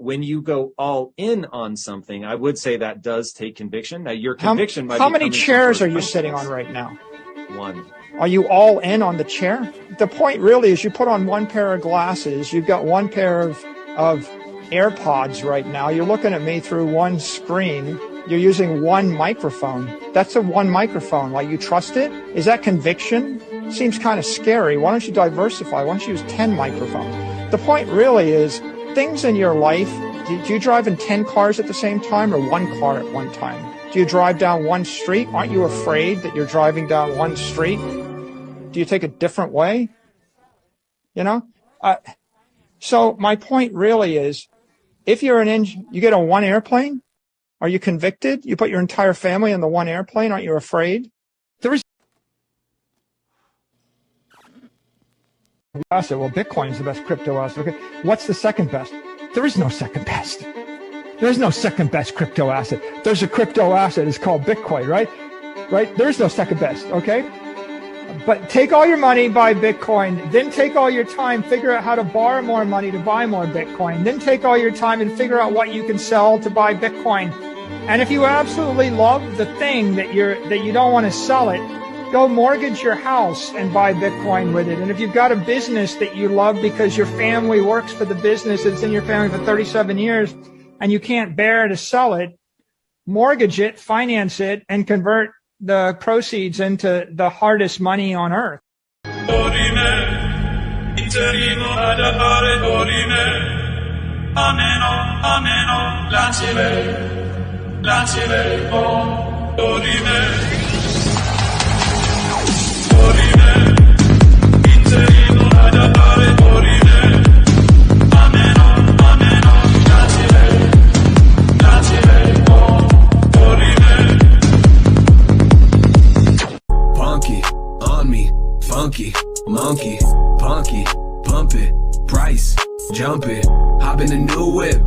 when you go all in on something, I would say that does take conviction. Now, your conviction might be how many chairs are you sitting on right now? One. Are you all in on the chair? The point really is you put on one pair of glasses. You've got one pair of AirPods right now. You're looking at me through one screen. You're using one microphone. That's a one microphone. Like, you trust it? Is that conviction? Seems kind of scary. Why don't you diversify? Why don't you use 10 microphones? The point really is things in your life. Do you drive in 10 cars at the same time or one car at one time? Do you drive down one street? Aren't you afraid that you're driving down one street? Do you take a different way? You know? So my point really is, if you're you get on one airplane, are you convicted? You put your entire family on the one airplane, aren't you afraid? There is asset. Well, Bitcoin's the best crypto asset. Okay. What's the second best? There is no second best. There's no second best crypto asset. There's a crypto asset. It's called Bitcoin, right? Right? There's no second best, okay? But take all your money, buy Bitcoin. Then take all your time, figure out how to borrow more money to buy more Bitcoin. Then take all your time and figure out what you can sell to buy Bitcoin. And if you absolutely love the thing that you don't want to sell it, go mortgage your house and buy Bitcoin with it. And if you've got a business that you love because your family works for the business that's in your family for 37 years and you can't bear to sell it, mortgage it, finance it, and convert the proceeds into the hardest money on earth. Funky, monkey, punky, pump it, price, jump it, hop in a new whip,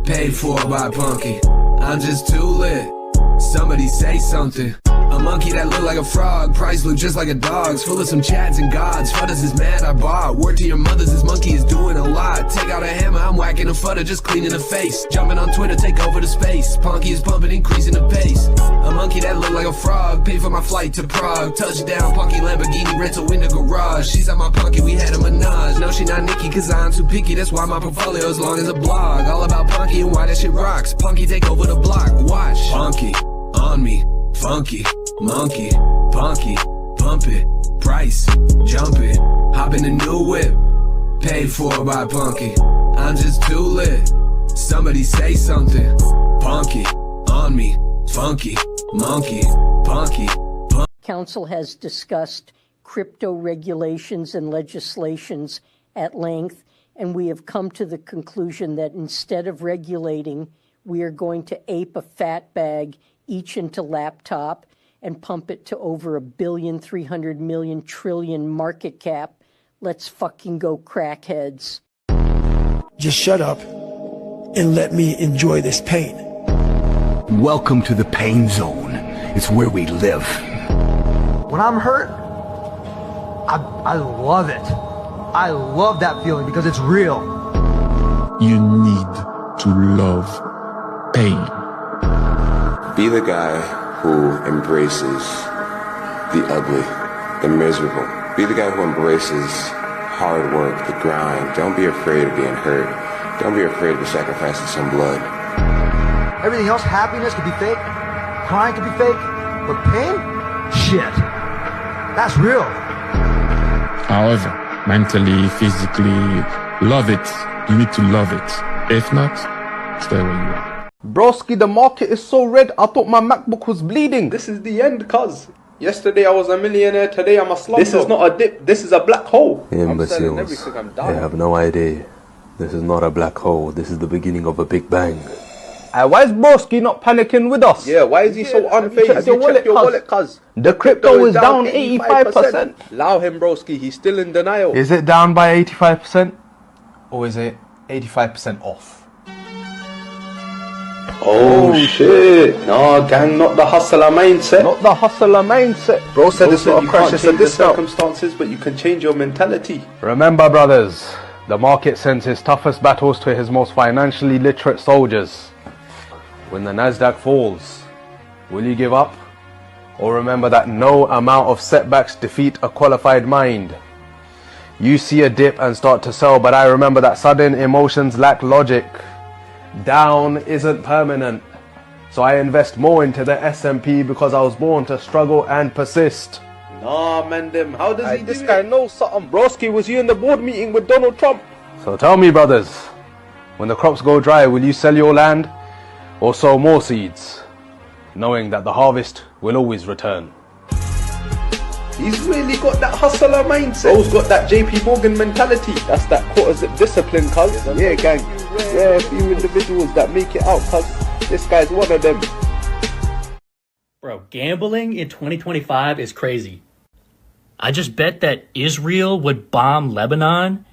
paid for by Punky. I'm just too lit. Somebody say something. A monkey that look like a frog, price look just like a dog's, full of some chads and gods. Fudders is mad I bought. Word to your mothers, this monkey is doing a lot. Take out a hammer, I'm whacking a fudder, just cleaning the face. Jumping on Twitter, take over the space. Punky is pumping, increasing the pace. A monkey that look like a frog, paid for my flight to Prague. Touchdown, Punky Lamborghini rental in the garage. She's at my Punky, we had a menage. No, she not Nikki, cause I'm too picky. That's why my portfolio as long as a blog. All about Punky and why that shit rocks. Punky take over the block, watch. Punky, on me, funky, monkey, punky, pump it, price, jump it, hop in a new whip, paid for by Punky. I'm just too lit. Somebody say something. Punky, on me, funky, monkey, punky, pump. Council has discussed crypto regulations and legislations at length, and we have come to the conclusion that instead of regulating, we are going to ape a fat bag each into laptop and pump it to over $1,300,000,000,000,000,000,000,000 market cap. Let's fucking go, crackheads. Just shut up and let me enjoy this pain. Welcome to the pain zone. It's where we live. When I'm hurt, I love it. I love that feeling because it's real. You need to love pain. Be the guy who embraces the ugly, the miserable. Be the guy who embraces hard work, the grind. Don't be afraid of being hurt. Don't be afraid of sacrificing some blood. Everything else, happiness could be fake, crying could be fake, but pain? Shit. That's real. However, mentally, physically, love it. You need to love it. If not, stay where you are. Broski, the market is so red, I thought my MacBook was bleeding. This is the end, cuz. Yesterday I was a millionaire, today I'm a slumdog. This is not a dip, this is a black hole. Imbeciles, they have no idea. This is not a black hole, this is the beginning of a big bang. Why is Broski not panicking with us? Yeah, why is he so unfazed? Have you checked your wallet, cuz? The crypto is down 85%. Allow him, Broski, he's still in denial. Is it down by 85%? Or is it 85% off? Oh shit. No, gang, not the hustler mindset. Not the hustler mindset. Bro said it's not a crash, it's a discount. Circumstances, but you can change your mentality. Remember, brothers, The market sends his toughest battles to his most financially literate soldiers. When the Nasdaq falls, will you give up? Or remember that no amount of setbacks defeat a qualified mind? You see a dip and start to sell, but I remember that sudden emotions lack logic. Down isn't permanent. So I invest more into the S&P because I was born to struggle and persist. Nah, man, how does he do this guy knows something. Broski, was you in the board meeting with Donald Trump? So tell me, brothers, when the crops go dry, will you sell your land or sow more seeds, knowing that the harvest will always return? He's really got that hustler mindset. Bro's got that JP Morgan mentality. That's that quarter-zip discipline, cuz. Yeah, gang. Rare few individuals that make it out, cuz. This guy's one of them. Bro, gambling in 2025 is crazy. I just bet that Israel would bomb Lebanon,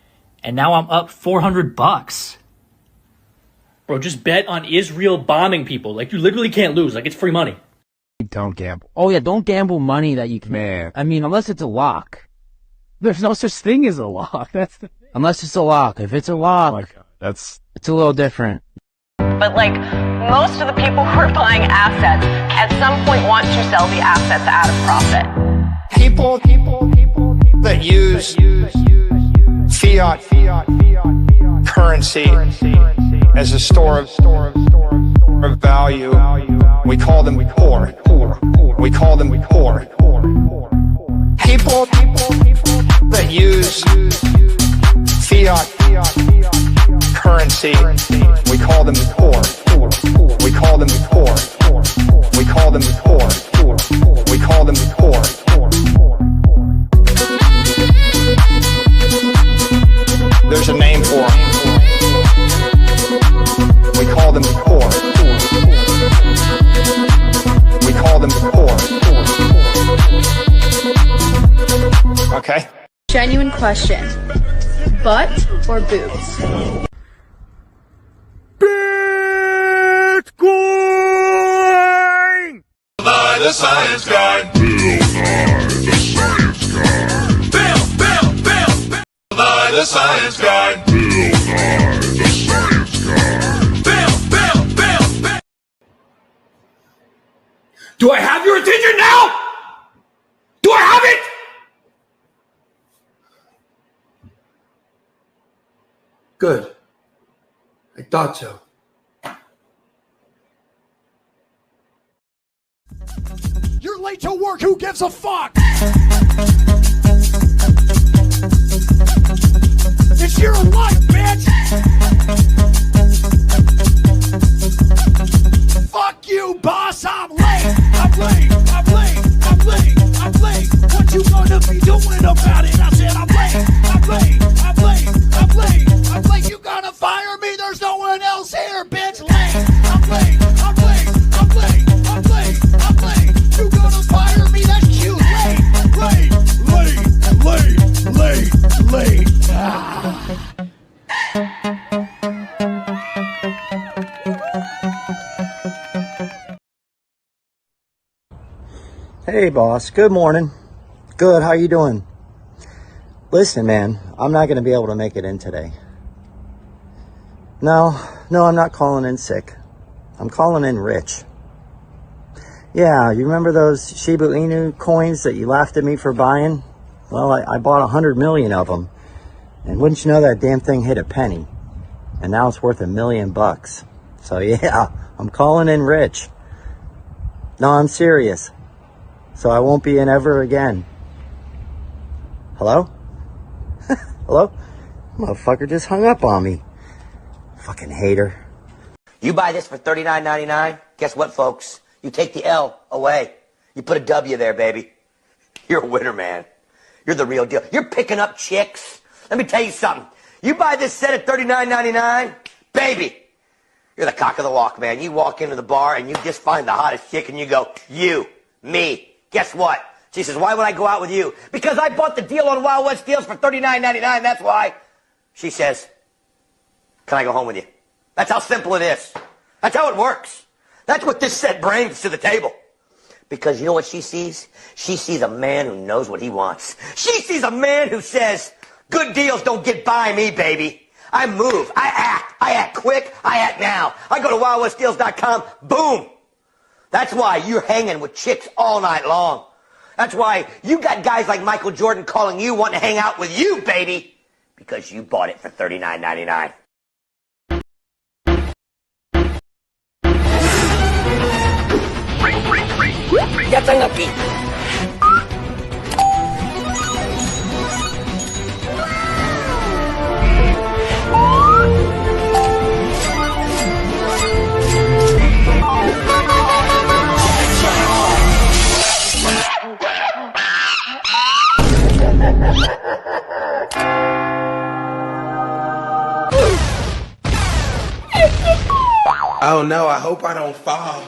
and now I'm up $400. Bro, just bet on Israel bombing people. Like, you literally can't lose. Like, it's free money. Don't gamble. Oh yeah, don't gamble money that you can. Man. I mean, unless it's a lock. There's no such thing as a lock. That's the thing. Unless it's a lock. If it's a lock, oh my God, it's a little different. But like most of the people who are buying assets at some point want to sell the assets at a profit. People that use fiat currency as a store of value, we call them poor. We call them poor. People that use fiat currency, we call them poor. We call them poor. We call them poor. We call them poor. There's a name for them. We call them poor. We call them poor. Okay. Genuine question. Butt or boobs? Bitcoin! By the science guy. Bill Nye, the science guy. Bill. By the science guy. Bill Nye, the science guy. Bill. Do I have your attention now? Do I have it? Good. I thought so. You're late to work, who gives a fuck? It's your life, bitch! Fuck you, boss, I'm late! What you gonna be doing about it? I said I'm late! You gonna fire me? There's no one else here, bitch! I'm late! You gonna fire me? That's cute! Late! Hey boss, good morning. Good, how you doing? Listen man, I'm not going to be able to make it in today. No, I'm not calling in sick. I'm calling in rich. Yeah, you remember those Shiba Inu coins that you laughed at me for buying? Well, I bought 100 million of them. And wouldn't you know that damn thing hit a penny? And now it's worth $1 million. So yeah, I'm calling in rich. No, I'm serious. So I won't be in ever again. Hello? Hello? Motherfucker just hung up on me. Fucking hater. You buy this for $39.99, guess what, folks? You take the L away. You put a W there, baby. You're a winner, man. You're the real deal. You're picking up chicks. Let me tell you something. You buy this set at $39.99, baby, you're the cock of the walk, man. You walk into the bar and you just find the hottest chick and you go, you, me. Guess what? She says, why would I go out with you? Because I bought the deal on Wild West Deals for $39.99, that's why. She says, can I go home with you? That's how simple it is. That's how it works. That's what this set brings to the table. Because you know what she sees? She sees a man who knows what he wants. She sees a man who says, Good deals don't get by me, baby. I move. I act quick. I act now. I go to wildwestdeals.com. Boom. That's why you're hanging with chicks all night long. That's why you got guys like Michael Jordan calling you, wanting to hang out with you, baby. Because you bought it for $39.99. Ya están aquí. Oh no, I hope I don't fall.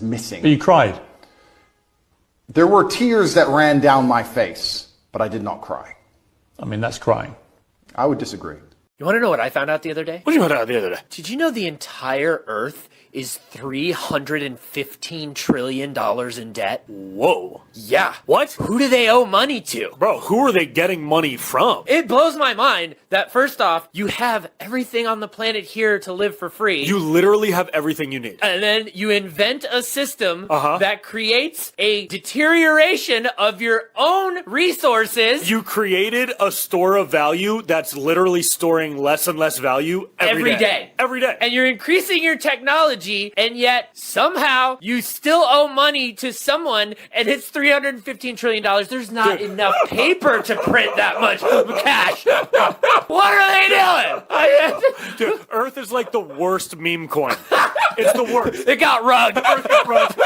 Missing. You cried. There were tears that ran down my face, but I did not cry. I mean, that's crying. I would disagree. You want to know what I found out the other day? What did you find out the other day? Did you know the entire Earth is $315 trillion in debt? Whoa. Yeah. What? Who do they owe money to? Bro, who are they getting money from? It blows my mind that first off, you have everything on the planet here to live for free. You literally have everything you need. And then you invent a system that creates a deterioration of your own resources. You created a store of value that's literally storing less and less value every day. Every day. And you're increasing your technology, and yet somehow you still owe money to someone, and it's $315 trillion. There's not enough paper to print that much cash. What are they doing? Dude, Earth is like the worst meme coin. It's the worst. It got rugged. Earth got rugged.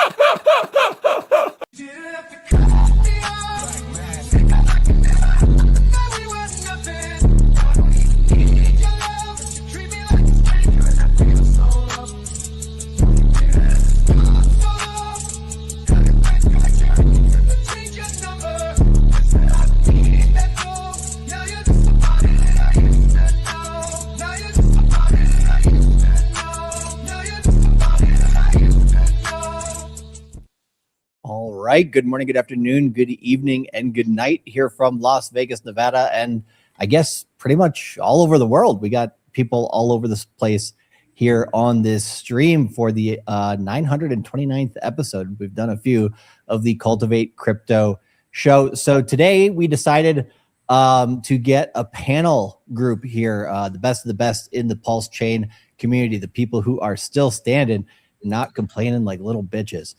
All right. Good morning, good afternoon, good evening, and good night here from Las Vegas, Nevada. And I guess pretty much all over the world. We got people all over this place here on this stream for the 929th episode. We've done a few of the Cultivate Crypto show. So today we decided to get a panel group here, the best of the best in the PulseChain community, the people who are still standing, not complaining like little bitches.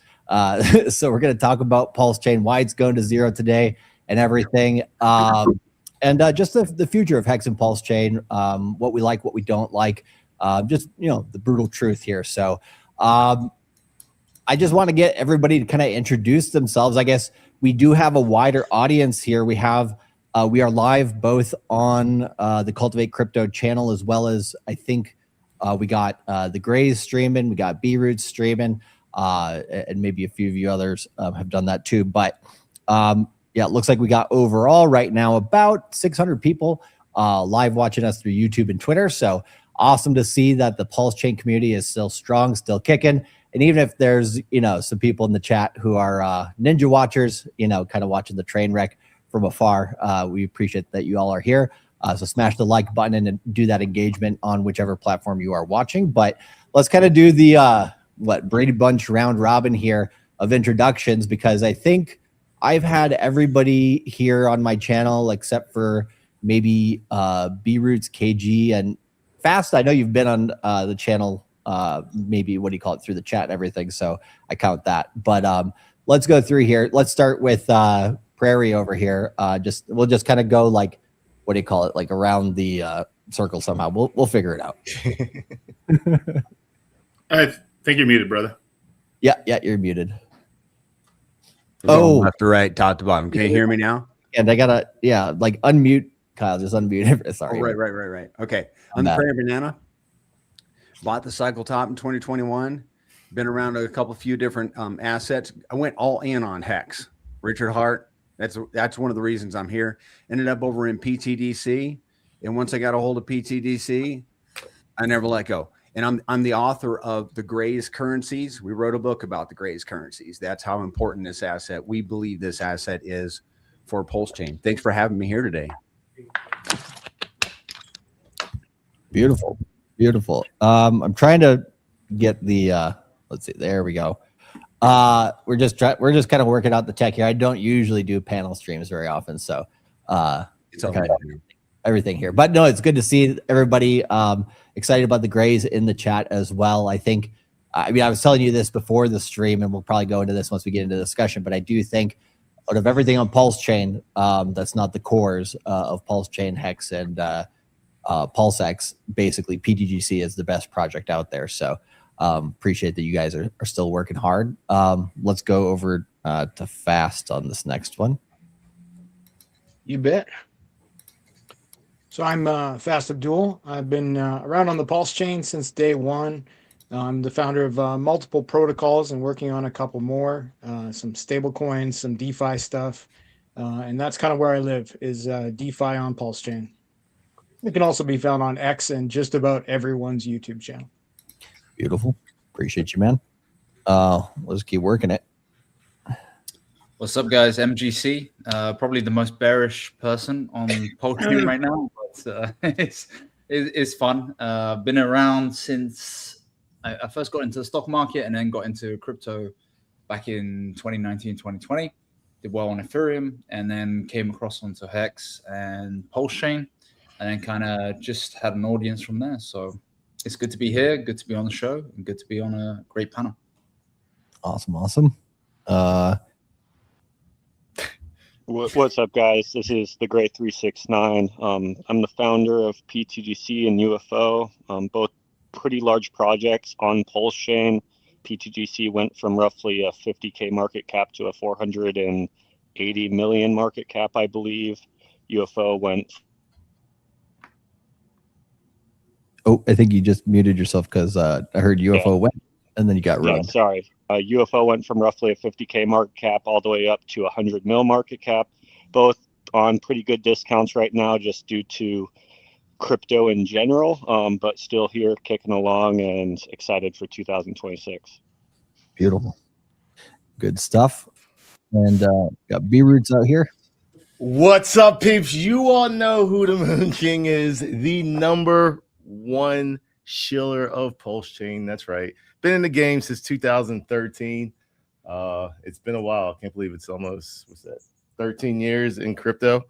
So we're going to talk about PulseChain, why it's going to zero today and everything. And just the future of HEX and PulseChain, what we like, what we don't like, just, you know, the brutal truth here. So I just want to get everybody to kind of introduce themselves. I guess we do have a wider audience here. We have, we are live both on the Cultivate Crypto channel, as well as I think we got the Grays streaming, we got B-Roots streaming, and maybe a few of you others have done that too. But yeah, it looks like we got overall right now about 600 people live watching us through YouTube and Twitter. So awesome to see that the PulseChain community is still strong, still kicking. And even if there's, you know, some people in the chat who are ninja watchers, you know, kind of watching the train wreck from afar, we appreciate that you all are here. So smash the like button and do that engagement on whichever platform you are watching. But let's kind of do the Brady Bunch round robin here of introductions, because I think I've had everybody here on my channel except for maybe B-Roots, KG, and Fast. I know you've been on the channel, maybe, what do you call it, through the chat and everything, so I count that. But let's go through here. Let's start with Prairie over here. We'll just kind of go like, what do you call it, like around the circle somehow. We'll figure it out. I think you're muted, brother. Yeah, you're muted. Left to right, top to bottom. Can you hear me now? And I gotta, like unmute Kyle. Just unmute. Sorry. Oh, right. Okay. On the Prairie Banana, bought the Cycle Top in 2021. Been around a few different assets. I went all in on HEX. Richard Hart. That's one of the reasons I'm here. Ended up over in PTDC, and once I got a hold of PTDC, I never let go. And I'm the author of The Gray's Currencies. We wrote a book about the Gray's Currencies. That's how important this asset, we believe this asset is for PulseChain. Thanks for having me here today. Beautiful. Beautiful. I'm trying to get the, let's see, there we go. We're just kind of working out the tech here. I don't usually do panel streams very often. So, it's all kind of everything here, but no, it's good to see everybody, excited about the Grays in the chat as well. I think, I mean, I was telling you this before the stream, and we'll probably go into this once we get into the discussion, but I do think out of everything on PulseChain, that's not the cores of PulseChain, HEX, and PulseX, basically PTGC is the best project out there. So appreciate that you guys are still working hard. Let's go over to Fast on this next one. You bet. So I'm Fast Abdul. I've been around on the PulseChain since day one. I'm the founder of multiple protocols and working on a couple more, some stable coins, some DeFi stuff. And that's kind of where I live, is DeFi on PulseChain. It can also be found on X and just about everyone's YouTube channel. Beautiful. Appreciate you, man. Let's keep working it. What's up, guys? MGC, probably the most bearish person on PulseChain right now, but it's fun. Been around since I first got into the stock market and then got into crypto back in 2019, 2020. Did well on Ethereum and then came across onto HEX and PulseChain and then kind of just had an audience from there. So it's good to be here, good to be on the show, and good to be on a great panel. Awesome, awesome. What's up, guys? This is the Great 369. I'm the founder of PTGC and UFO, both pretty large projects on PulseChain. PTGC went from roughly a 50K market cap to a 480 million market cap, I believe. UFO went. Oh, I think you just muted yourself because I heard UFO went and then you got ruined. Yeah, sorry. UFO went from roughly a 50K market cap all the way up to 100 mil market cap, both on pretty good discounts right now just due to crypto in general, but still here kicking along and excited for 2026. Beautiful. Good stuff. And got B-Roots out here. What's up, peeps? You all know who the Moon King is, the #1 shiller of PulseChain. That's right. Been in the game since 2013. It's been a while. I can't believe it's almost, 13 years in crypto.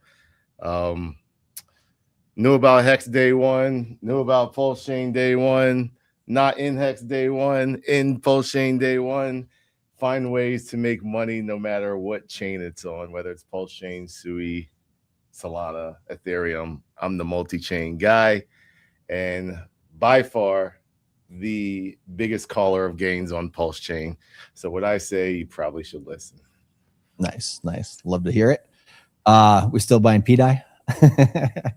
Knew about HEX day one, knew about PulseChain day one, not in HEX day one, in PulseChain day one. Find ways to make money no matter what chain it's on, whether it's PulseChain, Sui, Solana, Ethereum. I'm the multi-chain guy, and by far the biggest caller of gains on PulseChain. So what I say, you probably should listen. Nice, nice. Love to hear it. We still buying PDI? I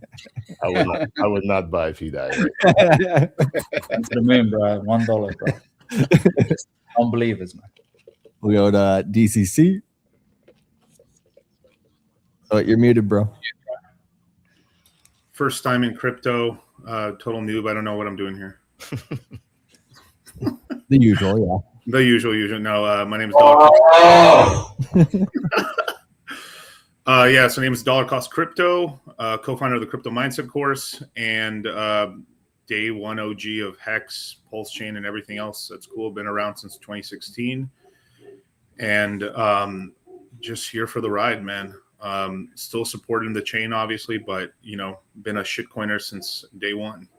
would not buy PDI. That's the moon, bro. $1, bro. Unbelievers, man. We go to DCC. Oh, you're muted, bro. First time in crypto, total noob. I don't know what I'm doing here. The usual, yeah. The usual. No, my name is Dollar. Yeah, so name is Dollar Cost Crypto, co-founder of the Crypto Mindset course, and day one OG of HEX, PulseChain, and everything else that's cool. Been around since 2016, and just here for the ride, man. Still supporting the chain, obviously, but been a shitcoiner since day one.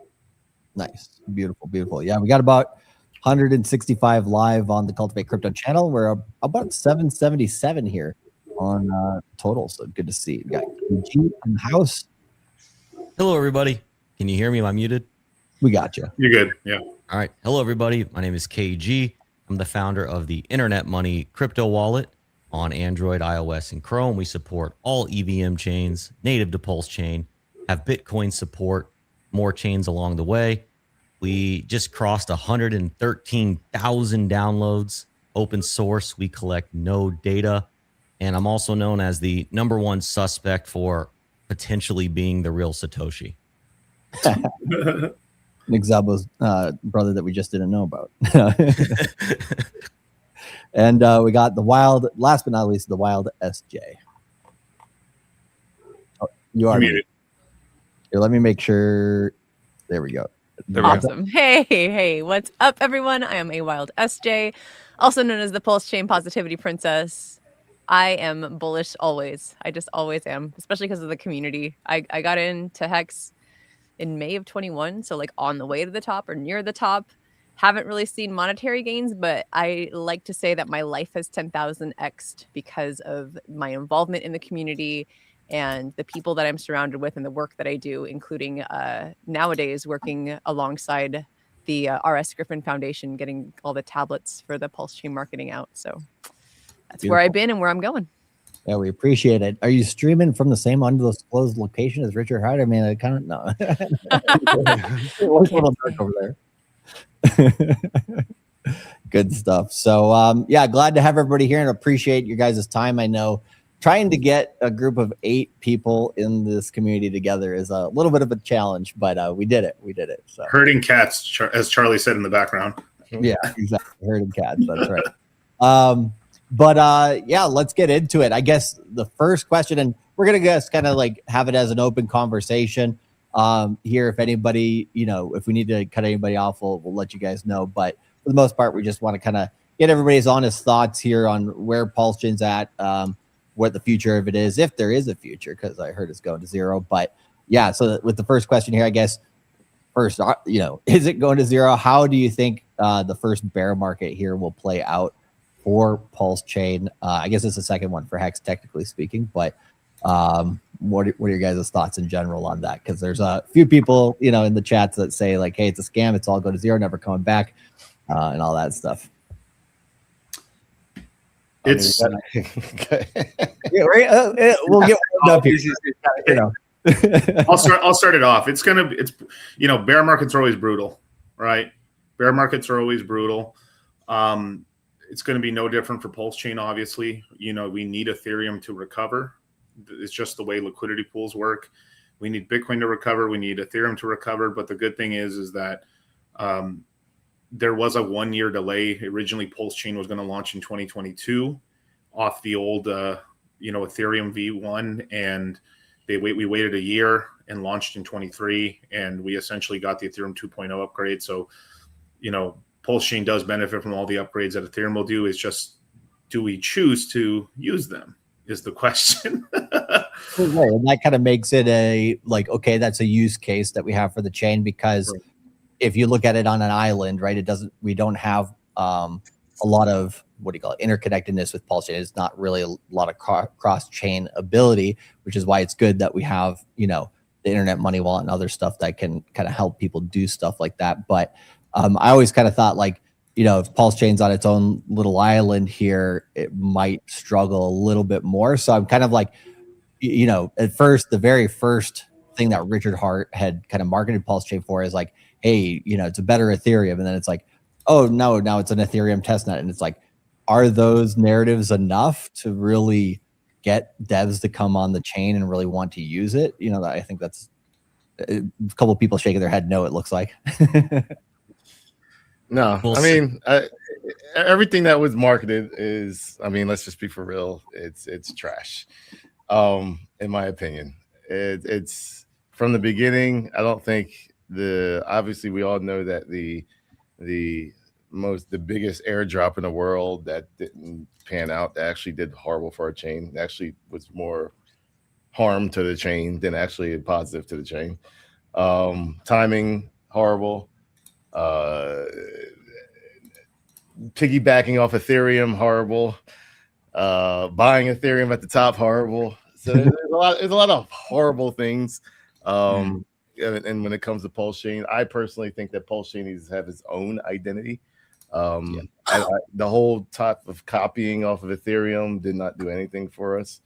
Nice, beautiful. Yeah, we got about 165 live on the Cultivate Crypto channel. We're about 777 here on total, so good to see. We got KG in the house. Hello, everybody. Can you hear me? Am I muted? We got you. You're good. Yeah. All right. Hello, everybody. My name is KG. I'm the founder of the Internet Money Crypto Wallet on Android, iOS, and Chrome. We support all EVM chains native to PulseChain, have Bitcoin support, more chains along the way. We just crossed 113,000 downloads. Open source. We collect no data. And I'm also known as the #1 suspect for potentially being the real Satoshi. Nick Szabo's brother that we just didn't know about. And we got the wild, last but not least, the wild SJ. Oh, you are muted. Here, let me make sure. There we go. Awesome. Hey, what's up, everyone? I am a wild SJ, also known as the PulseChain Positivity Princess. I am bullish always. I just always am, especially because of the community. I got into HEX in May of 21, so like on the way to the top or near the top. Haven't really seen monetary gains, but I like to say that my life has 10,000x'd because of my involvement in the community and the people that I'm surrounded with and the work that I do, including nowadays working alongside the RS Griffin Foundation, getting all the tablets for the PulseChain marketing out. So that's Beautiful. where I've been and where I'm going. Yeah, we appreciate it. Are you streaming from the same undisclosed location as Richard Hart? I mean, I kind of no. It was a little dark over there. Good stuff. So yeah, glad to have everybody here and appreciate your guys' time. I know trying to get a group of 8 people in this community together is a little bit of a challenge, but we did it. We did it. So Herding cats, as Charlie said in the background. yeah, exactly. Herding cats. That's right. But yeah, let's get into it. I guess the first question, and we're gonna just kind of like have it as an open conversation here. If anybody, if we need to cut anybody off, we'll let you guys know. But for the most part, we just want to kind of get everybody's honest thoughts here on where PulseChain's at, what the future of it is, if there is a future, because I heard it's going to zero. But yeah, so with the first question here, I guess first, is it going to zero? How do you think the first bear market here will play out for PulseChain? I guess it's the second one for HEX, technically speaking, but what are your guys' thoughts in general on that? Because there's a few people, in the chats that say like, hey, it's a scam, it's all going to zero, never coming back, and all that stuff. It's yeah, right? We'll get up here. I'll start it off. It's bear markets are always brutal, right? Bear markets are always brutal. It's going to be no different for PulseChain, obviously. We need Ethereum to recover. It's just the way liquidity pools work. We need Bitcoin to recover. We need Ethereum to recover. But the good thing is that there was a 1-year delay. Originally, PulseChain was going to launch in 2022 off the old, Ethereum V1, and we waited a year and launched in 23, and we essentially got the Ethereum 2.0 upgrade. So, PulseChain does benefit from all the upgrades that Ethereum will do. It's just, do we choose to use them is the question. Right. And that kind of makes it okay, that's a use case that we have for the chain, because if you look at it on an island, right, we don't have a lot of, interconnectedness with PulseChain. It's not really a lot of cross-chain ability, which is why it's good that we have, the internet money wallet and other stuff that can kind of help people do stuff like that. But I always kind of thought if PulseChain's on its own little island here, it might struggle a little bit more. So I'm kind of at first, the very first thing that Richard Hart had kind of marketed PulseChain for is like, hey, it's a better Ethereum. And then it's like, oh, no, now it's an Ethereum testnet. And it's like, are those narratives enough to really get devs to come on the chain and really want to use it? I think that's a couple of people shaking their head. No, it looks like. No, I mean, everything that was marketed is, let's just be for real. It's trash. In my opinion, it's from the beginning. I don't think obviously we all know that the biggest airdrop in the world that didn't pan out, that actually did horrible for our chain. It actually was more harm to the chain than actually a positive to the chain. Timing horrible. Piggybacking off Ethereum horrible. Buying Ethereum at the top horrible. So there's a lot of horrible things. And when it comes to PulseChain, I personally think that PulseChain needs to have its own identity. The whole type of copying off of Ethereum did not do anything for us.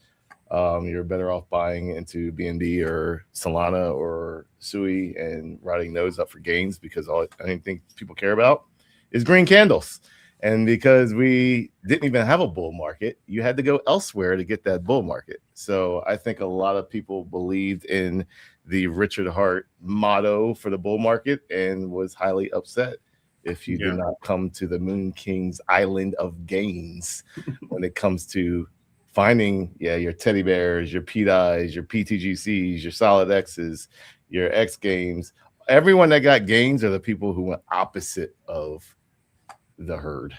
You're better off buying into BNB or Solana or Sui and riding those up for gains, because all I think people care about is green candles. And because we didn't even have a bull market, you had to go elsewhere to get that bull market. So I think a lot of people believed in the Richard Hart motto for the bull market and was highly upset if you did not come to the Moon King's island of gains when it comes to finding your teddy bears, your PDIs, your PTGCs, your solid X's, your X games. Everyone that got gains are the people who went opposite of the herd.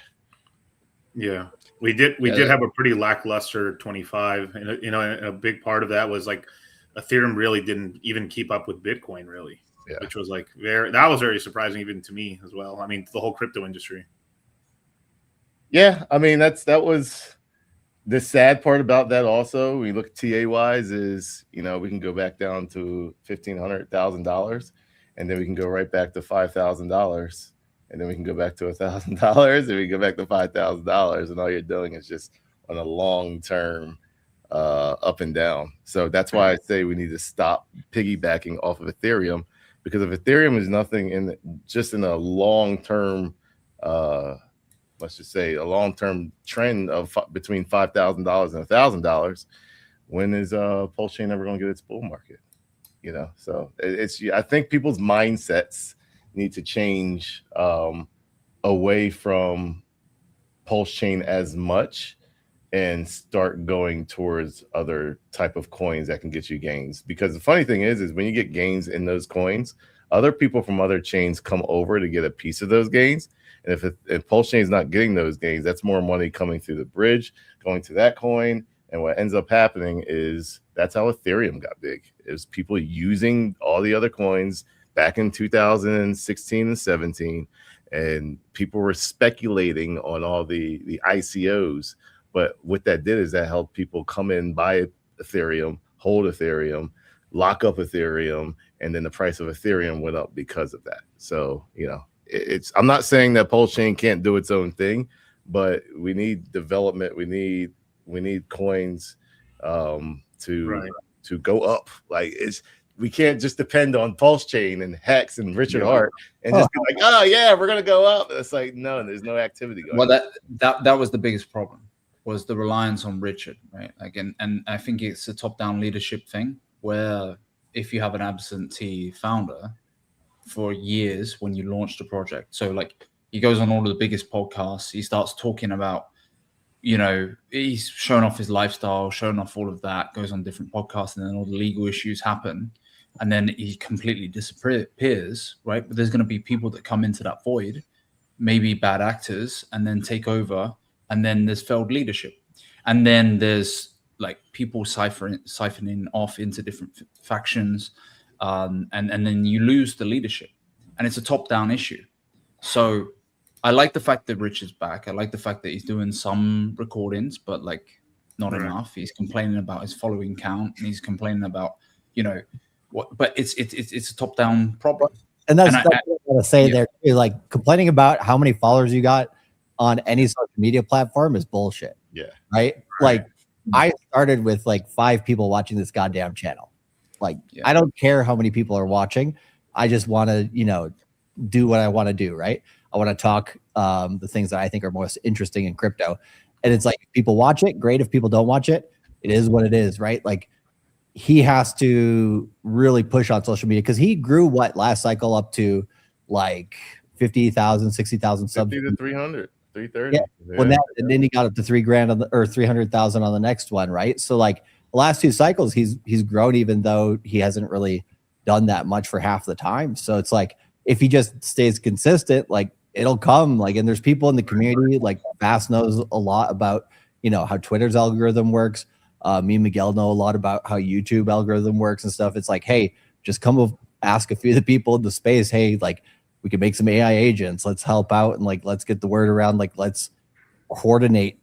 Yeah, we did have a pretty lackluster 25, and a big part of that was like Ethereum really didn't even keep up with Bitcoin, really, which was like that was very surprising even to me as well. I mean, the whole crypto industry. Yeah, I mean that was the sad part about that. Also, when you look at TA wise, is we can go back down to $1,500,000, and then we can go right back to $5,000. And then we can go back to $1,000, and we go back to $5,000, and all you're doing is just on a long term up and down. So that's why I say we need to stop piggybacking off of Ethereum, because if Ethereum is nothing in a long term, let's just say a long term trend of between $5,000 and $1,000, when is PulseChain ever going to get its bull market? So I think people's mindsets need to change away from PulseChain as much and start going towards other type of coins that can get you gains. Because the funny thing is when you get gains in those coins, other people from other chains come over to get a piece of those gains. And if PulseChain is not getting those gains, that's more money coming through the bridge, going to that coin. And what ends up happening is that's how Ethereum got big. It was people using all the other coins back in 2016 and 17, and people were speculating on all the ICOs. But what that did is that helped people come in, buy Ethereum, hold Ethereum, lock up Ethereum, and then the price of Ethereum went up because of that. So, I'm not saying that PulseChain can't do its own thing, but we need development. We need coins to go up. We can't just depend on PulseChain and HEX and Richard Hart and just be like, oh yeah, we're gonna go up. It's like, no, there's no activity going on. That was the biggest problem, was the reliance on Richard, right? Like, and I think it's a top-down leadership thing, where if you have an absentee founder for years when you launch the project, so like he goes on all of the biggest podcasts, he starts talking about, he's showing off his lifestyle, showing off all of that, goes on different podcasts, and then all the legal issues happen. And then he completely disappears, right? But there's going to be people that come into that void, maybe bad actors, and then take over. And then there's failed leadership. And then there's like people siphoning off into different factions. And then you lose the leadership. And it's a top-down issue. So I like the fact that Rich is back. I like the fact that he's doing some recordings, but like not enough. He's complaining about his following count, and he's complaining about, but it's a top-down problem. And that's what I want to say there too. Like, complaining about how many followers you got on any social media platform is bullshit. Yeah. Right? Like, I started with like 5 people watching this goddamn channel. Like, I don't care how many people are watching. I just want to, do what I want to do. Right. I want to talk the things that I think are most interesting in crypto. And it's like, if people watch it, great. If people don't watch it, it is what it is. Right. Like, he has to really push on social media, because he grew last cycle up to like 50,000, 60,000 subs. 50 to 300, 330. Yeah. Well, and then he got up to $3,000 or 300,000 on the next one, right? So like the last 2 cycles, he's grown, even though he hasn't really done that much for half the time. So it's like, if he just stays consistent, like, it'll come. Like, and there's people in the community, like Bass knows a lot about, how Twitter's algorithm works. Me and Miguel know a lot about how YouTube algorithm works and stuff. It's like, hey, just come ask a few of the people in the space. Hey, like, we can make some AI agents. Let's help out, and like, let's get the word around. Like, let's coordinate,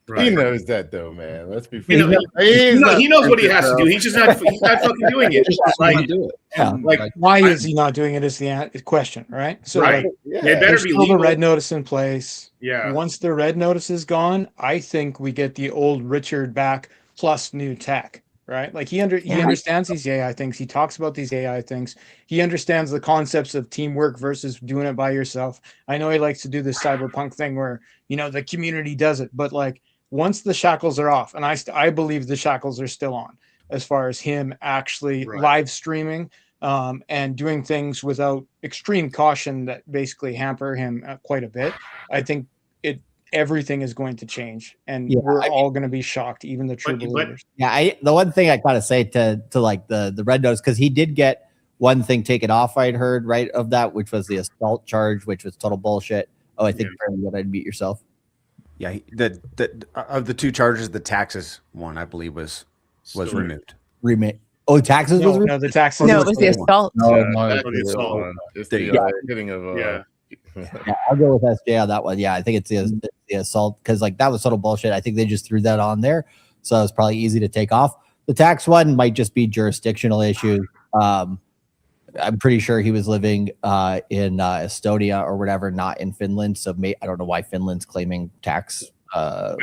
Right. He knows that though, man. Let's be fair. He knows what he has to do. He's just not fucking doing it. Like, do it. Yeah. Like, why is he not doing it is the question, right? So right. Like, it better be still the red notice in place. Yeah. Once the red notice is gone, I think we get the old Richard back plus new tech, right? Like, he understands these AI things. He talks about these AI things. He understands the concepts of teamwork versus doing it by yourself. I know he likes to do this cyberpunk thing where, the community does it, but like, once the shackles are off, and I believe the shackles are still on. as far as him actually live streaming and doing things without extreme caution that basically hamper him quite a bit. I think everything is going to change, and we're all going to be shocked, even the true believers. Yeah, the one thing I gotta say to like the red nose, because he did get one thing taken off, I'd heard, right, of that, which was the assault charge, which was total bullshit. Oh, I think you got to admit yourself. Yeah, the of the 2 charges, the taxes one, I believe, was removed. Oh, taxes was removed? No, the taxes. No, it was the assault. The assault. It's the hitting of yeah. Yeah, I'll go with SJ on that one. Yeah, I think it's the assault, because like that was total bullshit. I think they just threw that on there, so it was probably easy to take off. The tax one might just be jurisdictional issues. I'm pretty sure he was living in Estonia or whatever, not in Finland. So I don't know why Finland's claiming tax. I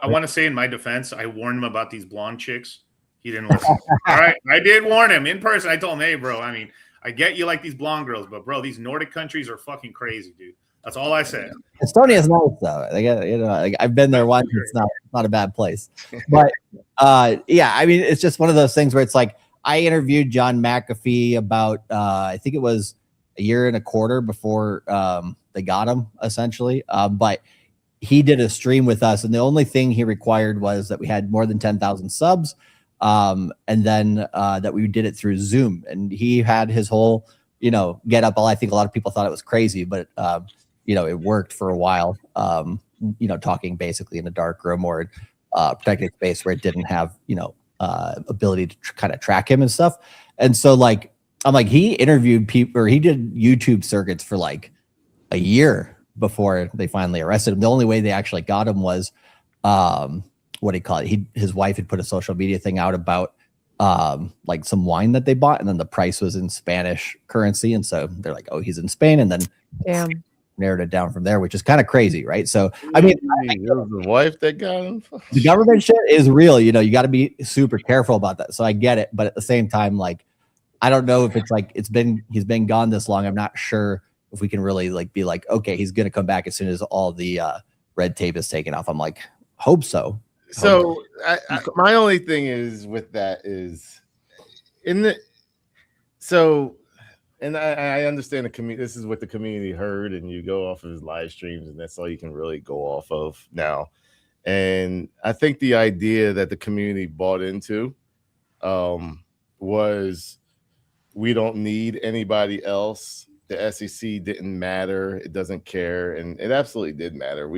want to say in my defense, I warned him about these blonde chicks. He didn't listen. All right, I did warn him in person. I told him, hey, bro, I mean, I get you like these blonde girls, but bro, these Nordic countries are fucking crazy, dude. That's all I said. Estonia's nice though. Like I've been there once. It's not a bad place. But yeah, I mean, it's just one of those things where it's like, I interviewed John McAfee about I think it was a year and a quarter before they got him, essentially. But he did a stream with us, and the only thing he required was that we had more than 10,000 subs, and then that we did it through Zoom. And he had his whole, get up. I think a lot of people thought it was crazy, but it worked for a while. Talking basically in a dark room or protected space where it didn't have ability to kind of track him and stuff. And so like I'm like, he interviewed people, or he did YouTube circuits for like a year before they finally arrested him. The only way they actually got him was what do you call it? His wife had put a social media thing out about like some wine that they bought, and then the price was in Spanish currency, and so they're like, oh, he's in Spain, and then narrowed it down from there, which is kind of crazy, right? So I mean, it was the wife that got him. The government shit is real. You got to be super careful about that. So I get it, but at the same time, like, I don't know if it's like he's been gone this long. I'm not sure if we can really like be like, okay, he's gonna come back as soon as all the red tape is taken off. I'm like, hope so. So my only thing is with that is and I understand the community. This is what the community heard, and you go off of his live streams, and that's all you can really go off of now. And I think the idea that the community bought into was we don't need anybody else. The SEC didn't matter. It doesn't care. And it absolutely did matter.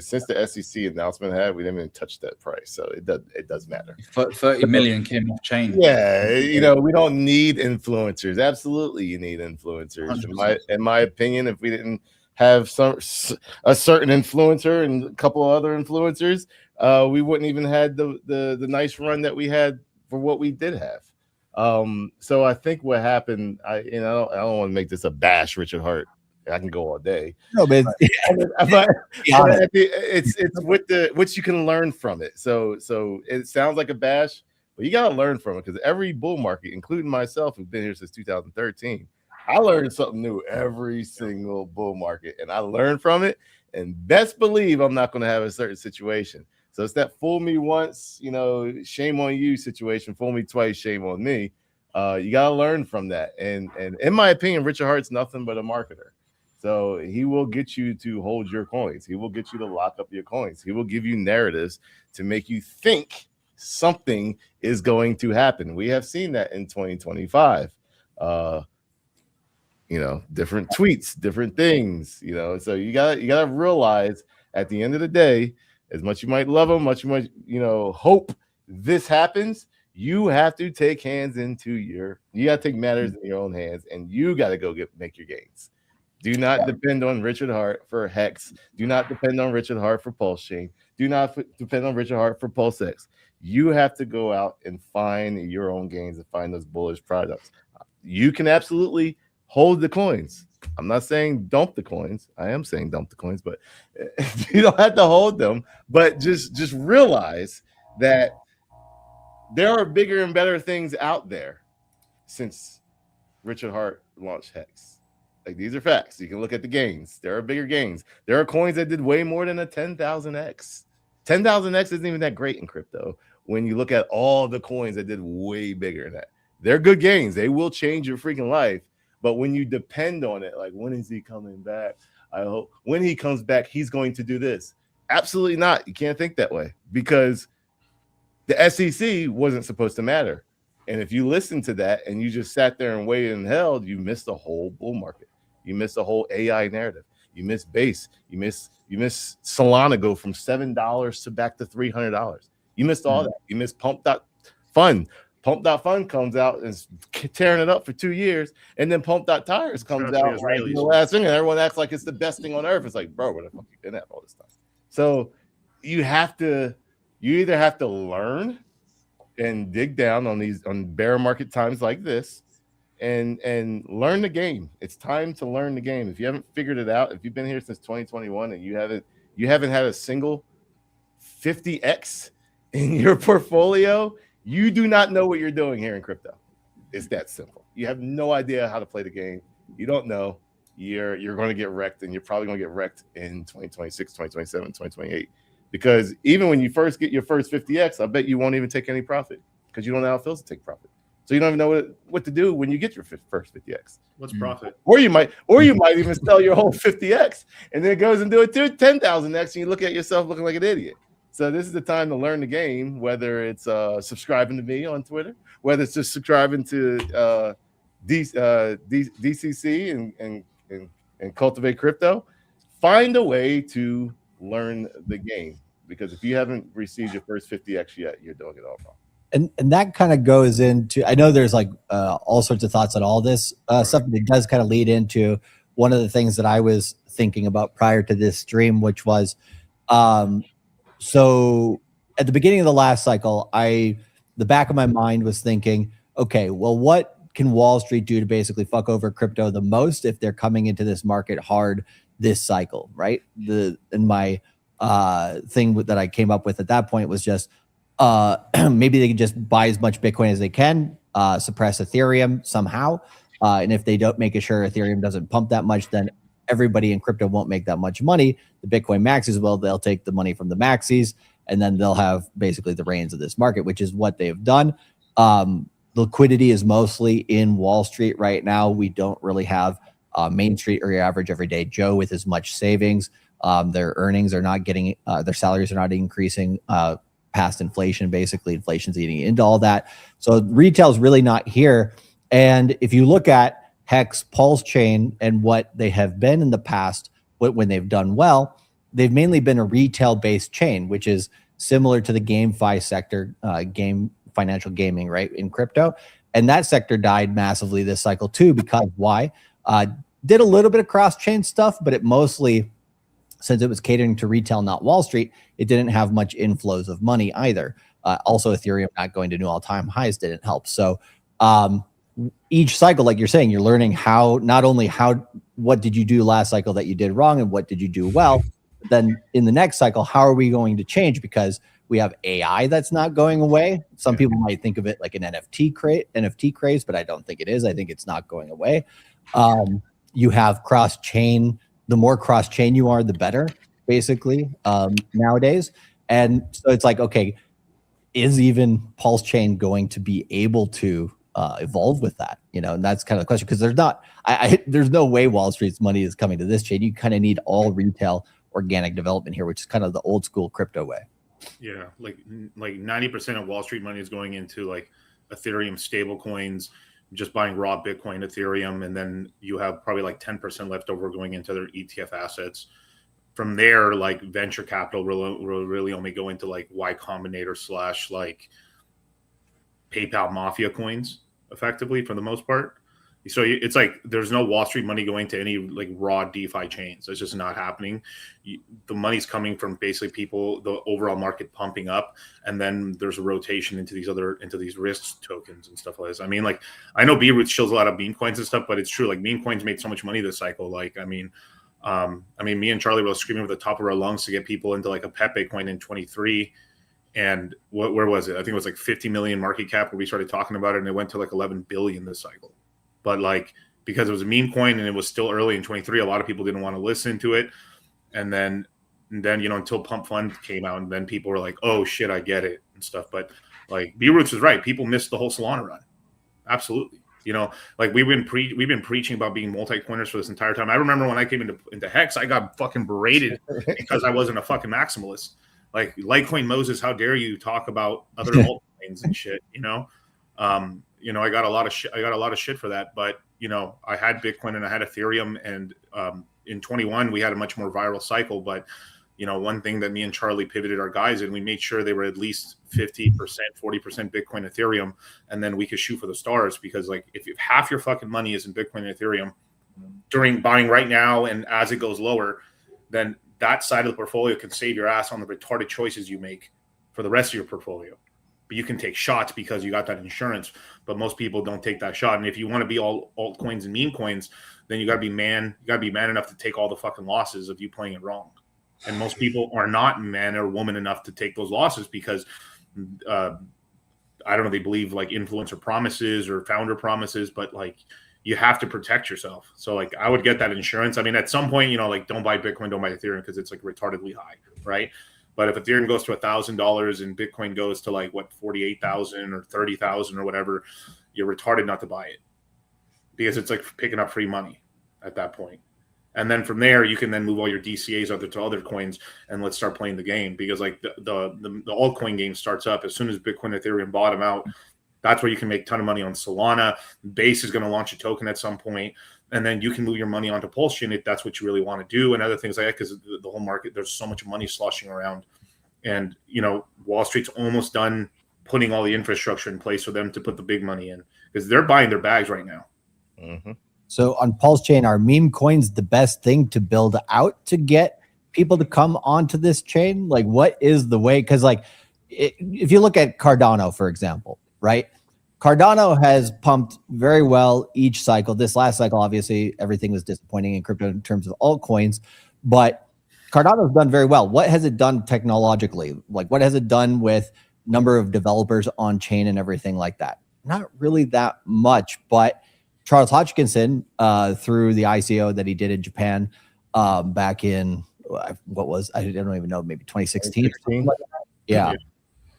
Since the SEC announcement we didn't even touch that price. So it does matter. 30 million came off chain. Yeah. We don't need influencers. Absolutely. You need influencers. In my opinion, if we didn't have a certain influencer and a couple of other influencers, we wouldn't even had the nice run that we had for what we did have. So I think what happened, I don't want to make this a bash Richard Hart. I can go all day. No, but it's with what you can learn from it. So it sounds like a bash, but you gotta learn from it, because every bull market, including myself, who's been here since 2013, I learned something new every single bull market, and I learned from it. And best believe I'm not going to have a certain situation. So it's that fool me once, shame on you situation. Fool me twice, shame on me. You got to learn from that. And in my opinion, Richard Hart's nothing but a marketer. So he will get you to hold your coins. He will get you to lock up your coins. He will give you narratives to make you think something is going to happen. We have seen that in 2025. Different tweets, different things, So you gotta realize at the end of the day, as much you might love them, much you might, hope this happens, you have to take you got to take matters in your own hands, and you got to go make your gains. Do not depend on Richard Hart for HEX. Do not depend on Richard Hart for PulseChain. Do not depend on Richard Hart for PulseX. You have to go out and find your own gains and find those bullish products. You can absolutely hold the coins. I'm not saying dump the coins. I am saying dump the coins, but you don't have to hold them. But just realize that there are bigger and better things out there since Richard Hart launched HEX. Like, these are facts. You can look at the gains. There are bigger gains. There are coins that did way more than a 10,000x. 10,000x isn't even that great in crypto. when you look at all the coins that did way bigger than that. They're good gains. They will change your freaking life. But when you depend on it, like, when is he coming back? I hope when he comes back, he's going to do this. Absolutely not. You can't think that way, because the SEC wasn't supposed to matter. And if you listen to that and you just sat there and waited and held, you missed the whole bull market. You missed the whole AI narrative. You missed base. You missed Solana go from $7 to back to $300. You missed all that. You missed Pump.Fun. Pump.Fun comes out and is tearing it up for 2 years, and then Pump.Tires comes out like the last thing, and everyone acts like it's the best thing on earth. It's like, bro, where the fuck you been at all this time? So you either have to learn and dig down on bear market times like this, and learn the game. It's time to learn the game. If you haven't figured it out, if you've been here since 2021 and you haven't had a single 50x in your portfolio, you do not know what you're doing here in crypto. It's that simple. You have no idea how to play the game. You don't know. You're going to get wrecked, and you're probably going to get wrecked in 2026, 2027, 2028. Because even when you first get your first 50x, I bet you won't even take any profit, because you don't know how it feels to take profit. So you don't even know what to do when you get your first 50x. What's profit? Or you might even sell your whole 50x, and then it goes and do it to 10,000x, and you look at yourself looking like an idiot. So this is the time to learn the game, whether it's subscribing to me on Twitter, whether it's just subscribing to DCC and Cultivate Crypto. Find a way to learn the game, because if you haven't received your first 50x yet, you're doing it all wrong. And that kind of goes into, I know there's like all sorts of thoughts on all this stuff, but it does kind of lead into one of the things that I was thinking about prior to this stream, which was, so at the beginning of the last cycle, the back of my mind was thinking, okay, well, what can Wall Street do to basically fuck over crypto the most if they're coming into this market hard this cycle, right? My thing that I came up with at that point was just, maybe they can just buy as much Bitcoin as they can, suppress Ethereum somehow. And if they don't make sure Ethereum doesn't pump that much, then everybody in crypto won't make that much money. The Bitcoin maxis will, they'll take the money from the maxis, and then they'll have basically the reins of this market, which is what they've done. Liquidity is mostly in Wall Street right now. We don't really have Main Street or your average everyday Joe with as much savings. Their earnings are not getting, their salaries are not increasing past inflation. Basically, inflation's eating into all that. So retail is really not here. And if you look at HEX, PulseChain, and what they have been in the past, when they've done well, they've mainly been a retail-based chain, which is similar to the GameFi sector, financial gaming, right, in crypto. And that sector died massively this cycle too, because why? Did a little bit of cross-chain stuff, but it mostly, since it was catering to retail, not Wall Street, it didn't have much inflows of money either. Also, Ethereum not going to new all-time highs didn't help. So each cycle, like you're saying, you're learning what did you do last cycle that you did wrong, and what did you do well. But then in the next cycle, how are we going to change? Because we have AI that's not going away. Some people might think of it like an NFT craze, but I don't think it is. I think it's not going away. You have cross-chain. The more cross-chain you are, the better, basically, nowadays. And so it's like, okay, is even PulseChain going to be able to evolve with that? And that's kind of the question, because there's no way Wall Street's money is coming to this chain. You kind of need all retail organic development here, which is kind of the old school crypto way. Yeah, like 90% of Wall Street money is going into like Ethereum stable coins, just buying raw Bitcoin, Ethereum, and then you have probably like 10% left over going into their ETF assets. From there, like venture capital will really only go into like Y Combinator / like PayPal Mafia coins, effectively, for the most part. So it's like there's no Wall Street money going to any like raw DeFi chains. It's just not happening. The money's coming from basically people, the overall market pumping up, and then there's a rotation into these risk tokens and stuff like this. I mean, like I know B-Roots shows a lot of meme coins and stuff, but it's true. Like meme coins made so much money this cycle. Like I mean, me and Charlie were screaming at the top of our lungs to get people into like a Pepe coin in 23. And where was it? I think it was like 50 million market cap when we started talking about it, and it went to like 11 billion this cycle. But like because it was a meme coin and it was still early in 23, a lot of people didn't want to listen to it. And then And then, you know, until Pump Fund came out, and then people were like, oh shit, I get it and stuff. But like B-Roots is right. People missed the whole Solana run. Absolutely. You know, like we've been preaching about being multi-coiners for this entire time. I remember when I came into Hex, I got fucking berated because I wasn't a fucking maximalist. Like Litecoin Moses, how dare you talk about other altcoins and shit, you know? You know, I got a lot of shit. I got a lot of shit for that. But, you know, I had Bitcoin and I had Ethereum, and in 21 we had a much more viral cycle. But, you know, one thing that me and Charlie pivoted our guys in, we made sure they were at least 50%, 40% Bitcoin, Ethereum, and then we could shoot for the stars. Because like if half your fucking money is in Bitcoin and Ethereum during buying right now, and as it goes lower, then that side of the portfolio can save your ass on the retarded choices you make for the rest of your portfolio. But you can take shots because you got that insurance, but most people don't take that shot. And if you want to be all altcoins and meme coins, then you gotta be man enough to take all the fucking losses of you playing it wrong. And most people are not man or woman enough to take those losses because I don't know, they believe like influencer promises or founder promises, but like you have to protect yourself. So like I would get that insurance. I mean, at some point, you know, like don't buy Bitcoin, don't buy Ethereum because it's like retardedly high, right? But if Ethereum goes to $1,000 and Bitcoin goes to like what 48,000 or 30,000 or whatever, you're retarded not to buy it because it's like picking up free money at that point. And then from there, you can then move all your DCAs to other coins, and let's start playing the game. Because like the altcoin game starts up as soon as Bitcoin and Ethereum bottom out. That's where you can make a ton of money on Solana. Base is going to launch a token at some point, and then you can move your money onto PulseChain if that's what you really want to do, and other things like that. Because the whole market, there's so much money sloshing around, and you know Wall Street's almost done putting all the infrastructure in place for them to put the big money in, because they're buying their bags right now. Mm-hmm. So on PulseChain, are meme coins the best thing to build out to get people to come onto this chain? Like, what is the way? Because like, if you look at Cardano, for example, right? Cardano has pumped very well each cycle. This last cycle, obviously, everything was disappointing in crypto in terms of altcoins, but Cardano's done very well. What has it done technologically? Like, what has it done with number of developers on chain and everything like that? Not really that much, but Charles Hodgkinson, through the ICO that he did in Japan back in, I don't even know, maybe 2016 or something like that.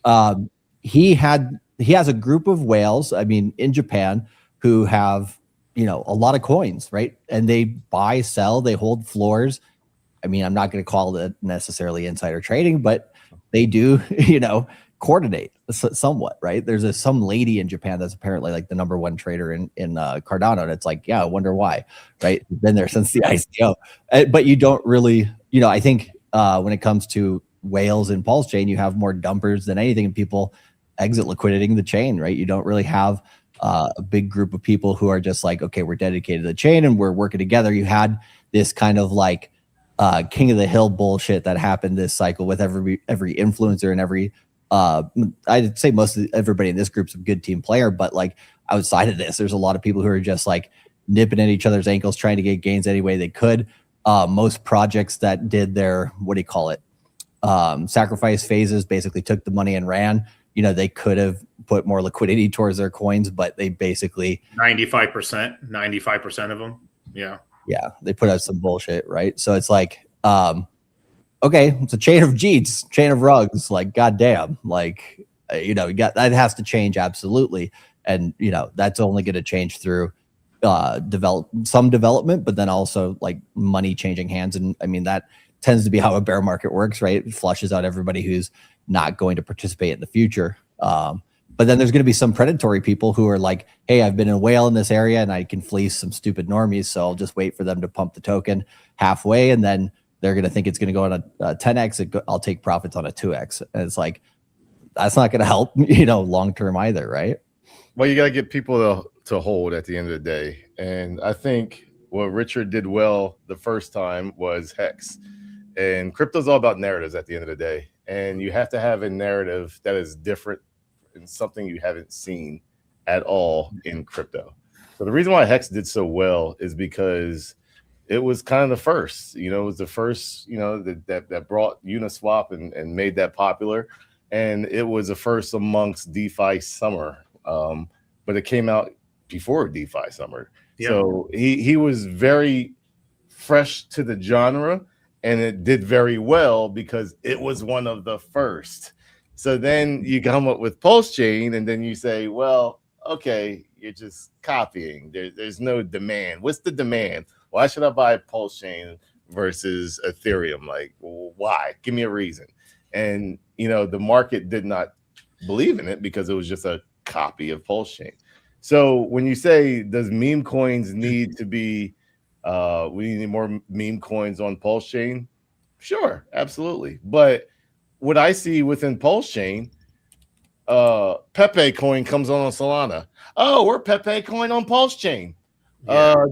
Yeah. He has a group of whales, I mean, in Japan, who have, you know, a lot of coins, right? And they buy, sell, they hold floors. I mean, I'm not going to call it necessarily insider trading, but they do, you know, coordinate somewhat, right? There's some lady in Japan that's apparently like the #1 trader in Cardano, and it's like, yeah, I wonder why, right? Been there since the ICO, but you don't really, you know, I think when it comes to whales and PulseChain, you have more dumpers than anything, and people exit liquidating the chain, right? You don't really have a big group of people who are just like, okay, we're dedicated to the chain and we're working together. You had this kind of like king of the hill bullshit that happened this cycle with every influencer and every I'd say everybody in this group's a good team player, but like outside of this, there's a lot of people who are just like nipping at each other's ankles, trying to get gains any way they could. Most projects that did their, sacrifice phases basically took the money and ran. You know, they could have put more liquidity towards their coins, but they basically 95% of them. Yeah. Yeah. They put out some bullshit. Right. So it's like, okay, it's a chain of Jeets, chain of rugs, like, goddamn, like, you know, that has to change. Absolutely. And, you know, that's only going to change through development, but then also like money changing hands. And I mean, that tends to be how a bear market works, right? It flushes out everybody who's not going to participate in the future. But then there's going to be some predatory people who are like, hey, I've been a whale in this area and I can fleece some stupid normies. So I'll just wait for them to pump the token halfway. And then they're going to think it's going to go on a 10x. I'll take profits on a 2x. And it's like, that's not going to help, you know, long-term either. Right. Well, you got to get people to hold at the end of the day. And I think what Richard did well the first time was HEX. And crypto's all about narratives at the end of the day. And you have to have a narrative that is different and something you haven't seen at all in crypto. So the reason why HEX did so well is because it was kind of the first, you know, it was the first, you know, that brought Uniswap and made that popular. And it was the first amongst DeFi summer. But it came out before DeFi summer. Yeah. So he was very fresh to the genre. and it did very well because it was one of the first. So then you come up with PulseChain, and then you say, well, okay, you're just copying. There's no demand. What's the demand? Why should I buy PulseChain versus Ethereum? Like, why? Give me a reason. And, the market did not believe in it because it was just a copy of PulseChain. So when you say, does meme coins need to be, we need more meme coins on PulseChain? Sure, absolutely. But what I see within PulseChain, Pepe coin comes on Solana. Oh, we're Pepe coin on PulseChain.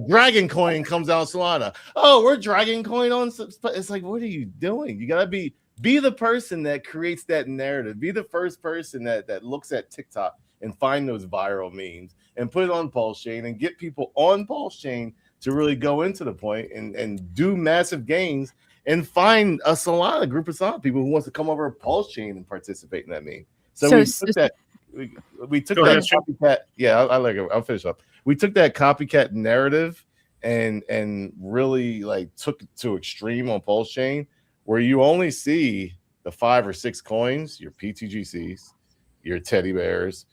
Dragon coin comes out on Solana. Oh, we're Dragon coin on. It's like, what are you doing? You gotta be the person that creates that narrative. Be the first person that looks at TikTok and find those viral memes and put it on PulseChain and get people on PulseChain to really go into the point and do massive gains and find a Solana group of Solana people who wants to come over to PulseChain and participate in that meme. So we took that copycat. Yeah, I'll finish up. We took that copycat narrative and really like took it to extreme on PulseChain, where you only see the 5 or 6 coins, your PTGCs, your teddy bears.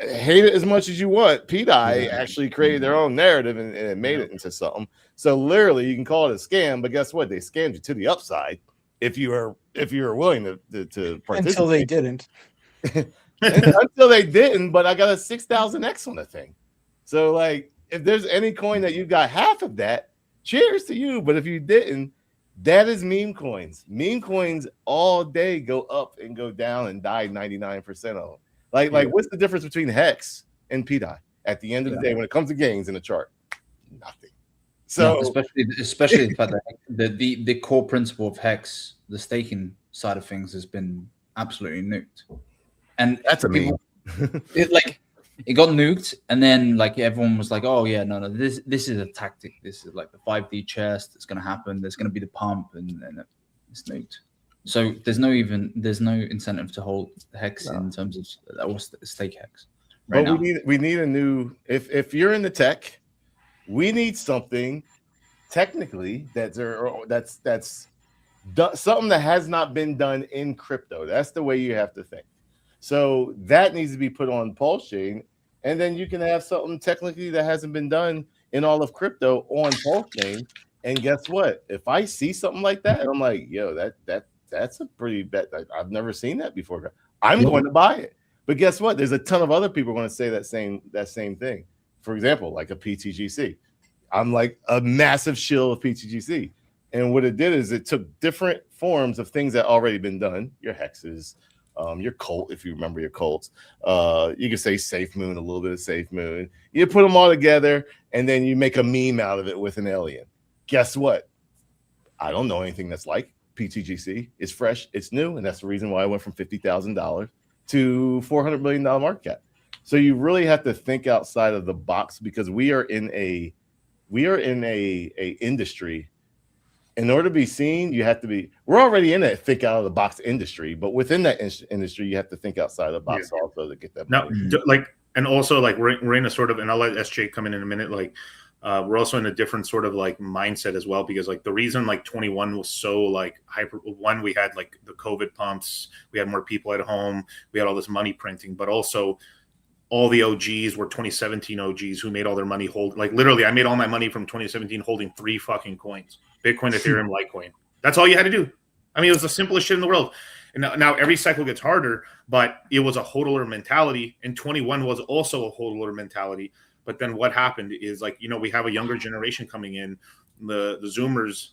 Hate it as much as you want. PDI actually created their own narrative and it made it into something. So literally, you can call it a scam, but guess what? They scammed you to the upside if you were willing to participate. Until they didn't. Until they didn't. But I got a 6,000x on the thing. So like, if there's any coin that you got half of that, cheers to you. But if you didn't, that is meme coins. Meme coins all day go up and go down and die 99% of them. Like what's the difference between HEX and PDI at the end of the day when it comes to gains in the chart? Nothing. So especially the fact that the core principle of HEX, the staking side of things, has been absolutely nuked. And that's a meme. It got nuked, and then like everyone was like, "Oh yeah, no, this is a tactic. This is like the 5D chest. It's going to happen. There's going to be the pump, and it's nuked." So there's no incentive to hold HEX in terms of that was stake HEX. Right now. We need a new. If you're in the tech, we need something technically that's something that has not been done in crypto. That's the way you have to think. So that needs to be put on PulseChain, and then you can have something technically that hasn't been done in all of crypto on PulseChain. And guess what? If I see something like that, I'm like, yo, that's a pretty bet. I've never seen that before. I'm going to buy it. But guess what? There's a ton of other people going to say that same thing. For example, like a PTGC. I'm like a massive shill of PTGC. And what it did is it took different forms of things that already been done. Your hexes, your cult, if you remember your cults. You can say Safe Moon, a little bit of Safe Moon. You put them all together, and then you make a meme out of it with an alien. Guess what? I don't know anything that's like PTGC. It's fresh, it's new, and that's the reason why I went from $50,000 to $400 million market cap. So you really have to think outside of the box, because we are in a industry. In order to be seen, you have to be. We're already in that think out of the box industry, but within that industry, you have to think outside the box also to get that money. Now, and also we're in a sort of, and I'll let SJ come in a minute. We're also in a different sort of mindset as well, because the reason 21 was so hyper. One, we had the COVID pumps, we had more people at home, we had all this money printing, but also all the OGs were 2017 OGs who made all their money literally, I made all my money from 2017 holding 3 fucking coins: Bitcoin, Ethereum, Litecoin. That's all you had to do. I mean, it was the simplest shit in the world. And now every cycle gets harder, but it was a hodler mentality, and 21 was also a hodler mentality. But then what happened is we have a younger generation coming in, the Zoomers.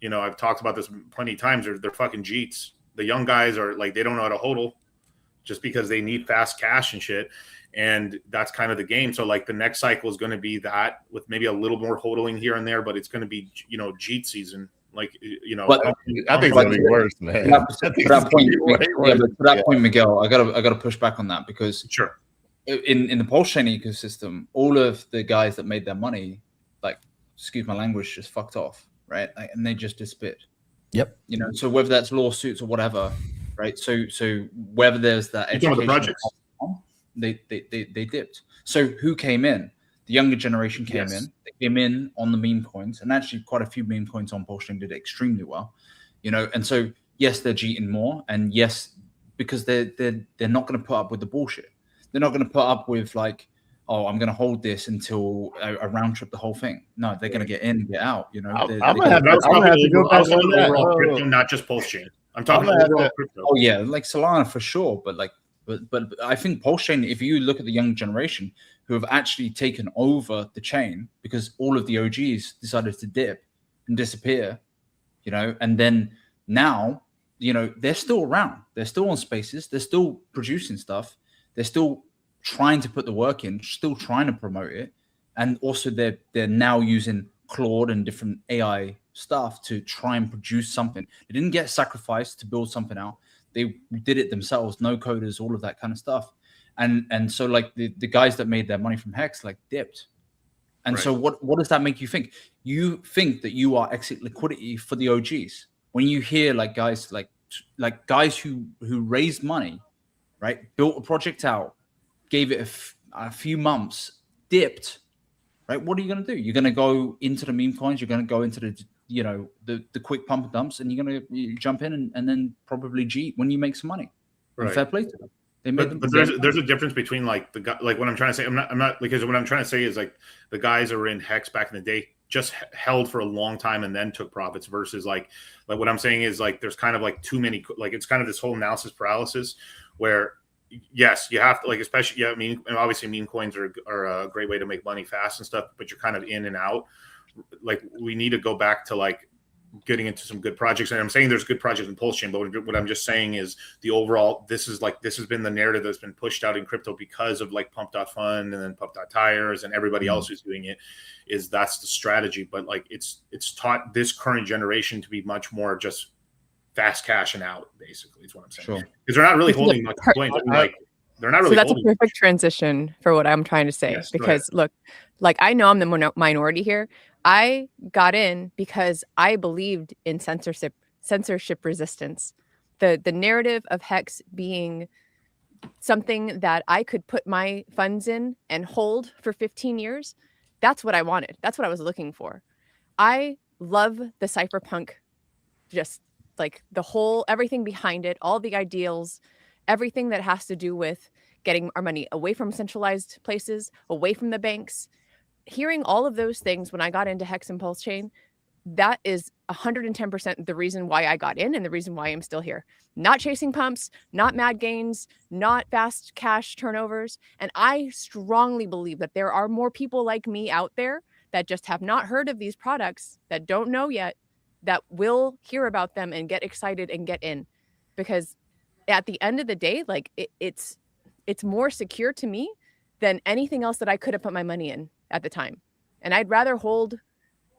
I've talked about this plenty of times. They're fucking Jeets. The young guys are they don't know how to hodl just because they need fast cash and shit. And that's kind of the game. So the next cycle is going to be that, with maybe a little more hodling here and there, but it's going to be, Jeet season. But I think it's going to be worse, man. To that point, Miguel, I gotta push back on that, because sure, in the PulseChain ecosystem, all of the guys that made their money, excuse my language, just fucked off, right? And they just disappeared. Yep. So whether that's lawsuits or whatever, right? So whether there's that education, they dipped. So who came in? The younger generation came Yes. in. They came in on the meme coins, and actually quite a few meme coins on PulseChain did extremely well. And so yes, they're cheating more, and yes, because they're not going to put up with the bullshit. They're not going to put up with like, oh, I'm going to hold this until I round trip the whole thing. No, they're going to get in and get out. I'm gonna have to go back on that. Overall crypto, not just PulseChain. I'm talking overall crypto. Oh yeah, like Solana for sure, but I think PulseChain, if you look at the young generation who have actually taken over the chain because all of the OGs decided to dip and disappear, and then now, they're still around. They're still on spaces. They're still producing stuff. They're still trying to put the work in, still trying to promote it. And also they're now using Claude and different AI stuff to try and produce something. They didn't get sacrificed to build something out. They did it themselves, no coders, all of that kind of stuff. And so like the guys that made their money from Hex like dipped. And so what does that make you think? You think that you are exit liquidity for the OGs. When you hear like guys like guys who raised money, right? Built a project out, gave it a few months, dipped, right? What are you going to do? You're going to go into the meme coins. You're going to go into the quick pump and dumps, and you're going to jump in and then probably cheat when you make some money. And fair play to them. They made them. But there's a difference between like the guy, like what I'm trying to say. I'm not because what I'm trying to say is like the guys that were in Hex back in the day just held for a long time and then took profits versus like what I'm saying is like there's kind of like too many, like it's kind of this whole analysis paralysis where yes, you have to like, especially, I mean, obviously meme coins are a great way to make money fast and stuff, but you're kind of in and out. Like we need to go back to like getting into some good projects. And I'm saying there's good projects in PulseChain, but what I'm just saying is the overall, this has been the narrative that's been pushed out in crypto because of like Pump.Fund and then Pump.Tires and everybody else who's doing it, is that's the strategy. But like it's taught this current generation to be much more just fast cashing out, basically, is what I'm saying. Sure. Because they're not really holding much coins. I mean, like they're not really. So that's holding a perfect transition for what I'm trying to say. Yes, because look, like I know I'm the minority here. I got in because I believed in censorship resistance. The narrative of Hex being something that I could put my funds in and hold for 15 years. That's what I wanted. That's what I was looking for. I love the cypherpunk, just like the whole, everything behind it, all the ideals, everything that has to do with getting our money away from centralized places, away from the banks. Hearing all of those things when I got into Hex and PulseChain, that is 110% the reason why I got in and the reason why I'm still here. Not chasing pumps, not mad gains, not fast cash turnovers. And I strongly believe that there are more people like me out there that just have not heard of these products, that don't know yet, that will hear about them and get excited and get in. Because at the end of the day, like it's more secure to me than anything else that I could have put my money in at the time. And I'd rather hold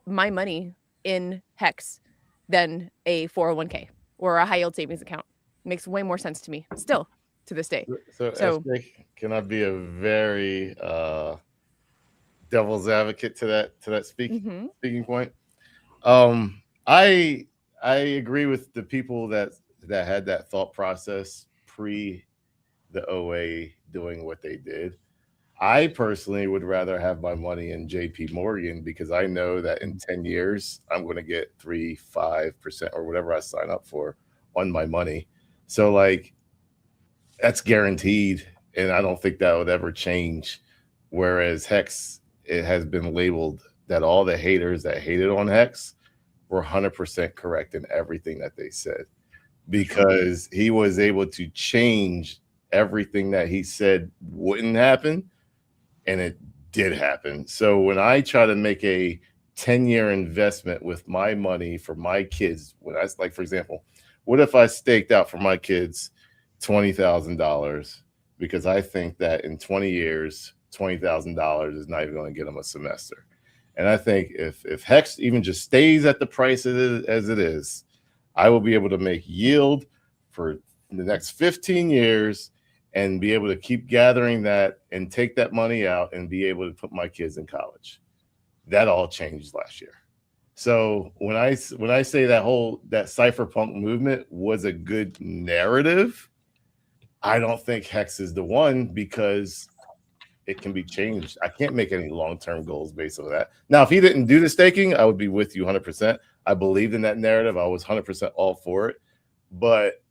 my money in Hex than a 401k or a high yield savings account. It makes way more sense to me still to this day. So SJ, can I be a very devil's advocate to that speaking point? I agree with the people that had that thought process pre the OA doing what they did. I personally would rather have my money in JP Morgan because I know that in 10 years, I'm going to get 3-5% or whatever I sign up for on my money. So like that's guaranteed. And I don't think that would ever change. Whereas Hex, it has been labeled that all the haters that hated on Hex were 100% correct in everything that they said, because he was able to change everything that he said wouldn't happen. And it did happen. So when I try to make a 10-year investment with my money for my kids, when I like, for example, what if I staked out for my kids $20,000 because I think that in 20 years, $20,000 is not even going to get them a semester. And I think if Hex even just stays at the price as it is, I will be able to make yield for the next 15 years and be able to keep gathering that and take that money out and be able to put my kids in college. That all changed last year. So when I say that cypherpunk movement was a good narrative, I don't think Hex is the one, because it can be changed. I can't make any long-term goals based on that. Now, if he didn't do the staking, I would be with you 100%. I believed in that narrative. I was 100% all for it. But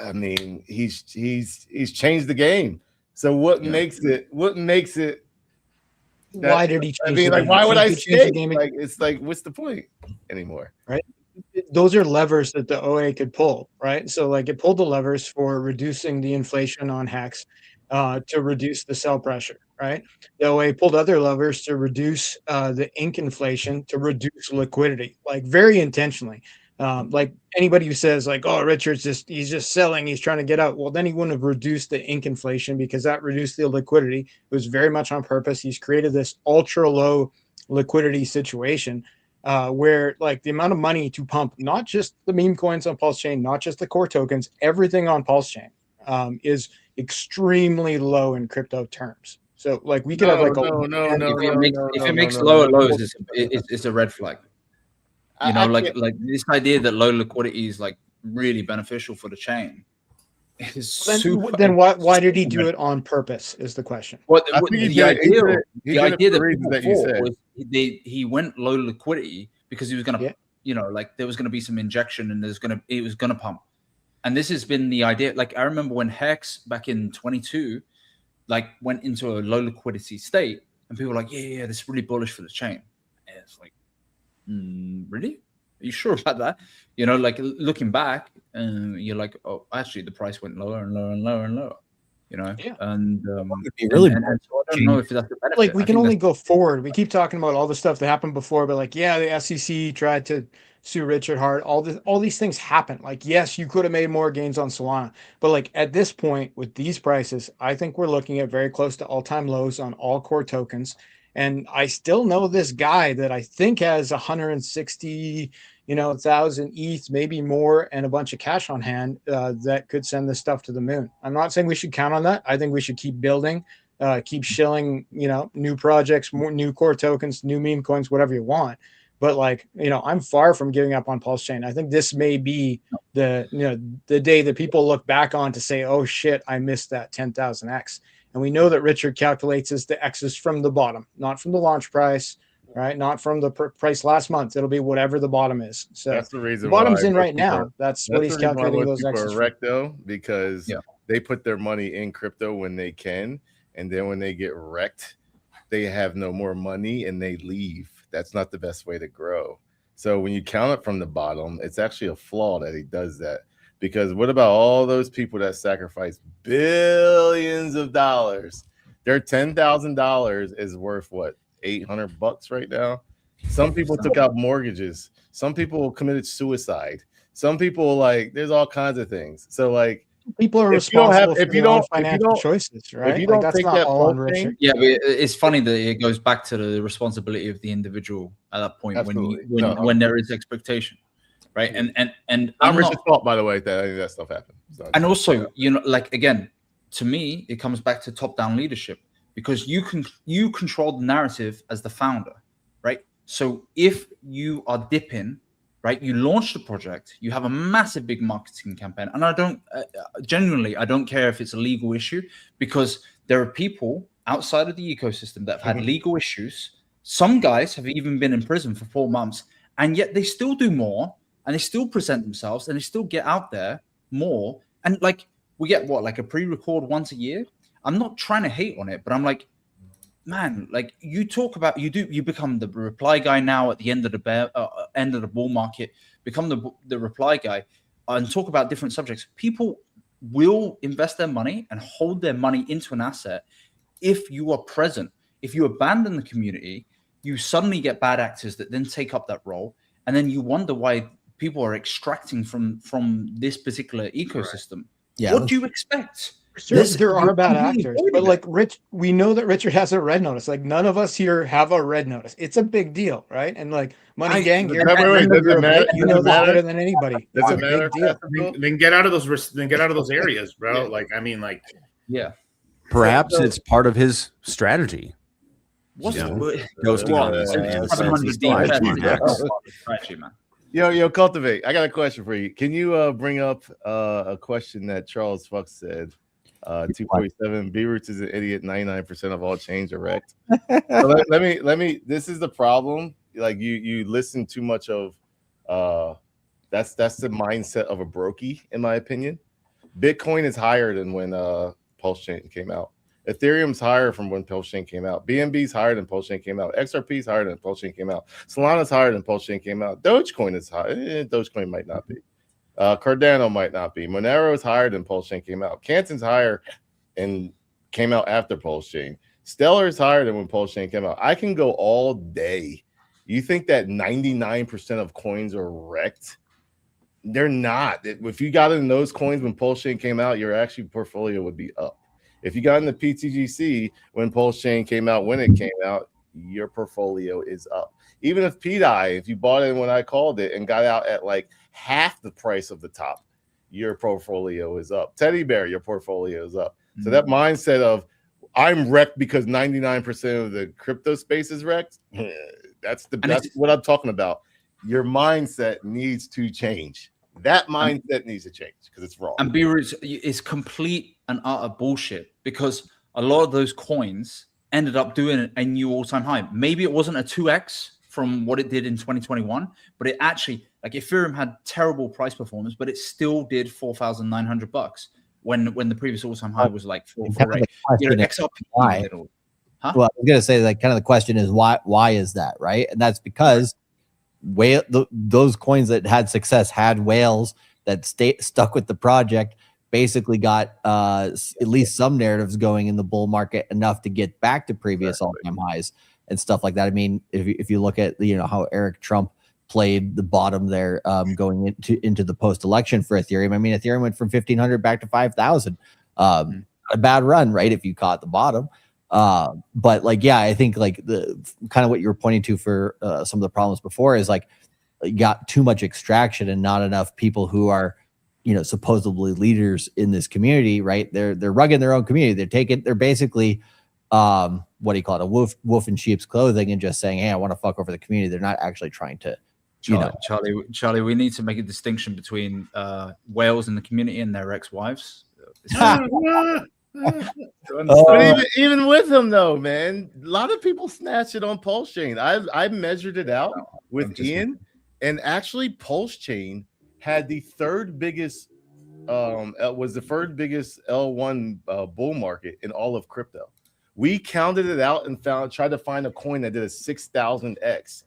I mean, he's changed the game. So what makes it? What makes it? Why did he change? I mean, the like, game? why would I He changed the stake? game Like, it's like, what's the point anymore? Right. Those are levers that the OA could pull, right? So like it pulled the levers for reducing the inflation on HEX to reduce the sell pressure, right? The OA pulled other levers to reduce the ink inflation, to reduce liquidity, like very intentionally. Like anybody who says like, oh, he's just selling, he's trying to get out. Well, then he wouldn't have reduced the ink inflation because that reduced the liquidity. It was very much on purpose. He's created this ultra low liquidity situation. Where like the amount of money to pump, not just the meme coins on PulseChain, not just the core tokens, everything on PulseChain is extremely low in crypto terms. So like we could have like if it makes lower lows, it's a red flag. You know, like this idea that low liquidity is like really beneficial for the chain. Then why did he do it on purpose? Is the question. The idea that people thought was he went low liquidity because he was going to, like there was going to be some injection and it was going to pump. And this has been the idea. Like I remember when HEX back in 22, like went into a low liquidity state, and people were like, yeah, this is really bullish for the chain. And it's like, really? Are you sure about that? You know, like looking back, you're like, oh, actually, the price went lower and lower and lower and lower. You know, and really, so I don't know if that's the benefit. Like we can only go forward. We keep talking about all the stuff that happened before, but like, the SEC tried to sue Richard Hart. All these things happen. Like, yes, you could have made more gains on Solana, but like at this point with these prices, I think we're looking at very close to all-time lows on all core tokens. And I still know this guy that I think has 160, 1,000 ETH, maybe more, and a bunch of cash on hand that could send this stuff to the moon. I'm not saying we should count on that. I think we should keep building, keep shilling, new projects, more new core tokens, new meme coins, whatever you want. But like, I'm far from giving up on PulseChain. I think this may be the day that people look back on to say, oh shit, I missed that 10,000x. And we know that Richard calculates the X's from the bottom, not from the launch price, right? Not from the price last month. It'll be whatever the bottom is. So that's the reason the bottom's why in right now. That's what he's calculating those X's for. Wrecked though, because they put their money in crypto when they can, and then when they get wrecked, they have no more money and they leave. That's not the best way to grow. So when you count it from the bottom, it's actually a flaw that he does that. Because what about all those people that sacrifice billions of dollars? Their $10,000 is worth what, $800 right now? Some people took out mortgages. Some people committed suicide. Some people there's all kinds of things. So like people are responsible for their own financial choices, right? If you don't that's take not that all on Richard. Yeah, but it's funny that it goes back to the responsibility of the individual at that point when there is expectation. Right. And I'm Richard's fault, by the way, that stuff happened. So and also, like again, to me, it comes back to top-down leadership because you control the narrative as the founder, right? So if you are dipping, right, you launch the project, you have a massive big marketing campaign, and I don't genuinely, I don't care if it's a legal issue because there are people outside of the ecosystem that have had legal issues. Some guys have even been in prison for 4 months, and yet they still do more. And they still present themselves and they still get out there more. And like we get like a pre-record once a year. I'm not trying to hate on it, but I'm like, man, like you talk about you become the reply guy now at the end of the bull market, become the reply guy and talk about different subjects. People will invest their money and hold their money into an asset if you are present. If you abandon the community, you suddenly get bad actors that then take up that role. And then you wonder why people are extracting from this particular ecosystem. Yeah, what do you expect? There are bad actors, but like we know that Richard has a red notice. Like none of us here have a red notice. It's a big deal, right? And like Money Gang, you know that better than anybody. Does it matter? Then get out of those. Then get out of those areas, bro. Like I mean, like Perhaps it's part of his strategy. What's Yo, Cultivate. I got a question for you. Can you bring up a question that Charles Fuchs said 247. B-Roots is an idiot. 99% of all chains are wrecked. So let me. This is the problem. Like you listen too much of. That's the mindset of a brokey, in my opinion. Bitcoin is higher than when PulseChain came out. Ethereum's higher from when PulseChain came out. BNB's higher than PulseChain came out. XRP's higher than PulseChain came out. Solana's higher than PulseChain came out. Dogecoin is high. Dogecoin might not be. Cardano might not be. Monero is higher than PulseChain came out. Canton's higher and came out after PulseChain. Stellar is higher than when PulseChain came out. I can go all day. You think that 99% of coins are wrecked? They're not. If you got in those coins when PulseChain came out, your actual portfolio would be up. If you got in the PTGC when PulseChain came out, when it came out, your portfolio is up. Even if PDI, if you bought it when I called it and got out at like half the price of the top, your portfolio is up. Teddy Bear, your portfolio is up. So that mindset of I'm wrecked because 99% of the crypto space is wrecked, that's what I'm talking about. Your mindset needs to change. That mindset needs to change because it's wrong. And B-Roots is complete and utter bullshit because a lot of those coins ended up doing a new all-time high. Maybe it wasn't a 2x from what it did in 2021, but it actually, like Ethereum had terrible price performance, but it still did $4,900 when the previous all-time high was like 448. You know, XRP why? did all. Huh? Well, I was gonna say, like, kind of the question is why is that, right? And that's because those coins that had success had whales that stuck with the project, basically got at least some narratives going in the bull market enough to get back to previous all-time highs and stuff like that. I mean, if you look at how Eric Trump played the bottom there, going into the post-election for Ethereum. I mean, Ethereum went from 1,500 back to 5,000. A bad run, right? If you caught the bottom. But like, yeah, I think like the kind of what you were pointing to for some of the problems before is like you got too much extraction and not enough people who are, supposedly leaders in this community, right? They're rugging their own community. They're basically, what do you call it? A wolf in sheep's clothing and just saying, hey, I want to fuck over the community. They're not actually trying to, Charlie, we need to make a distinction between whales in the community and their ex-wives. But even with them though, man, a lot of people snatch it on PulseChain. I measured it out with Ian, and actually PulseChain had the third biggest L1 bull market in all of crypto. We counted it out and tried to find a coin that did a 6,000x,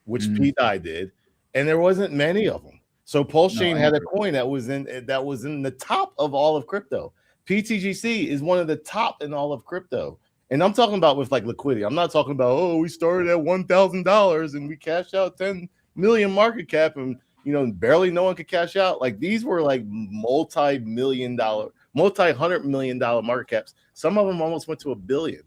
which PDI did, and there wasn't many of them. So PulseChain had a coin that was in the top of all of crypto. PTGC is one of the top in all of crypto. And I'm talking about with like liquidity. I'm not talking about, we started at $1,000 and we cashed out 10 million market cap and, barely no one could cash out. Like these were like multi-$100 million market caps. Some of them almost went to $1 billion.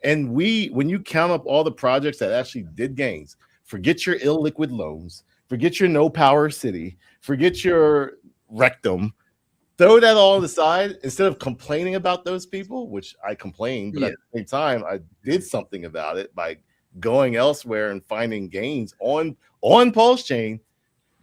And when you count up all the projects that actually did gains, forget your illiquid loans, forget your no power city, forget your rectum, throw that all on the side instead of complaining about those people, which I complained, but at the same time, I did something about it by going elsewhere and finding gains on PulseChain.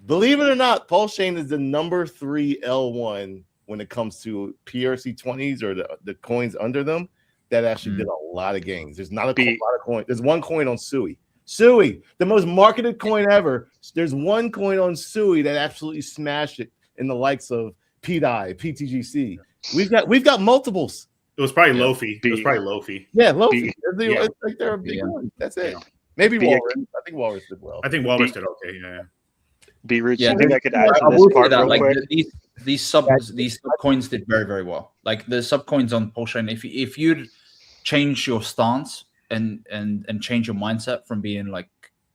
Believe it or not, PulseChain is the number 3 L1 when it comes to PRC20s or the coins under them that actually did a lot of gains. There's not a lot of coins. There's one coin on Sui. Sui, the most marketed coin ever. There's one coin on Sui that absolutely smashed it in the likes of PDI, PTGC. We've got multiples. It was probably Lofi. It was probably Lofi. Yeah, Lofi. It's like they're a big one. That's it. Maybe Walrus. I think Walrus did well. I think Walrus did okay. Yeah. B-Roots. I think I could add to this part real quick. These sub coins did very, very well. Like the sub coins on PulseChain, if you'd change your stance and change your mindset from being like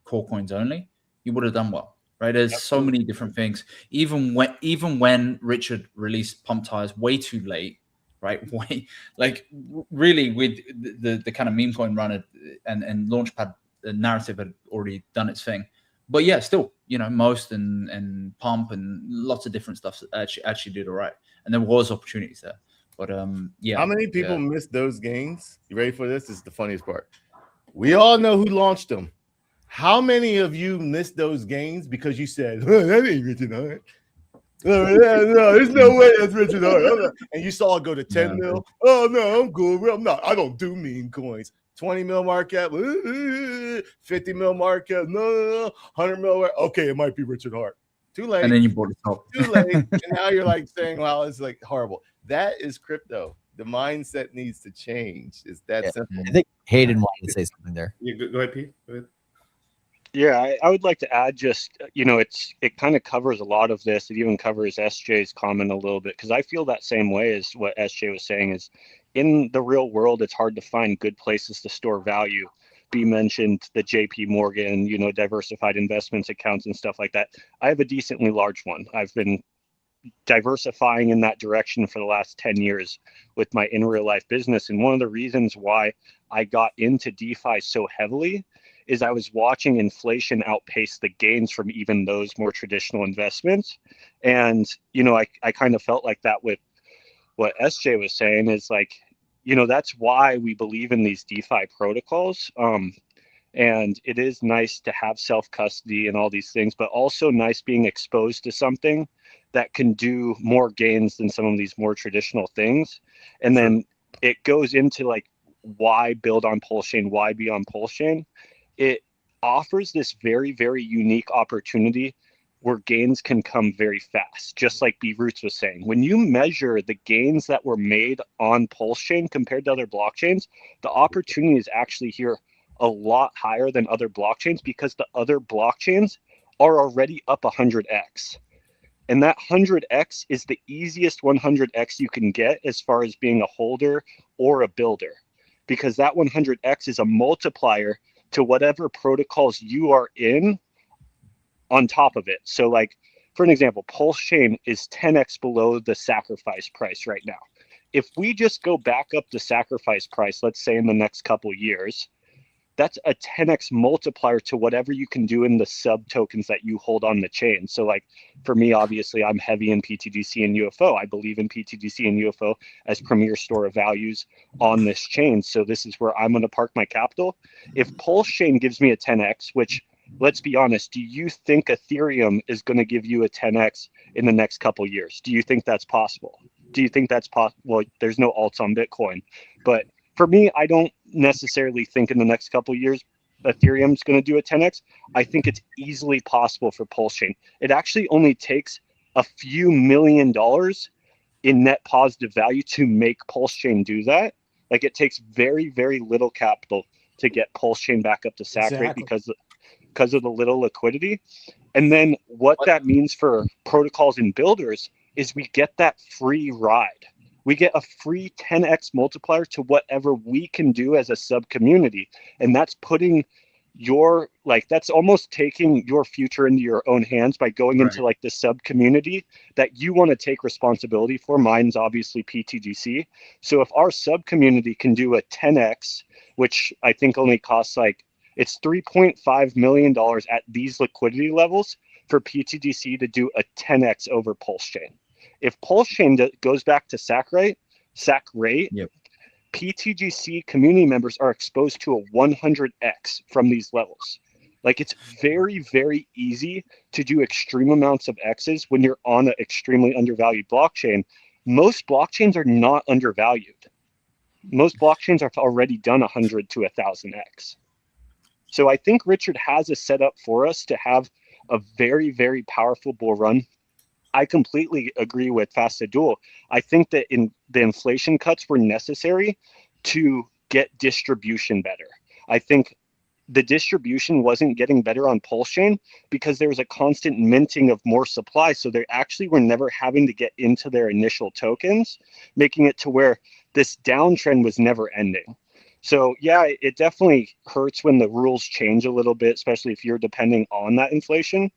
core coins only, you would have done well. Right, there's so many different things. Even when Richard released Pump Tires way too late, right? Really with the kind of meme coin run and Launchpad narrative had already done its thing. But yeah, still, Most and Pump and lots of different stuff actually did all right, and there was opportunities there. But yeah. How many people missed those gains? You ready for this? This is the funniest part. We all know who launched them. How many of you missed those gains because you said, that ain't written on it? No, there's no way that's Richard Hart. And you saw it go to 10 mil. Oh no, I'm good. I'm not. I don't do meme coins. 20 mil market cap, 50 mil market cap, no, 100 mil. Okay, it might be Richard Hart. Too late. And then you bought the top. Too late. And now you're like saying, "Wow, it's like horrible." That is crypto. The mindset needs to change. It's that simple. I think Hayden wanted to say something there. Yeah, go ahead, Pete. Go ahead. Yeah, I would like to add just, it kind of covers a lot of this. It even covers SJ's comment a little bit, because I feel that same way as what SJ was saying is in the real world, it's hard to find good places to store value. B mentioned the JP Morgan, diversified investments accounts and stuff like that. I have a decently large one. I've been diversifying in that direction for the last 10 years with my in real life business. And one of the reasons why I got into DeFi so heavily is I was watching inflation outpace the gains from even those more traditional investments. And, I kind of felt like that with what SJ was saying is like, that's why we believe in these DeFi protocols. And it is nice to have self-custody and all these things, but also nice being exposed to something that can do more gains than some of these more traditional things. And then it goes into like, why build on PulseChain? Why be on PulseChain? It offers this very, very unique opportunity where gains can come very fast, just like B Roots was saying. When you measure the gains that were made on PulseChain compared to other blockchains, the opportunity is actually here a lot higher than other blockchains, because the other blockchains are already up 100x. And that 100x is the easiest 100x you can get as far as being a holder or a builder, because that 100x is a multiplier to whatever protocols you are in on top of it. So like, for an example, PulseChain is 10x below the sacrifice price right now. If we just go back up the sacrifice price, let's say in the next couple years, that's a 10x multiplier to whatever you can do in the sub tokens that you hold on the chain. So like for me, obviously I'm heavy in PTGC and UFO. I believe in PTGC and UFO as premier store of values on this chain. So this is where I'm going to park my capital. If PulseChain gives me a 10x, which let's be honest, do you think Ethereum is going to give you a 10x in the next couple years? Do you think that's possible? Do you think that's possible? Well, there's no alts on Bitcoin, but for me, I don't necessarily think in the next couple of years Ethereum's going to do a 10x. I think it's easily possible for PulseChain. It actually only takes a few $1 million in net positive value to make PulseChain do that. Like it takes very, very little capital to get PulseChain back up to sack rate because of the little liquidity. And then what that means for protocols and builders is we get that free ride. We get a free 10x multiplier to whatever we can do as a sub community. And that's putting that's almost taking your future into your own hands by going into like the sub community that you want to take responsibility for. Mine's obviously PTGC. So if our sub community can do a 10x, which I think only costs it's $3.5 million at these liquidity levels for PTGC to do a 10x over PulseChain. If PulseChain goes back to sack rate, PTGC community members are exposed to a 100x from these levels. Like it's very, very easy to do extreme amounts of X's when you're on an extremely undervalued blockchain. Most blockchains are not undervalued. Most blockchains have already done 100 to 1,000x. So I think Richard has a setup for us to have a very, very powerful bull run. I completely agree with Fast Duel. I think that the inflation cuts were necessary to get distribution better. I think the distribution wasn't getting better on PulseChain because there was a constant minting of more supply. So they actually were never having to get into their initial tokens, making it to where this downtrend was never ending. So yeah, it definitely hurts when the rules change a little bit, especially if you're depending on that inflation.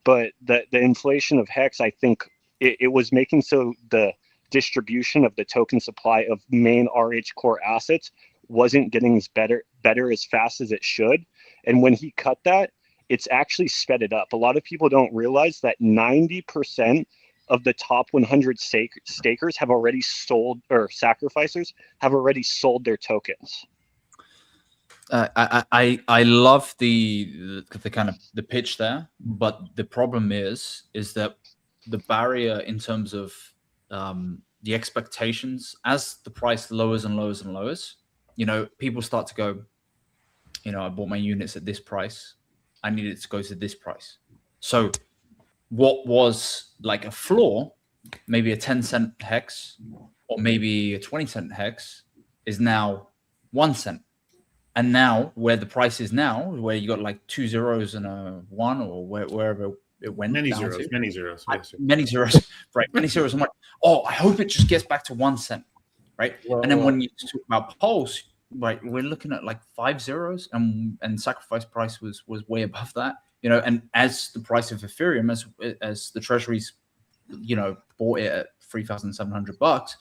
But the inflation of HEX, I think it was making so the distribution of the token supply of main RH core assets wasn't getting as better as fast as it should. And when he cut that, it's actually sped it up. A lot of people don't realize that 90% of the top 100 stakers have already sold, or sacrificers have already sold their tokens. I love the kind of the pitch there, but the problem is that the barrier in terms of the expectations as the price lowers and lowers and lowers. People start to go, I bought my units at this price. I need it to go to this price. So what was like a floor, maybe a 10-cent hex or maybe a 20-cent hex, is now 1 cent. And now where the price is now, where you got like 2 zeros and a 1, or wherever it went Many down zeros, to. many zeros. Yes, Many zeros, right? Many zeros. I'm like, I hope it just gets back to 1 cent, right? And then when you talk about Pulse, right, we're looking at like 5 zeros, and sacrifice price was way above that, And as the price of Ethereum, as the treasuries, bought it at $3,700,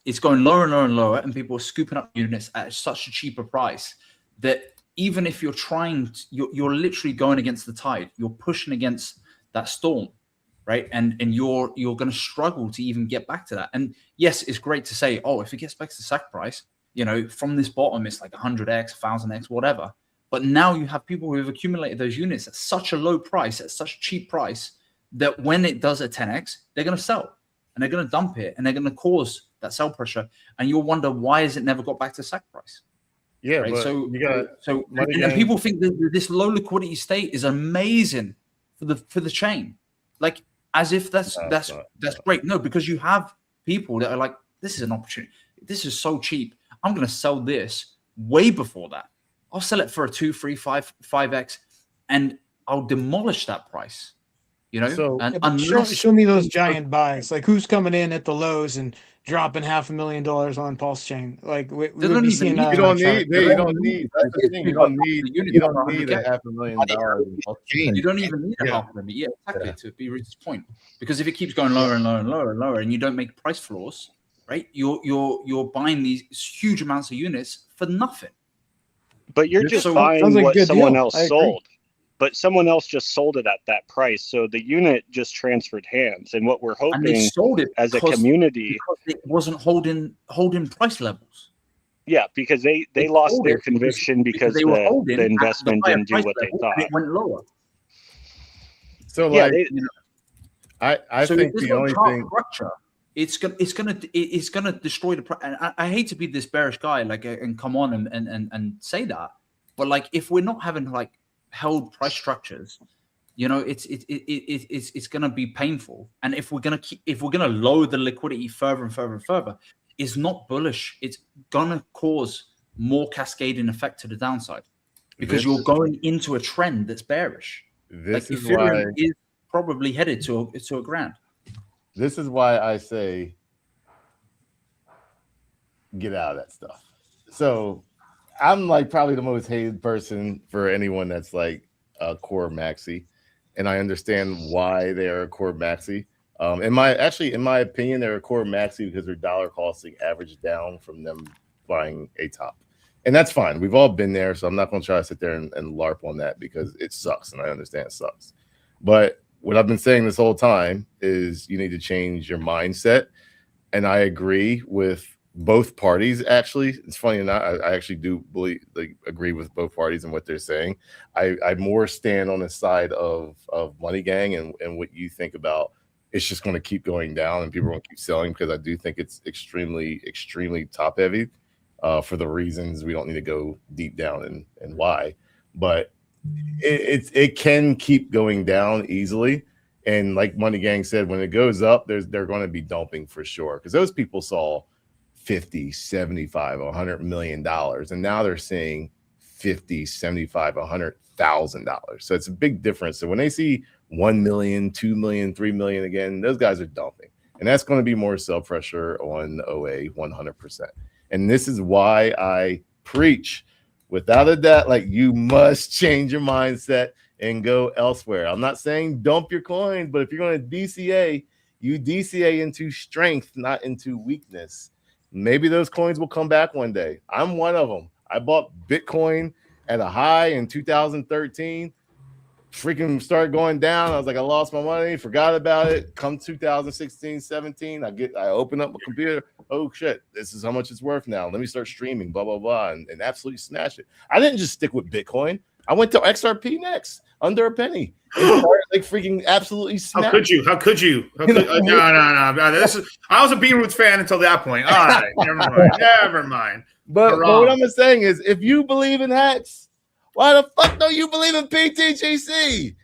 it's going lower and lower and lower, and people are scooping up units at such a cheaper price that even if you're you're literally going against the tide, you're pushing against that storm, right? And you're going to struggle to even get back to that. And yes, it's great to say, if it gets back to the sack price, from this bottom, it's like 100x, 1000x, whatever. But now you have people who have accumulated those units at such a low price, at such a cheap price, that when it does a 10x, they're going to sell and they're going to dump it and they're going to cause that sell pressure. And you'll wonder, why has it never got back to sack price? Yeah, right? But so money and people think that this low liquidity state is amazing for the chain, like as if that's great. No, because you have people that are like, this is an opportunity. This is so cheap. I'm going to sell this way before that. I'll sell it for a 2, 3, 5x, and I'll demolish that price. So and show me those giant buys. Like, who's coming in at the lows and dropping $500,000 on PulseChain? Like, we would be seeing you don't need. That's the thing. You don't need $500,000. You don't even need a half limit. Yeah, exactly. To be Rich's point, because if it keeps going lower and lower and lower and lower, and you don't make price floors, right? You're buying these huge amounts of units for nothing. But you're just buying what someone else sold. But someone else just sold it at that price, so the unit just transferred hands. And what we're hoping, they sold it as a community, because it wasn't holding price levels. Yeah, because they lost their conviction because the investment didn't do what they thought. It went lower. So I think the only thing structure, it's gonna destroy the price. And I hate to be this bearish guy, and come on and say that, but like, if we're not having held price structures, it's going to be painful. And if we're going to lower the liquidity further and further and further, it's not bullish. It's going to cause more cascading effect to the downside, because you're going into a trend that's bearish. This is Ethereum is probably headed to a grand. This is why I say get out of that stuff. So I'm probably the most hated person for anyone that's a core maxi, and I understand why they are a core maxi. In my opinion, they're a core maxi because their dollar costing averaged down from them buying a top, and that's fine. We've all been there, so I'm not going to try to sit there and LARP on that, because it sucks, and I understand it sucks. But what I've been saying this whole time is you need to change your mindset, and I agree with both parties. Actually, it's funny or not, I actually do agree with both parties and what they're saying. I more stand on the side of Money Gang and what you think about it's just going to keep going down and people are going to keep selling, because I do think it's extremely top heavy for the reasons we don't need to go deep down and why, but it can keep going down easily. And like Money Gang said, when it goes up, they're going to be dumping for sure, because those people saw 50, 75, $100 million. And now they're seeing 50, 75, $100,000. So it's a big difference. So when they see 1 million, 2 million, 3 million again, those guys are dumping. And that's going to be more sell pressure on OA 100%. And this is why I preach without a doubt, you must change your mindset and go elsewhere. I'm not saying dump your coin, but if you're going to DCA, you DCA into strength, not into weakness. Maybe those coins will come back one day. I'm one of them. I bought Bitcoin at a high in 2013. Freaking started going down. I was like, I lost my money, forgot about it. Come 2016, 17, I open up my computer. Oh shit, this is how much it's worth now. Let me start streaming, blah, blah, blah, and absolutely smash it. I didn't just stick with Bitcoin. I went to XRP next under a penny. It started like freaking absolutely snapped. How could you? How could you? How could, no. This is. I was a B-Roots fan until that point. All right, never mind. Never mind. But what I'm saying is, if you believe in HEX, why the fuck don't you believe in PTGC?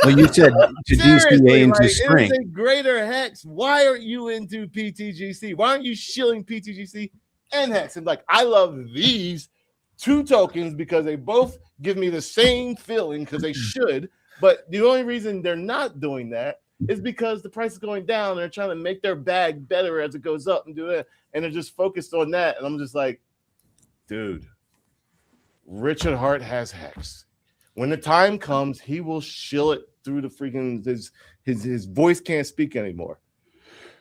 Well, you said to DCA into string. It is a greater HEX. Why aren't you into PTGC? Why aren't you shilling PTGC and HEX? And like, I love these two tokens because they both give me the same feeling because they should. But the only reason they're not doing that is because the price is going down. They're trying to make their bag better as it goes up and do it. And they're just focused on that. And I'm just like, dude, Richard Hart has HEX. When the time comes, he will shill it through the freaking his voice can't speak anymore.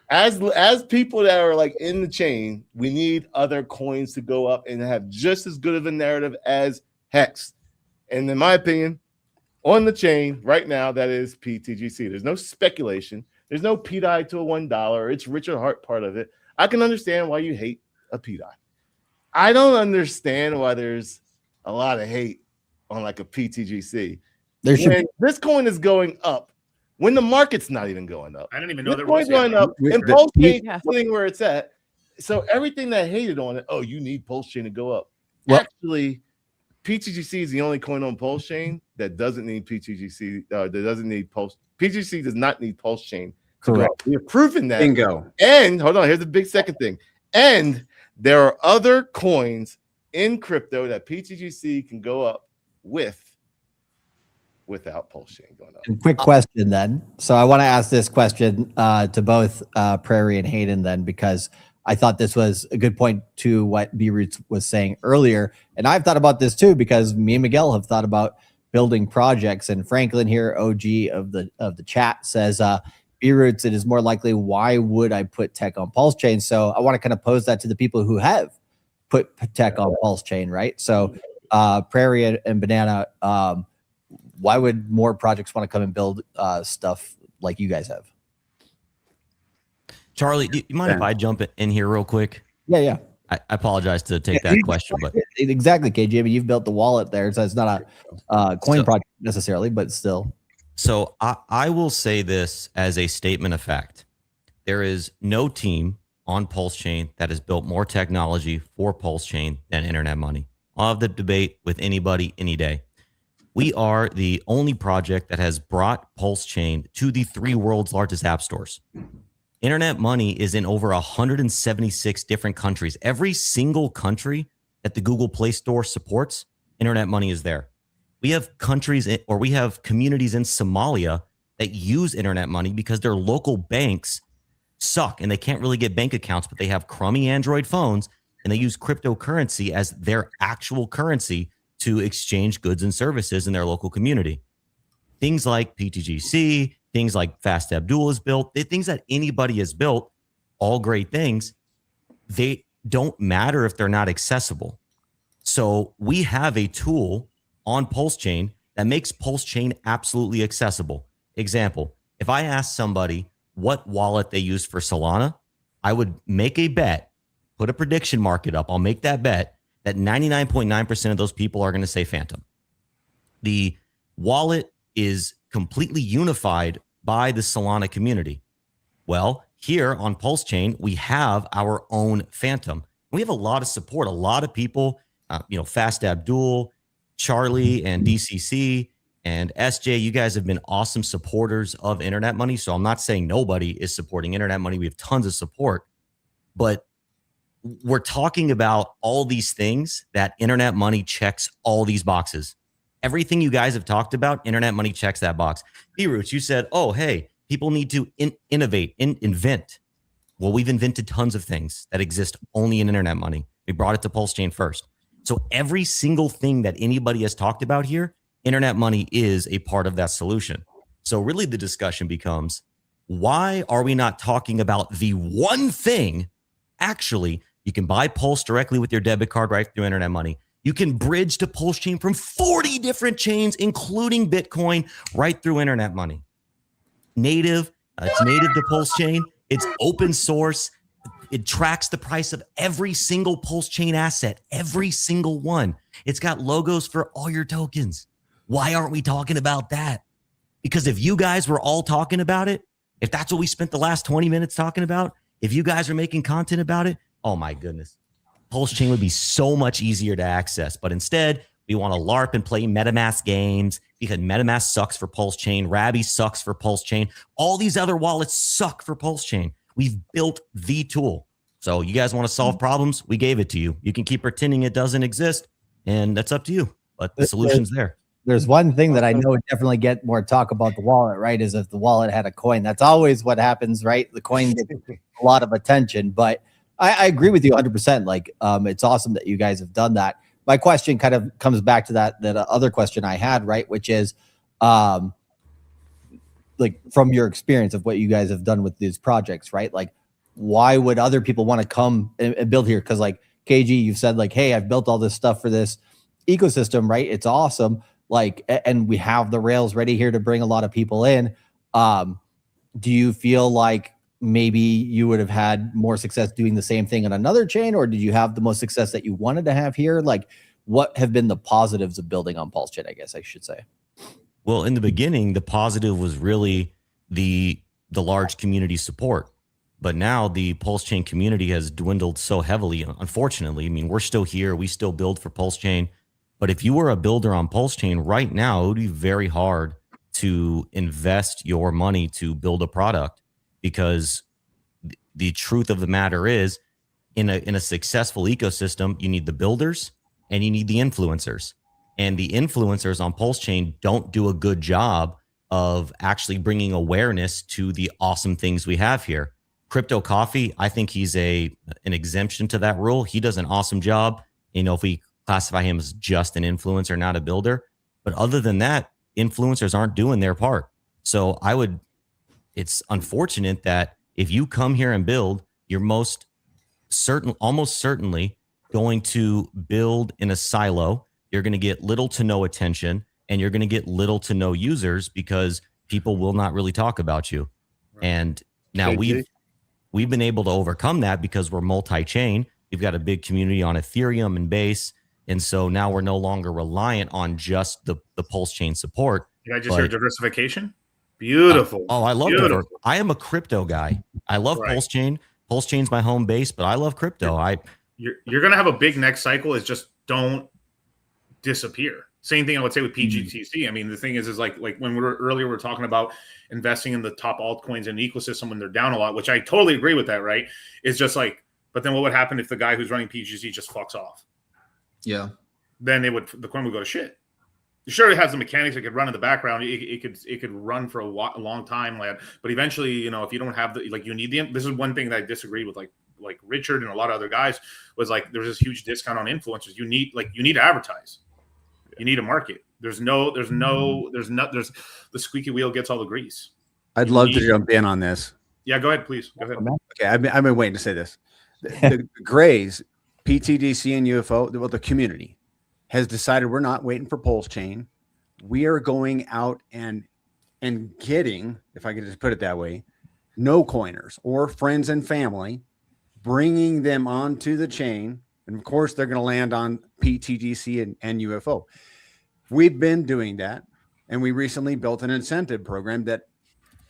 As people that are like in the chain, we need other coins to go up and have just as good of a narrative as HEX. And in my opinion, on the chain right now, that is PTGC. There's no speculation. There's no PDI to a $1. It's Richard Hart part of it. I can understand why you hate a PDI. I don't understand why there's a lot of hate on like a PTGC. This coin is going up when the market's not even going up. I didn't even know this there coin's was going up, and PulseChain sitting where it's at. So everything that hated on it, oh, you need PulseChain to go up. Well, actually, PTGC is the only coin on PulseChain that doesn't need PTGC. That doesn't need Pulse. PTGC does not need PulseChain. Correct. We have proven that. Bingo. And hold on, here's the big second thing. And there are other coins in crypto that PTGC can go up without PulseChain going up. And quick question then. So I want to ask this question to both Prairie and Hayden then, because I thought this was a good point to what B-Roots was saying earlier. And I've thought about this too, because me and Miguel have thought about building projects. And Franklin here, OG of the chat, says, B-Roots, it is more likely, why would I put tech on PulseChain? So I want to kind of pose that to the people who have put tech on PulseChain, right? So Prairie and Banana, why would more projects want to come and build stuff like you guys have? Charlie, do you mind if I jump in here real quick? Yeah. I apologize to take that question, but exactly, KJ. But you've built the wallet there, so it's not a coin project necessarily, but still. So I will say this as a statement of fact: there is no team on PulseChain that has built more technology for PulseChain than Internet Money. I'll have the debate with anybody any day. We are the only project that has brought PulseChain to the 3 world's largest app stores. Internet Money is in over 176 different countries. Every single country that the Google Play Store supports, Internet Money is there. We have countries or we have communities in Somalia that use Internet Money because their local banks suck and they can't really get bank accounts, but they have crummy Android phones and they use cryptocurrency as their actual currency to exchange goods and services in their local community. Things like PTGC, things like Fast Abdul is built, things that anybody has built, all great things. They don't matter if they're not accessible. So we have a tool on PulseChain that makes PulseChain absolutely accessible. Example, if I ask somebody what wallet they use for Solana, I would make a bet, put a prediction market up. I'll make that bet that 99.9% of those people are going to say Phantom. The wallet is completely unified by the Solana community. Well, here on PulseChain, we have our own Phantom. We have a lot of support. A lot of people, Fast Abdul, Charlie, and DCC, and SJ, you guys have been awesome supporters of Internet Money. So I'm not saying nobody is supporting Internet Money. We have tons of support. But we're talking about all these things that Internet Money checks all these boxes. Everything you guys have talked about, Internet Money checks that box. B-Roots, you said, oh, hey, people need to innovate, invent. Well, we've invented tons of things that exist only in Internet Money. We brought it to PulseChain first. So every single thing that anybody has talked about here, Internet Money is a part of that solution. So really the discussion becomes, why are we not talking about the one thing? Actually, you can buy Pulse directly with your debit card right through Internet Money. You can bridge to PulseChain from 40 different chains, including Bitcoin, right through Internet Money. Native, it's native to PulseChain. It's open source. It tracks the price of every single PulseChain asset, every single one. It's got logos for all your tokens. Why aren't we talking about that? Because if you guys were all talking about it, if that's what we spent the last 20 minutes talking about, if you guys are making content about it, oh my goodness, PulseChain would be so much easier to access. But instead, we want to LARP and play MetaMask games because MetaMask sucks for PulseChain. Rabby sucks for PulseChain. All these other wallets suck for PulseChain. We've built the tool. So you guys want to solve problems? We gave it to you. You can keep pretending it doesn't exist, and that's up to you. But the solution's there. There's one thing that I know would definitely get more talk about the wallet, right? Is if the wallet had a coin. That's always what happens, right? The coin gets a lot of attention, but I agree with you 100%. Like, it's awesome that you guys have done that. My question kind of comes back to that other question I had, right? Which is, like, from your experience of what you guys have done with these projects, right? Like, why would other people want to come and build here? Because, like, KG, you've said, like, hey, I've built all this stuff for this ecosystem, right? It's awesome. Like, and we have the rails ready here to bring a lot of people in. Do you feel like maybe you would have had more success doing the same thing on another chain, or did you have the most success that you wanted to have here? Like, what have been the positives of building on PulseChain, I guess I should say? Well, in the beginning, the positive was really the large community support. But now the PulseChain community has dwindled so heavily, unfortunately. I mean, we're still here. We still build for PulseChain. But if you were a builder on PulseChain right now, it would be very hard to invest your money to build a product, because the truth of the matter is, in a successful ecosystem, you need the builders and you need the influencers. And the influencers on PulseChain don't do a good job of actually bringing awareness to the awesome things we have here. Crypto Coffee, I think he's an exemption to that rule. He does an awesome job. You know, if we classify him as just an influencer, not a builder. But other than that, influencers aren't doing their part. So it's unfortunate that if you come here and build, you're almost certainly going to build in a silo. You're going to get little to no attention, and you're going to get little to no users because people will not really talk about you. Right. And now we've been able to overcome that because we're multi-chain. We've got a big community on Ethereum and Base. And so now we're no longer reliant on just the PulseChain support. Did I just hear diversification? Beautiful. I love it. I am a crypto guy. I love PulseChain. PulseChain's my home base, but I love crypto. You're going to have a big next cycle. Is just don't disappear. Same thing I would say with PGTC. I mean, the thing is like when we were talking about investing in the top altcoins in the ecosystem when they're down a lot, which I totally agree with that, right? It's just like, but then what would happen if the guy who's running PGTC just fucks off? Yeah. Then the coin would go to shit. Sure, it has the mechanics that could run in the background. It could run for a long time, lad. But eventually, you know, if you don't have you need this is one thing that I disagreed with, like Richard and a lot of other guys, was like there's this huge discount on influencers. You need to advertise. You need a market. There's the squeaky wheel gets all the grease. I'd love to jump in on this. Yeah, go ahead, please. Go ahead. Okay, I've been waiting to say this. The Grays, PTDC and UFO, the community has decided we're not waiting for PulseChain. We are going out and getting, if I could just put it that way, no coiners or friends and family, bringing them onto the chain. And of course, they're going to land on PTDC and UFO. We've been doing that. And we recently built an incentive program that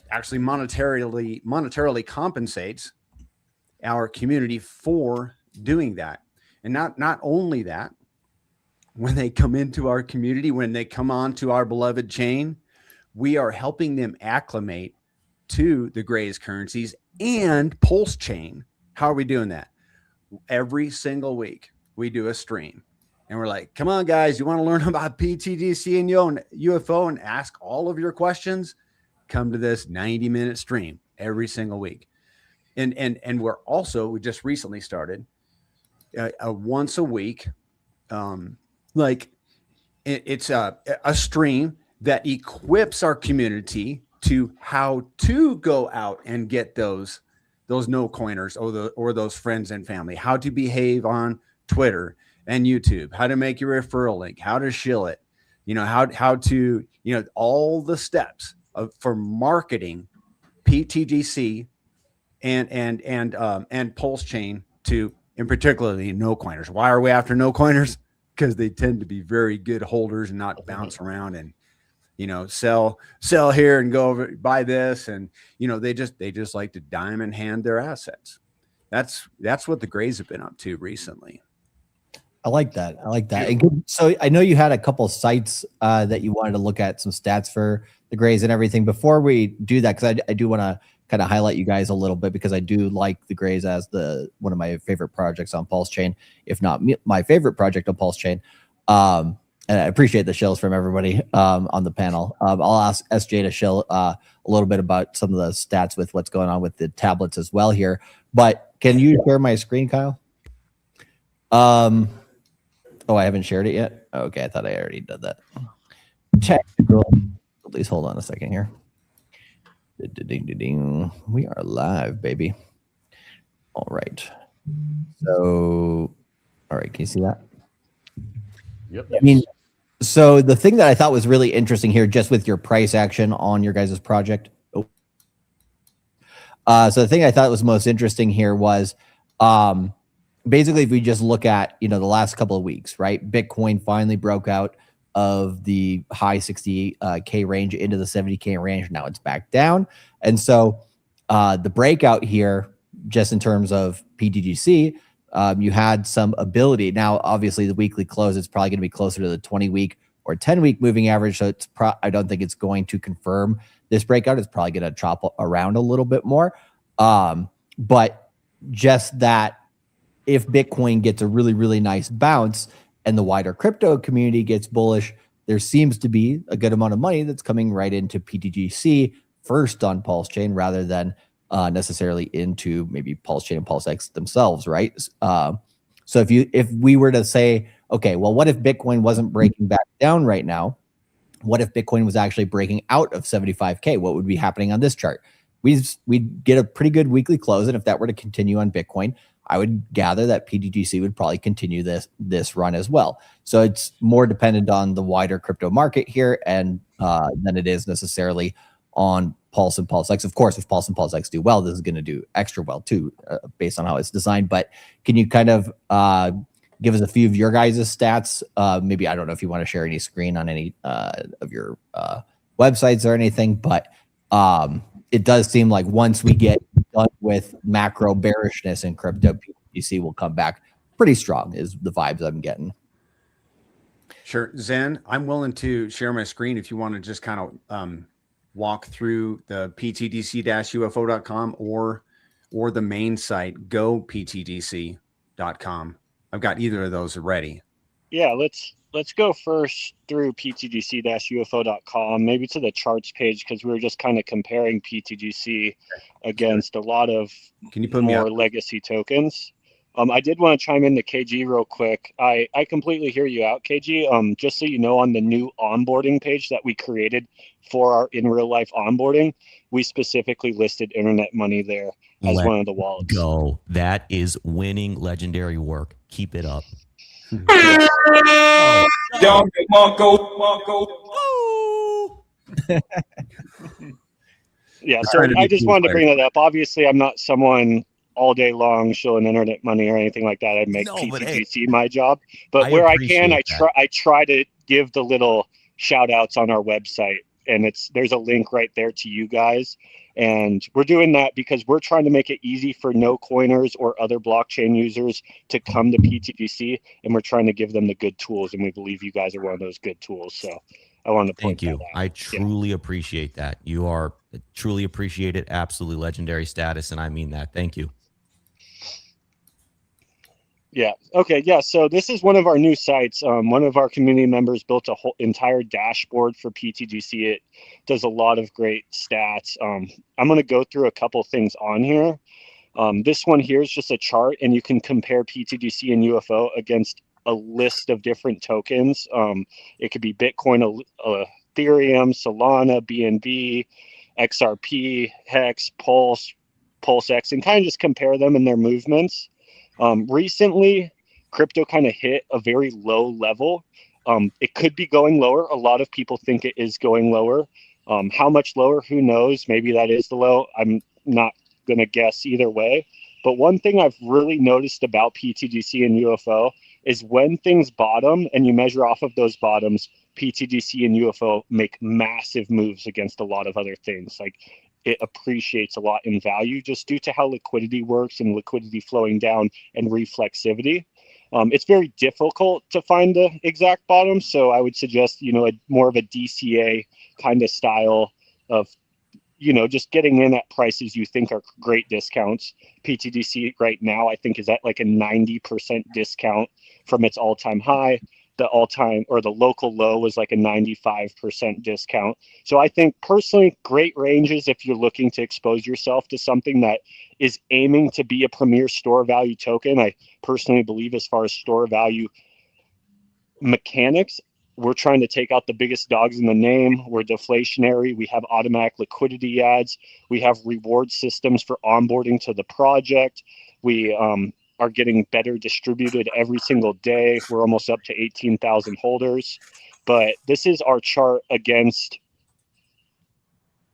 actually monetarily compensates our community for doing that. And not only that, when they come into our community, when they come onto our beloved chain, we are helping them acclimate to the Grays currencies and PulseChain. How are we doing that? Every single week we do a stream and we're like, come on guys, you want to learn about PTDC and UFO and ask all of your questions? Come to this 90-minute stream every single week. And we just recently started a once a week, it's a stream that equips our community to how to go out and get those no coiners or those friends and family, how to behave on Twitter and YouTube, how to make your referral link, how to shill it, how to, all the steps for marketing PTDC and PulseChain to, in particularly, no coiners. Why are we after no coiners? because they tend to be very good holders and not bounce around and, sell here and go over, buy this. And, they just like to diamond hand their assets. That's what the Grays have been up to recently. I like that. And so I know you had a couple of sites that you wanted to look at some stats for the Grays and everything. Before we do that, because I do want to kind of highlight you guys a little bit, because I do like the Grays as one of my favorite projects on PulseChain, if not my favorite project on PulseChain. And I appreciate the shills from everybody on the panel. I'll ask SJ to shill a little bit about some of the stats with what's going on with the tablets as well here. But can you share my screen, Kyle? Oh, I haven't shared it yet? Okay, I thought I already did that. Technical. Please hold on a second here. We are live, baby. All right. So, all right, can you see that? Yep. I mean, so the thing that I thought was really interesting here, just with your price action on your guys' project. So the thing I thought was most interesting here was, basically, if we just look at, the last couple of weeks, right? Bitcoin finally broke out of the high 60K range into the 70K range. Now it's back down. And so the breakout here, just in terms of PTGC, you had some ability. Now, obviously, the weekly close is probably going to be closer to the 20-week or 10-week moving average. So I don't think it's going to confirm this breakout. It's probably going to chop around a little bit more. But just that, if Bitcoin gets a really, really nice bounce and the wider crypto community gets bullish, there seems to be a good amount of money that's coming right into PTGC first on PulseChain rather than necessarily into maybe PulseChain and PulseX themselves, right? So if we were to say, okay, well, what if Bitcoin wasn't breaking back down right now? What if Bitcoin was actually breaking out of 75K? What would be happening on this chart? We'd get a pretty good weekly close, and if that were to continue on Bitcoin, I would gather that PTGC would probably continue this run as well. So it's more dependent on the wider crypto market here and than it is necessarily on Pulse and PulseX. Of course, if Pulse and PulseX do well, this is going to do extra well too, based on how it's designed. But can you kind of give us a few of your guys' stats? Maybe, I don't know if you want to share any screen on any of your websites or anything, but it does seem like once we get done with macro bearishness in crypto, PTGC will come back pretty strong, is the vibes I'm getting. Sure. Xen, I'm willing to share my screen if you want to just kind of walk through the ptdc-ufo.com or the main site, goptdc.com. I've got either of those ready. Yeah, let's go first through ptdc-ufo.com, maybe to the charts page, because we were just kind of comparing PTGC against a lot of more legacy tokens. I did want to chime in to KG real quick. I completely hear you out, KG. Just so you know, on the new onboarding page that we created for our in real life onboarding, we specifically listed Internet Money there as one of the wallets. Go. That is winning legendary work. Keep it up. Yeah, so I just wanted to bring that up. Obviously, I'm not someone all day long showing Internet Money or anything like that. I make PTGC my job, but where I can, I try to give the little shout outs on our website, and there's a link right there to you guys. And we're doing that because we're trying to make it easy for no coiners or other blockchain users to come to PTGC, and we're trying to give them the good tools. And we believe you guys are one of those good tools. So I want to point that out. I truly appreciate that. You are truly appreciated. Absolutely legendary status. And I mean that. Thank you. Yeah. Okay. Yeah. So this is one of our new sites. One of our community members built a whole entire dashboard for PTGC. It does a lot of great stats. I'm going to go through a couple things on here. This one here is just a chart, and you can compare PTGC and UFO against a list of different tokens. It could be Bitcoin, Ethereum, Solana, BNB, XRP, HEX, Pulse, PulseX, and kind of just compare them and their movements. Recently, crypto kind of hit a very low level. It could be going lower. A lot of people think it is going lower. How much lower? Who knows? Maybe that is the low. I'm not going to guess either way. But one thing I've really noticed about PTGC and UFO is when things bottom and you measure off of those bottoms, PTGC and UFO make massive moves against a lot of other things. Like it appreciates a lot in value just due to how liquidity works and liquidity flowing down and reflexivity. It's very difficult to find the exact bottom. So I would suggest, more of a DCA kind of style of, just getting in at prices you think are great discounts. PTDC right now, I think, is at like a 90% discount from its all-time high. The local low was like a 95% discount. So I think personally, great ranges if you're looking to expose yourself to something that is aiming to be a premier store value token. I personally believe as far as store value mechanics, we're trying to take out the biggest dogs in the name. We're deflationary. We have automatic liquidity ads. We have reward systems for onboarding to the project. We are getting better distributed every single day. We're almost up to 18,000 holders. But this is our chart against,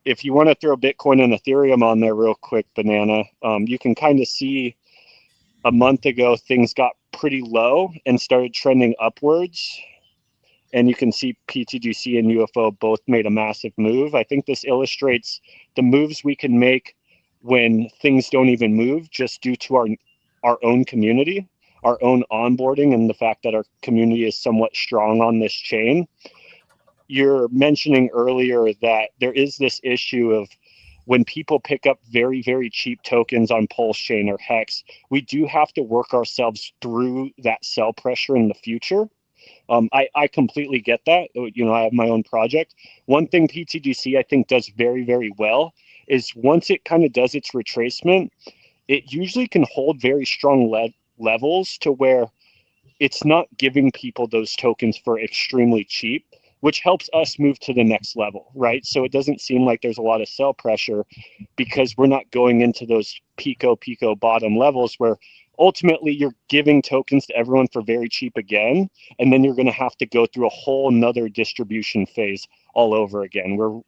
if you want to throw Bitcoin and Ethereum on there real quick, Banana, you can kind of see a month ago, things got pretty low and started trending upwards. And you can see PTGC and UFO both made a massive move. I think this illustrates the moves we can make when things don't even move, just due to our own community, our own onboarding, and the fact that our community is somewhat strong on this chain. You're mentioning earlier that there is this issue of when people pick up very, very cheap tokens on PulseChain or HEX, we do have to work ourselves through that sell pressure in the future. I completely get that. I have my own project. One thing PTGC I think does very, very well is once it kind of does its retracement, it usually can hold very strong levels to where it's not giving people those tokens for extremely cheap, which helps us move to the next level, right? So it doesn't seem like there's a lot of sell pressure because we're not going into those pico bottom levels where ultimately you're giving tokens to everyone for very cheap again, and then you're going to have to go through a whole nother distribution phase all over again. We're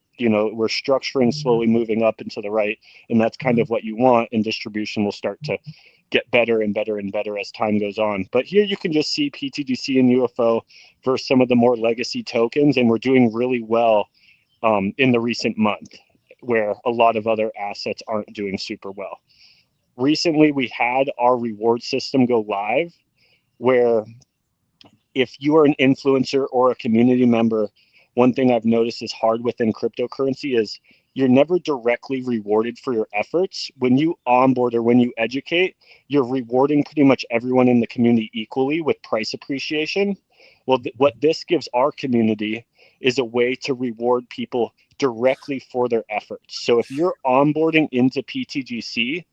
structuring, slowly moving up and to the right, and that's kind of what you want, and distribution will start to get better and better and better as time goes on. But here you can just see PTGC and UFO versus some of the more legacy tokens, and we're doing really well in the recent month, where a lot of other assets aren't doing super well. Recently, we had our reward system go live, where if you are an influencer or a community member, one thing I've noticed is hard within cryptocurrency is you're never directly rewarded for your efforts. When you onboard or when you educate, you're rewarding pretty much everyone in the community equally with price appreciation. Well, what this gives our community is a way to reward people directly for their efforts. So if you're onboarding into PTGC,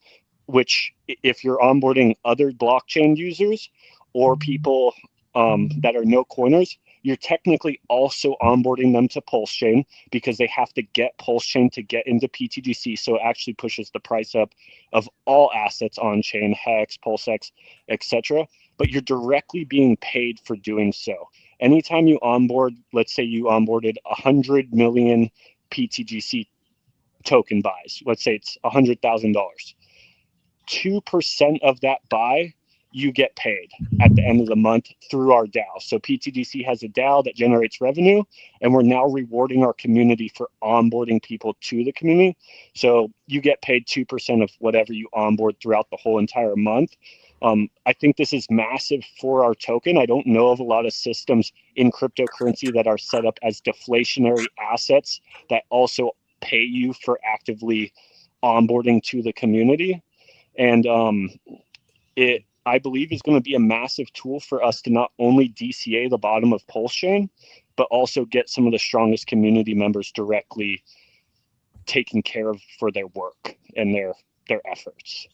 which if you're onboarding other blockchain users or people that are no coiners, you're technically also onboarding them to PulseChain because they have to get PulseChain to get into PTGC. So it actually pushes the price up of all assets on chain, HEX, PulseX, etc. But you're directly being paid for doing so. Anytime you onboard, let's say you onboarded 100 million PTGC token buys, let's say it's $100,000. 2% of that buy, you get paid at the end of the month through our DAO. So PTGC has a DAO that generates revenue, and we're now rewarding our community for onboarding people to the community. So you get paid 2% of whatever you onboard throughout the whole entire month. I think this is massive for our token. I don't know of a lot of systems in cryptocurrency that are set up as deflationary assets that also pay you for actively onboarding to the community. And it, I believe, is going to be a massive tool for us to not only DCA the bottom of PulseChain, but also get some of the strongest community members directly taken care of for their work and their efforts.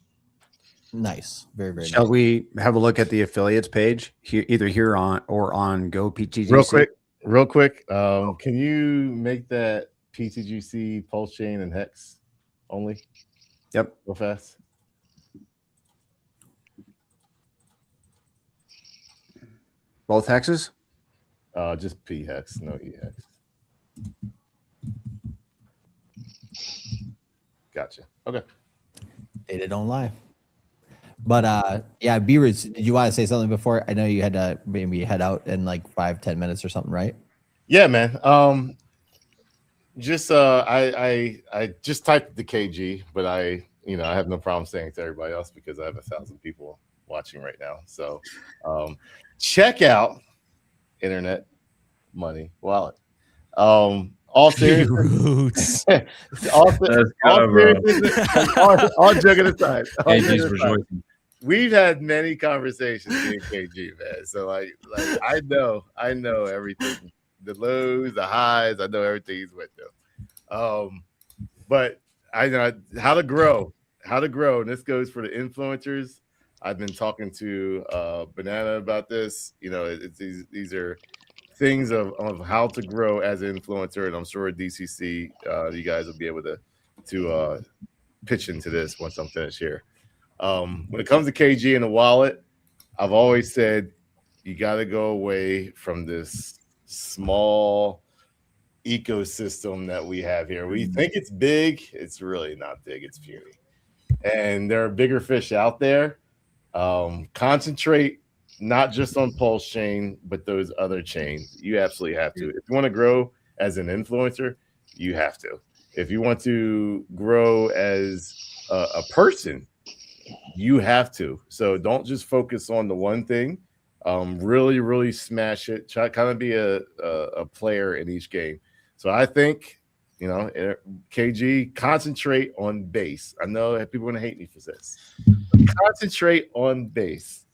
Nice. Very, very Shall nice. we have a look at the affiliates page here, either here on or on Go PTGC? Real quick. Can you make that PTGC, PulseChain, and HEX only? Yep. Real fast. Both hexes? Just P hex, no E hex. Gotcha. Okay. Data don't lie. But yeah, B-Roots, did you want to say something before? I know you had to maybe head out in like 5-10 minutes or something, right? Yeah, man. Just I just typed the KG, but I have no problem saying it to everybody else because I have 1,000 people watching right now. So check out Internet Money Wallet. All seriousness, all joking aside, we've had many conversations in KG, man. So like I know everything, the lows, the highs. I know everything he's went through. But I know how to grow, and this goes for the influencers. I've been talking to Banana about this. It's these are things of how to grow as an influencer, and I'm sure DCC, you guys will be able to pitch into this once I'm finished here. When it comes to KG and the wallet, I've always said you got to go away from this small ecosystem that we have here. We think it's big. It's really not big. It's puny. And there are bigger fish out there. Concentrate not just on PulseChain, but those other chains. You absolutely have to. If you want to grow as an influencer, you have to. If you want to grow as a person, you have to. So don't just focus on the one thing. Really, really smash it. Try kind of be a player in each game. So I think, KG, concentrate on base. I know people want to hate me for this. Concentrate on base.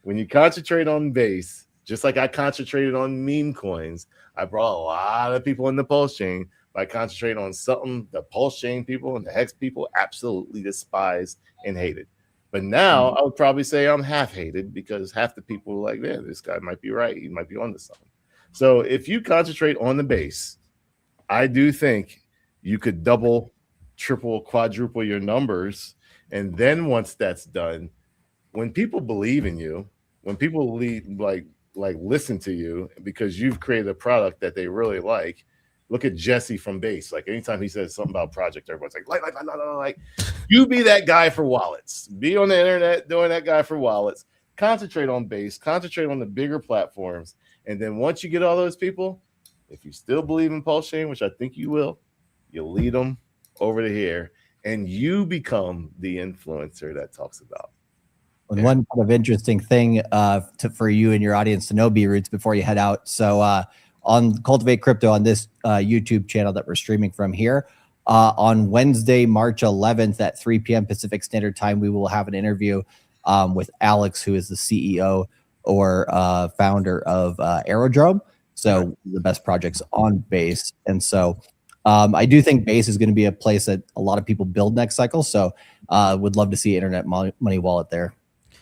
When you concentrate on base, just like I concentrated on meme coins, I brought a lot of people in the PulseChain by concentrating on something the PulseChain people and the HEX people absolutely despise and hated. But now I would probably say I'm half hated because half the people are like, man, this guy might be right. He might be onto something. So if you concentrate on the base, I do think you could double, triple, quadruple your numbers. And then once that's done, when people believe in you, when people listen to you because you've created a product that they really like, look at Jesse from Base. Like anytime he says something about project, everyone's like, you be that guy for wallets. Be on the internet doing that guy for wallets. Concentrate on Base. Concentrate on the bigger platforms. And then once you get all those people, if you still believe in PulseChain, which I think you will, you'll lead them over to here, and you become the influencer that talks about. And one kind of interesting thing for you and your audience to know, B-Roots, before you head out. So on Cultivate Crypto on this YouTube channel that we're streaming from here, on Wednesday, March 11th at 3 p.m. Pacific Standard Time, we will have an interview with Alex, who is the CEO or founder of Aerodrome. So the best projects on Base. And so I do think Base is going to be a place that a lot of people build next cycle. So would love to see Internet Money Wallet there.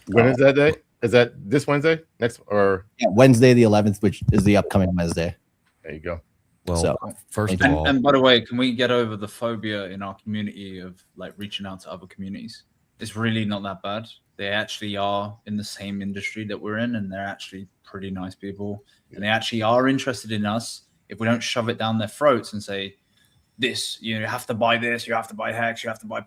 When is that day? Is that this Wednesday? Next or Wednesday the 11th, which is the upcoming Wednesday. There you go. Well, so, first of all, and by the way, can we get over the phobia in our community of like reaching out to other communities? It's really not that bad. They actually are in the same industry that we're in, and they're actually pretty nice people, and they actually are interested in us. If we don't shove it down their throats and say, "This, you have to buy this, you have to buy HEX, you have to buy,"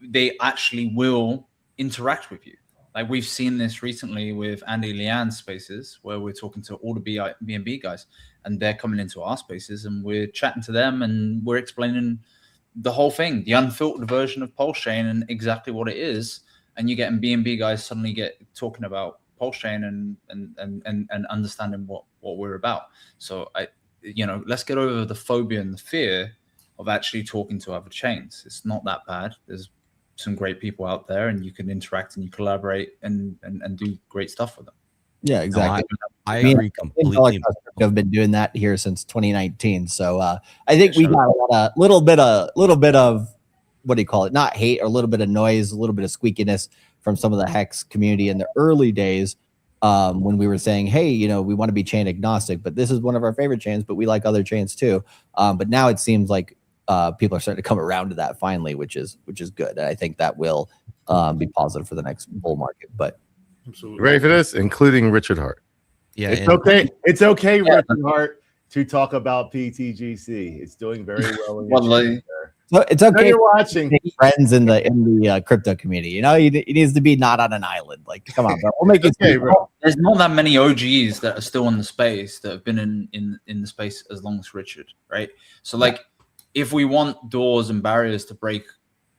they actually will interact with you. Like we've seen this recently with Andy Leanne's spaces, where we're talking to all the BNB guys, and they're coming into our spaces, and we're chatting to them, and we're explaining the whole thing, the unfiltered version of PulseChain, and exactly what it is. And you're getting BNB guys suddenly get talking about PulseChain and understanding what we're about. So let's get over the phobia and the fear of actually talking to other chains. It's not that bad. There's some great people out there, and you can interact and you collaborate and do great stuff with them. Yeah, exactly. No, I agree completely. I've been doing that here since 2019. So I think we got a little bit of what do you call it? Not hate, or a little bit of noise, a little bit of squeakiness from some of the HEX community in the early days when we were saying, hey, we want to be chain agnostic, but this is one of our favorite chains, but we like other chains too. But now it seems like people are starting to come around to that finally, which is good. And I think that will be positive for the next bull market. But absolutely. Ready for this? Including Richard Hart. Yeah, it's okay. It's okay, Richard Hart, to talk about PTGC. It's doing very well. So it's okay. You're watching Make friends in the crypto community. You know, he needs to be not on an island. Like, come on, bro. We'll make it. Okay, bro. There's not that many OGs that are still in the space that have been in the space as long as Richard, right? So like, if we want doors and barriers to break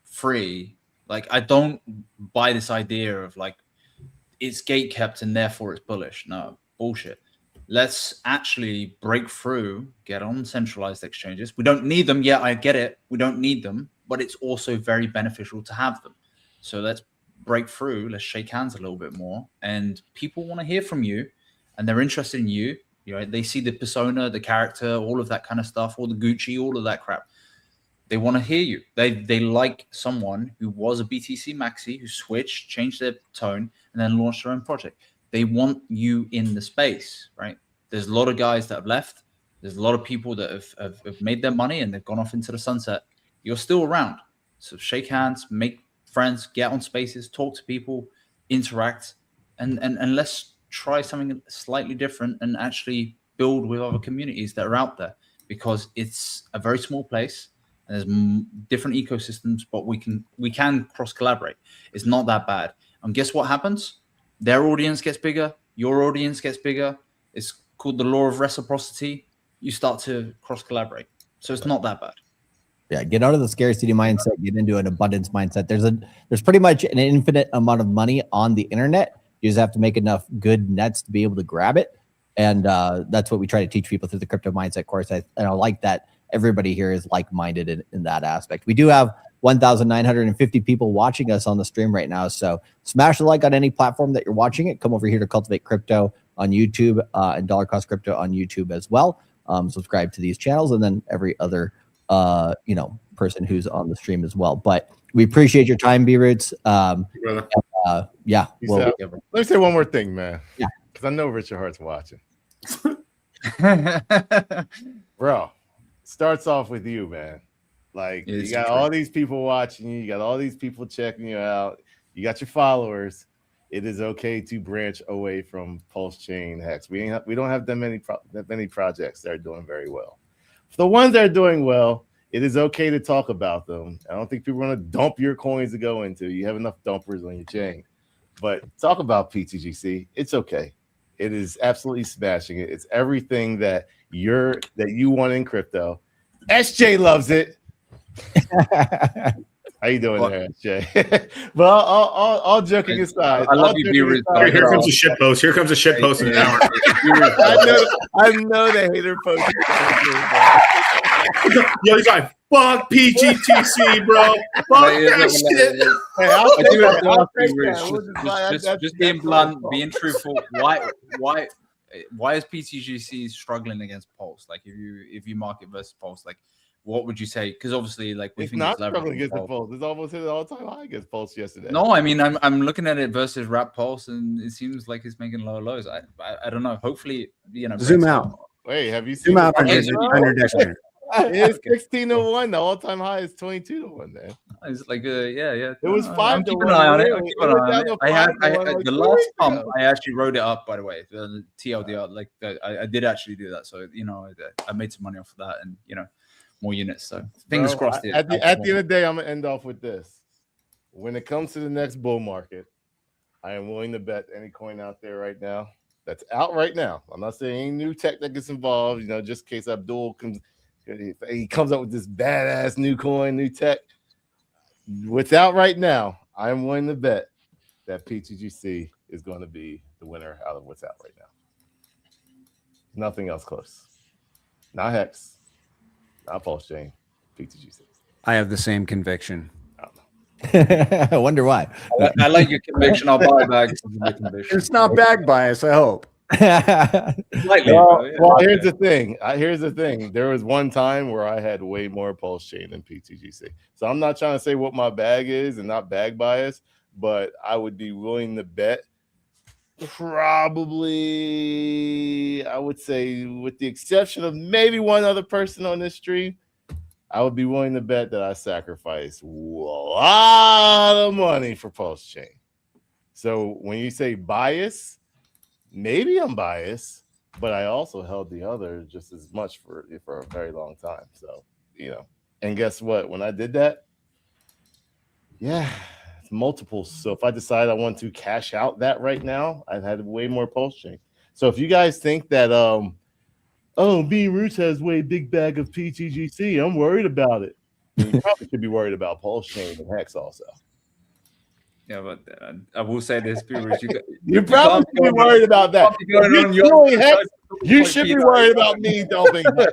free, like I don't buy this idea of like it's gate kept and therefore it's bullish. No, bullshit. Let's actually break through, get on centralized exchanges. We don't need them yet. I get it. We don't need them, but it's also very beneficial to have them. So let's break through. Let's shake hands a little bit more. And people want to hear from you and they're interested in you. You know, they see the persona, the character, all of that kind of stuff, all the Gucci, all of that crap. They want to hear you. They like someone who was a BTC maxi, who switched, changed their tone, and then launched their own project. They want you in the space, right? There's a lot of guys that have left. There's a lot of people that have made their money and they've gone off into the sunset. You're still around. So shake hands, make friends, get on spaces, talk to people, interact, and let's try something slightly different and actually build with other communities that are out there, because it's a very small place and there's different ecosystems, but we can cross collaborate. It's not that bad. And guess what happens? Their audience gets bigger, your audience gets bigger. It's called the law of reciprocity. You start to cross collaborate. So it's not that bad. Yeah, get out of the scarcity mindset, get into an abundance mindset. There's pretty much an infinite amount of money on the internet. You just have to make enough good nets to be able to grab it. And that's what we try to teach people through the crypto mindset course. And I like that everybody here is like-minded in that aspect. We do have 1,950 people watching us on the stream right now. So smash the like on any platform that you're watching it. Come over here to Cultivate Crypto on YouTube and Dollar Cost Crypto on YouTube as well. Subscribe to these channels and then every other person who's on the stream as well. But we appreciate your time, B-Roots. Let me say one more thing, man. Yeah, because I know Richard Hart's watching. Bro, starts off with you, man. Like, you got all these people watching you. You got all these people checking you out. You got your followers. It is okay to branch away from PulseChain HEX. We don't have that many projects that are doing very well. For the ones that are doing well, it is okay to talk about them. I don't think people are going to dump your coins to go into. You have enough dumpers on your chain. But talk about PTGC. It's okay. It is absolutely smashing it. It's everything that you want in crypto. SJ loves it. How you doing there, SJ? Well, all joking aside, I love you, B-Roots. Here comes a shit post. Here comes a shit post in an hour. I know the hater post. Yo, he's like, fuck PGTC, bro. Fuck that shit. Hey, just being blunt, being truthful. Why is PTGC struggling against Pulse? Like, if you market versus Pulse, like, what would you say? Because obviously, like, it's not struggling against the Pulse. It's almost hit an all-time high against Pulse yesterday. No, I mean, I'm looking at it versus Rap Pulse, and it seems like it's making lower lows. I don't know. Hopefully, zoom out. Wait, have you seen zoom out on your dashboard? It's 16-1. The all-time high is 22-1. Then it's like yeah. It was 5 I'm to keeping 1. an eye on it. I'm keeping an eye on it. I had the last pump. I actually wrote it up, by the way. The TLDR, like I did actually do that. So I made some money off of that, and more units. So fingers crossed. At the end of the day, I'm gonna end off with this. When it comes to the next bull market, I am willing to bet any coin out there right now that's out right now. I'm not saying any new tech that gets involved. Just in case Abdul comes up with this badass new coin, new tech. Without right now, I'm willing to bet that PTGC is going to be the winner out of what's out right now. Nothing else close. Not HEX. Not PulseChain, PTGC. I have the same conviction. I wonder why. I like your conviction. I'll buy bags. It's not bag bias, I hope. Well, here's the thing. There was one time where I had way more PulseChain than PTGC. So I'm not trying to say what my bag is and not bag bias, but I would be willing to bet probably, I would say, with the exception of maybe one other person on this stream, I would be willing to bet that I sacrificed a lot of money for PulseChain. So when you say bias, maybe I'm biased, but I also held the other just as much for a very long time. So, And guess what? When I did that, yeah, it's multiples. So if I decide I want to cash out that right now, I've had way more PulseChain. So if you guys think that B Roots has way big bag of PTGC, I'm worried about it. You probably should be worried about PulseChain and HEX also. Yeah, but I will say this, Bruce, you probably should be worried about that. You should be worried about me dumping HEX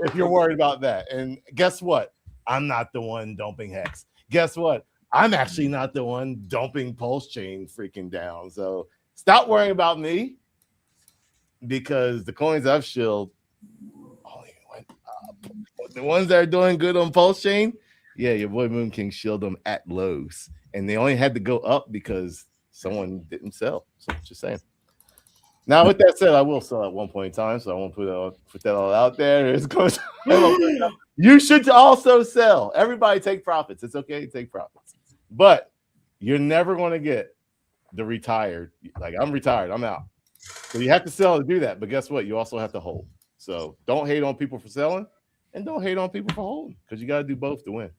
if you're worried about that. And guess what? I'm not the one dumping HEX. Guess what? I'm actually not the one dumping PulseChain freaking down. So stop worrying about me, because the coins I've shilled only went up. The ones that are doing good on PulseChain, yeah, your boy Moon King shilled them at lows. And they only had to go up because someone didn't sell. So just saying. Now, with that said, I will sell at one point in time, so I won't put that all out there. It's going you should also sell. Everybody take profits. It's okay to take profits. But you're never going to get the retired. Like, I'm retired. I'm out. So you have to sell to do that. But guess what? You also have to hold. So don't hate on people for selling, and don't hate on people for holding, because you got to do both to win.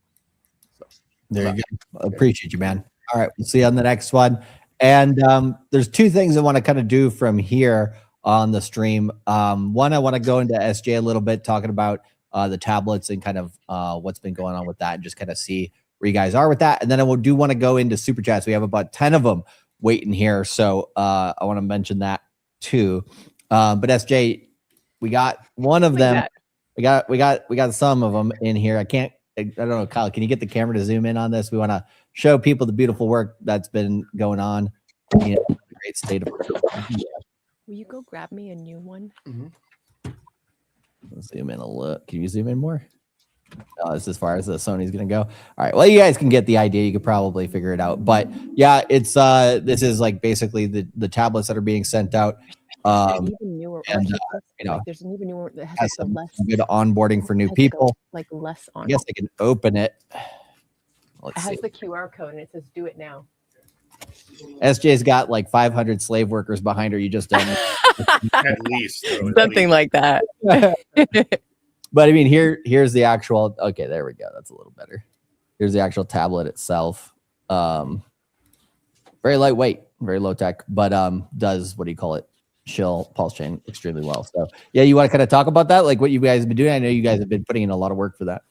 So there you go. Appreciate you, man. All right, we'll see you on the next one. And there's two things I want to kind of do from here on the stream. One, I want to go into SJ a little bit, talking about the tablets and kind of what's been going on with that, and just kind of see where you guys are with that. And then I do want to go into super chats. We have about 10 of them waiting here, so I want to mention that too. But SJ, we got one of them. We got some of them in here. I don't know, Kyle, can you get the camera to zoom in on this? We want to show people the beautiful work that's been going on in the great state of Will you go grab me a new one? Let's zoom in a look. Can you zoom in more? Oh, it's as far as the Sony's gonna go. All right. Well, you guys can get the idea. You could probably figure it out. But yeah, it's this is like basically the tablets that are being sent out. There's even newer, and, there's an even newer that has has some less good onboarding for new people. like less on. I guess I can open it. It has the QR code and it says "Do it now." SJ's got like 500 slave workers behind her. You just don't know. At least something like that. But I mean, here's the actual. Okay, there we go. That's a little better. Here's the actual tablet itself. Very lightweight, very low tech, but does, what do you call it? Shill PulseChain extremely well. So yeah, you want to kind of talk about that, like what you guys have been doing? I know you guys have been putting in a lot of work for that.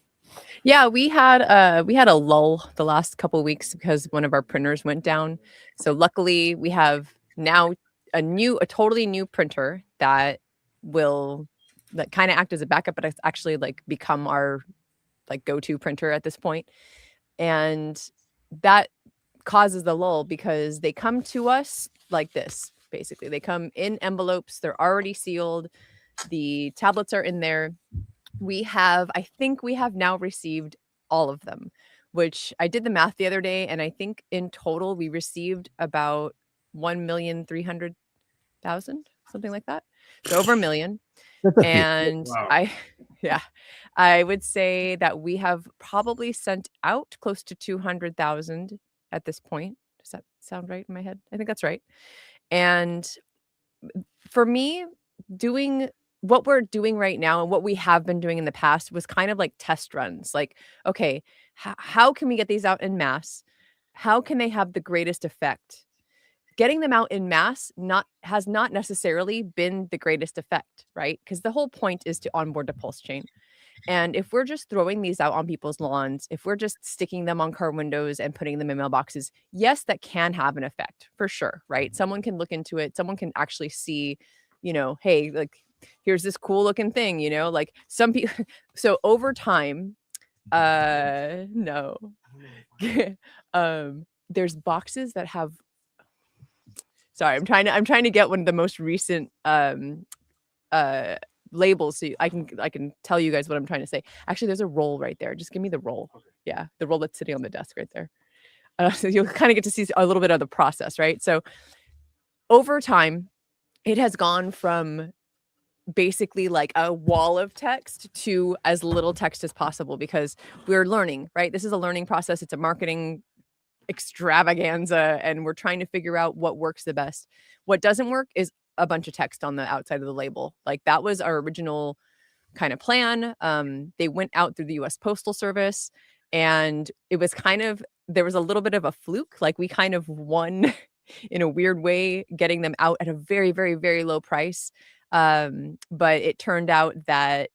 Yeah, we had a lull the last couple of weeks because one of our printers went down. So luckily we have now a totally new printer that kind of act as a backup, but it's actually like become our like go-to printer at this point. And that causes the lull because they come to us like this. Basically, they come in envelopes. They're already sealed. The tablets are in there. I think we have now received all of them, which I did the math the other day. And I think in total, we received about 1,300,000, something like that. So over 1 million. And wow. I would say that we have probably sent out close to 200,000 at this point. Does that sound right in my head? I think that's right. And for me, doing what we're doing right now and what we have been doing in the past was kind of like test runs. Like, okay, how can we get these out in mass? How can they have the greatest effect? Getting them out in mass has not necessarily been the greatest effect, right? Because the whole point is to onboard to PulseChain. And if we're just throwing these out on people's lawns, if we're just sticking them on car windows and putting them in mailboxes, yes, that can have an effect for sure, right? Someone can look into it. Someone can actually see, hey, like, here's this cool looking thing, like some people. So over time, no, there's boxes that have. Sorry, I'm trying to get one of the most recent labels so I can tell you guys what I'm trying to say. Actually, there's a roll right there. Just give me the roll. Yeah, the roll that's sitting on the desk right there. So you'll kind of get to see a little bit of the process, right? So over time, it has gone from basically like a wall of text to as little text as possible because we're learning, right? This is a learning process. It's a marketing extravaganza, and we're trying to figure out what works the best. What doesn't work is a bunch of text on the outside of the label. Like that was our original kind of plan. They went out through the US Postal Service, and it was there was a little bit of a fluke. Like we kind of won in a weird way, getting them out at a very, very, very low price. But it turned out that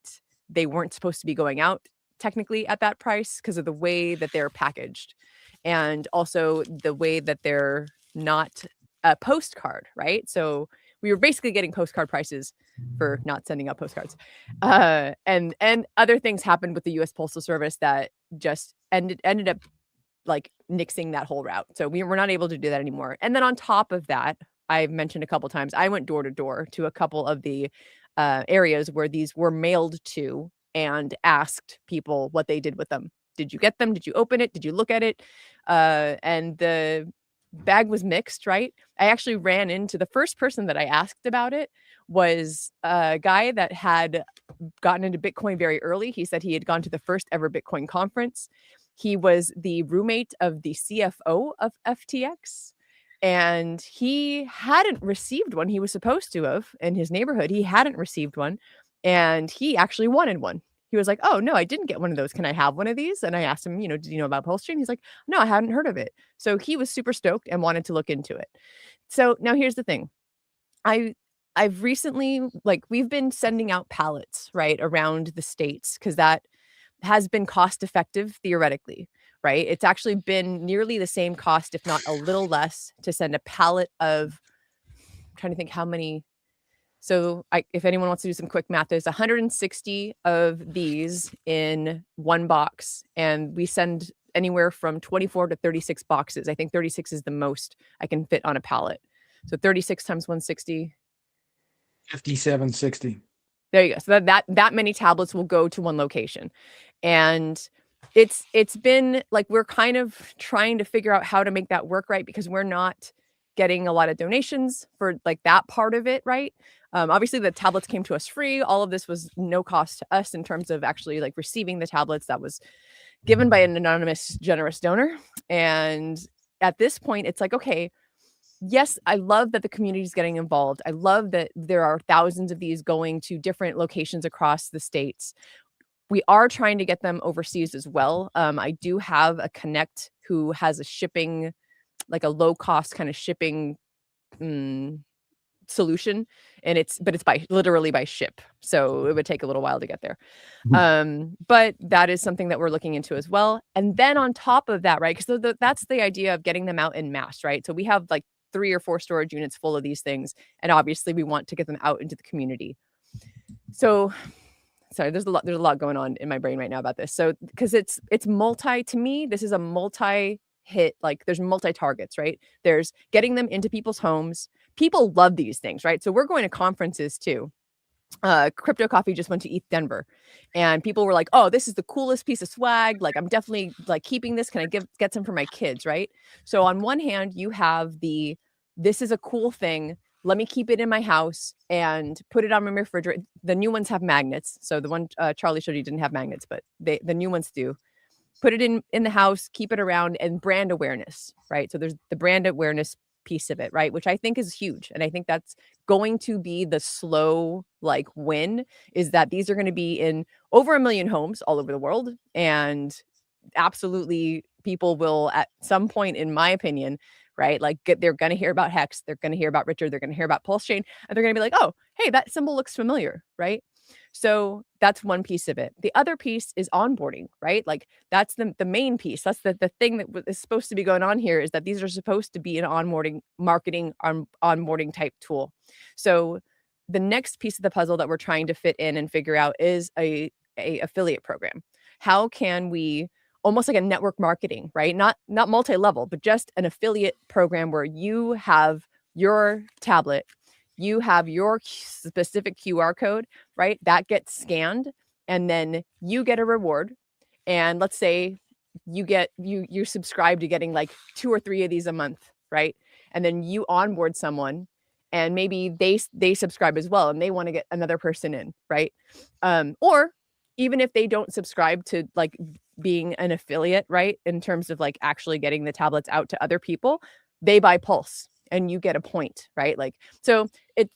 they weren't supposed to be going out technically at that price because of the way that they're packaged, and also the way that they're not a postcard, right? So we were basically getting postcard prices for not sending out postcards. And other things happened with the US Postal Service that just ended up like nixing that whole route. So we were not able to do that anymore. And then on top of that, I've mentioned a couple times, I went door to door to a couple of the areas where these were mailed to and asked people what they did with them. Did you get them? Did you open it? Did you look at it? And the bag was mixed, right? I actually ran into the first person that I asked about it was a guy that had gotten into Bitcoin very early. He said he had gone to the first ever Bitcoin conference. He was the roommate of the CFO of FTX, and he hadn't received one. He was supposed to have in his neighborhood. He hadn't received one, and he actually wanted one. He was like, "Oh, no, I didn't get one of those. Can I have one of these?" And I asked him, did you know about PulseChain? He's like, "No, I hadn't heard of it." So he was super stoked and wanted to look into it. So now here's the thing. I've recently, we've been sending out pallets, right, around the states because that has been cost effective theoretically, right? It's actually been nearly the same cost, if not a little less, to send a pallet of, I'm trying to think how many. So if anyone wants to do some quick math, there's 160 of these in one box, and we send anywhere from 24 to 36 boxes. I think 36 is the most I can fit on a pallet. So 36 times 160. 5760. There you go. So that many tablets will go to one location. And it's been like we're kind of trying to figure out how to make that work, right? Because we're not getting a lot of donations for like that part of it, right? Obviously the tablets came to us free. All of this was no cost to us in terms of actually like receiving the tablets. That was given by an anonymous generous donor. And at this point it's like, okay, yes, I love that the community is getting involved. I love that there are thousands of these going to different locations across the states. We are trying to get them overseas as well. I do have a connect who has a shipping, like a low cost kind of shipping solution, and it's literally by ship, so it would take a little while to get there. But that is something that we're looking into as well. And then on top of that, right, because that's the idea of getting them out in mass, right? So we have like 3 or 4 storage units full of these things, and obviously we want to get them out into the community. So sorry, there's a lot going on in my brain right now about this. So because it's to me this is a multi hit, like there's multi targets, right? There's getting them into people's homes. People love these things, right? So we're going to conferences too. Crypto Coffee just went to ETH Denver, and people were like, "Oh, this is the coolest piece of swag. Like, I'm definitely like keeping this. Can I get some for my kids?" Right? So on one hand, you have this is a cool thing. Let me keep it in my house and put it on my refrigerator. The new ones have magnets. So the one Charlie showed you didn't have magnets, but the new ones do. Put it in the house, keep it around, and brand awareness, right? So there's the brand awareness piece of it, right? Which I think is huge. And I think that's going to be the slow like win, is that these are going to be in over 1 million homes all over the world. And absolutely people will at some point, in my opinion, right? Like they're going to hear about HEX, they're going to hear about Richard, they're going to hear about PulseChain, and they're going to be like, "Oh, hey, that symbol looks familiar," right? So that's one piece of it. The other piece is onboarding, right? Like that's the main piece. That's the thing that is supposed to be going on here, is that these are supposed to be an onboarding marketing onboarding type tool. So the next piece of the puzzle that we're trying to fit in and figure out is a affiliate program. How can we, almost like a network marketing, right? Not multi-level, but just an affiliate program where you have your tablet, you have your specific QR code, right? That gets scanned, and then you get a reward. And let's say you subscribe to getting like 2 or 3 of these a month, right? And then you onboard someone, and maybe they subscribe as well, and they want to get another person in, right? Or even if they don't subscribe to like being an affiliate, right, in terms of like actually getting the tablets out to other people, they buy Pulse. and you get a point, right? Like, so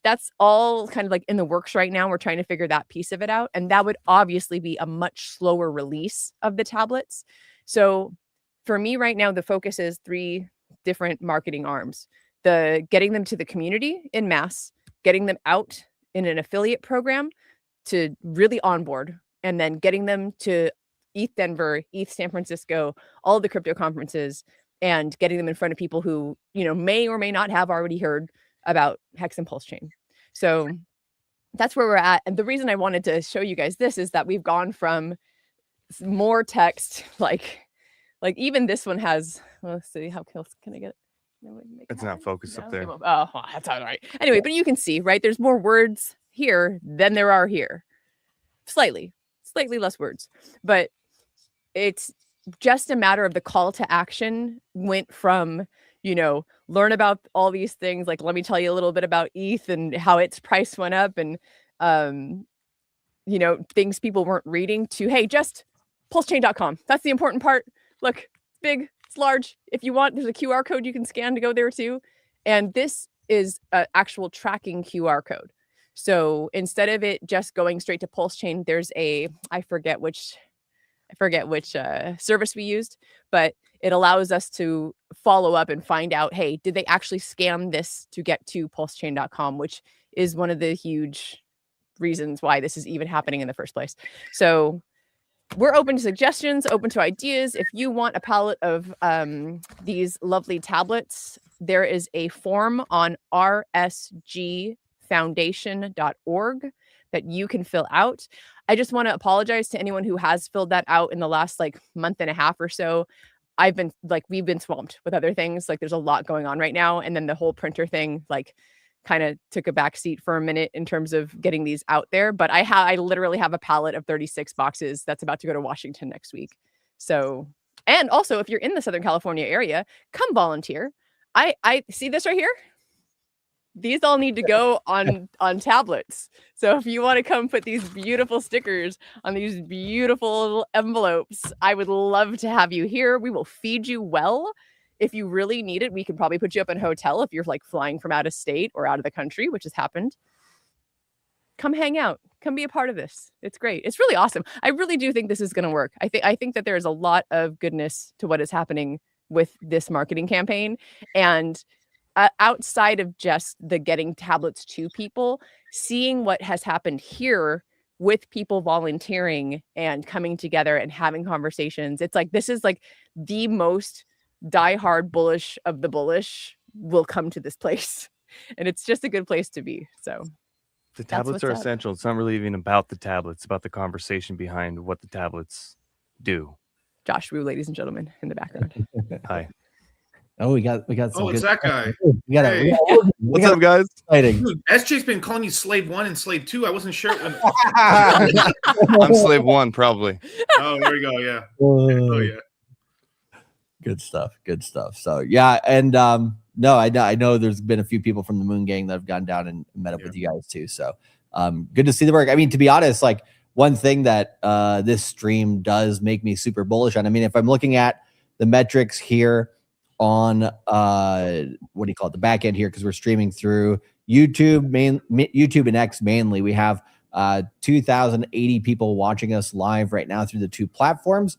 that's all kind of like in the works right now. We're trying to figure that piece of it out. And that would obviously be a much slower release of the tablets. So for me right now, the focus is 3 different marketing arms: the getting them to the community in mass, getting them out in an affiliate program to really onboard, and then getting them to ETH Denver, ETH San Francisco, all of the crypto conferences, and getting them in front of people who, you know, may or may not have already heard about Hex and PulseChain. So that's where we're at. And the reason I wanted to show you guys this is that we've gone from more text, like even this one has, well, let's see, how close can I get it? It's not focused up there. Oh, well, that's all right. Anyway, but you can see, right? There's more words here than there are here. Slightly less words, but it's just a matter of the call to action went from, you know, learn about all these things. Like, let me tell you a little bit about ETH and how its price went up and, you know, things people weren't reading, to, hey, just pulsechain.com. That's the important part. Look, it's big, it's large. If you want, there's a QR code you can scan to go there too. And this is an actual tracking QR code. So instead of it just going straight to PulseChain, there's a, I forget which service we used, but it allows us to follow up and find out, hey, did they actually scan this to get to pulsechain.com, which is one of the huge reasons why this is even happening in the first place. So we're open to suggestions, open to ideas. If you want a palette of these lovely tablets, there is a form on rsgfoundation.org that you can fill out. I just want to apologize to anyone who has filled that out in the last like month and a half or so. We've been swamped with other things. Like, there's a lot going on right now. And then the whole printer thing, like, kind of took a back seat for a minute in terms of getting these out there. But I literally have a pallet of 36 boxes that's about to go to Washington next week. So, and also if you're in the Southern California area, come volunteer. I see this right here. These all need to go on tablets. So if you want to come put these beautiful stickers on these beautiful envelopes, I would love to have you here. We will feed you well. If you really need it, we can probably put you up in a hotel if you're like flying from out of state or out of the country, which has happened. Come hang out. Come be a part of this. It's great. It's really awesome. I really do think this is going to work. I think that there is a lot of goodness to what is happening with this marketing campaign. And outside of just the getting tablets to people, seeing what has happened here with people volunteering and coming together and having conversations, it's like, this is like the most diehard bullish of the bullish will come to this place. And it's just a good place to be. So the tablets are essential. It's not really even about the tablets, it's about the conversation behind what the tablets do. Josh Wu, ladies and gentlemen, in the background. Hi. Oh, we got some. Oh, it's that guy. Hey. What's up, guys? Exciting. Dude, SJ's been calling you Slave 1 and Slave 2. I wasn't sure. I'm Slave 1, probably. Oh, there we go. Yeah. Oh, yeah. Good stuff. So yeah, and no, I know there's been a few people from the Moon Gang that have gone down and met up with you guys too. So good to see the work. I mean, to be honest, like one thing that this stream does make me super bullish on. I mean, if I'm looking at the metrics here on what do you call it, the back end here, because we're streaming through YouTube, YouTube and X mainly. We have 2,080 people watching us live right now through the 2 platforms,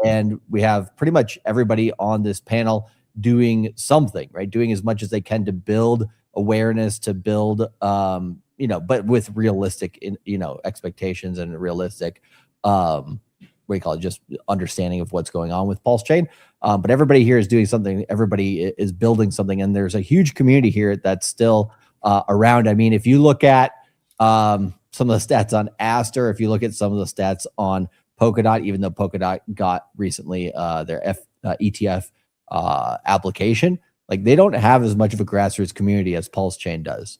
and we have pretty much everybody on this panel doing something, right? Doing as much as they can to build awareness, to build but with realistic expectations and realistic what do you call it, just understanding of what's going on with PulseChain. But everybody here is doing something. Everybody is building something, and there's a huge community here that's still around. I mean, if you look at some of the stats on Aster, if you look at some of the stats on Polkadot, even though Polkadot got recently their ETF application, like they don't have as much of a grassroots community as PulseChain does.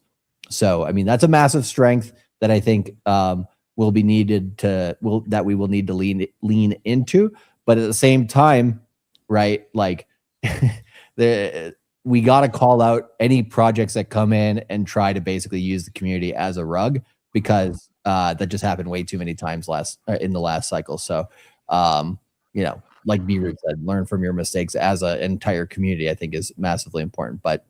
So, I mean, that's a massive strength that I think will be needed that we will need to lean into. But at the same time, right, like we got to call out any projects that come in and try to basically use the community as a rug, because that just happened way too many times in the last cycle. So, like B-Root said, learn from your mistakes as an entire community, I think is massively important. But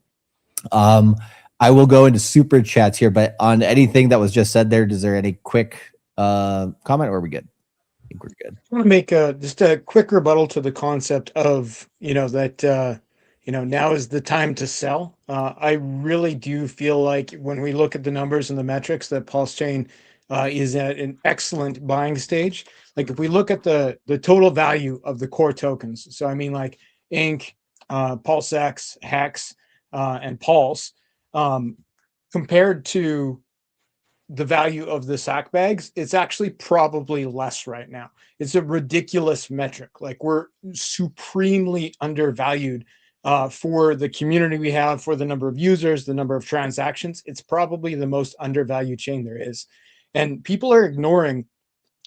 I will go into super chats here, but on anything that was just said there, is there any quick comment, or are we good? I think we're good. I want to make just a quick rebuttal to the concept of, that, now is the time to sell. I really do feel like when we look at the numbers and the metrics, that PulseChain is at an excellent buying stage. Like if we look at the total value of the core tokens, so I mean like Inc, PulseX, HEX, and Pulse, compared to the value of the sack bags, it's actually probably less right now. It's a ridiculous metric. Like we're supremely undervalued for the community we have, for the number of users, the number of transactions. It's probably the most undervalued chain there is. And people are ignoring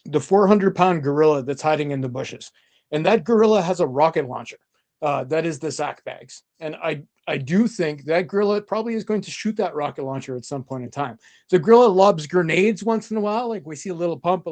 the 400-pound gorilla that's hiding in the bushes. And that gorilla has a rocket launcher. That is the sack bags. And I do think that gorilla probably is going to shoot that rocket launcher at some point in time. The gorilla lobs grenades once in a while, like we see a little pump,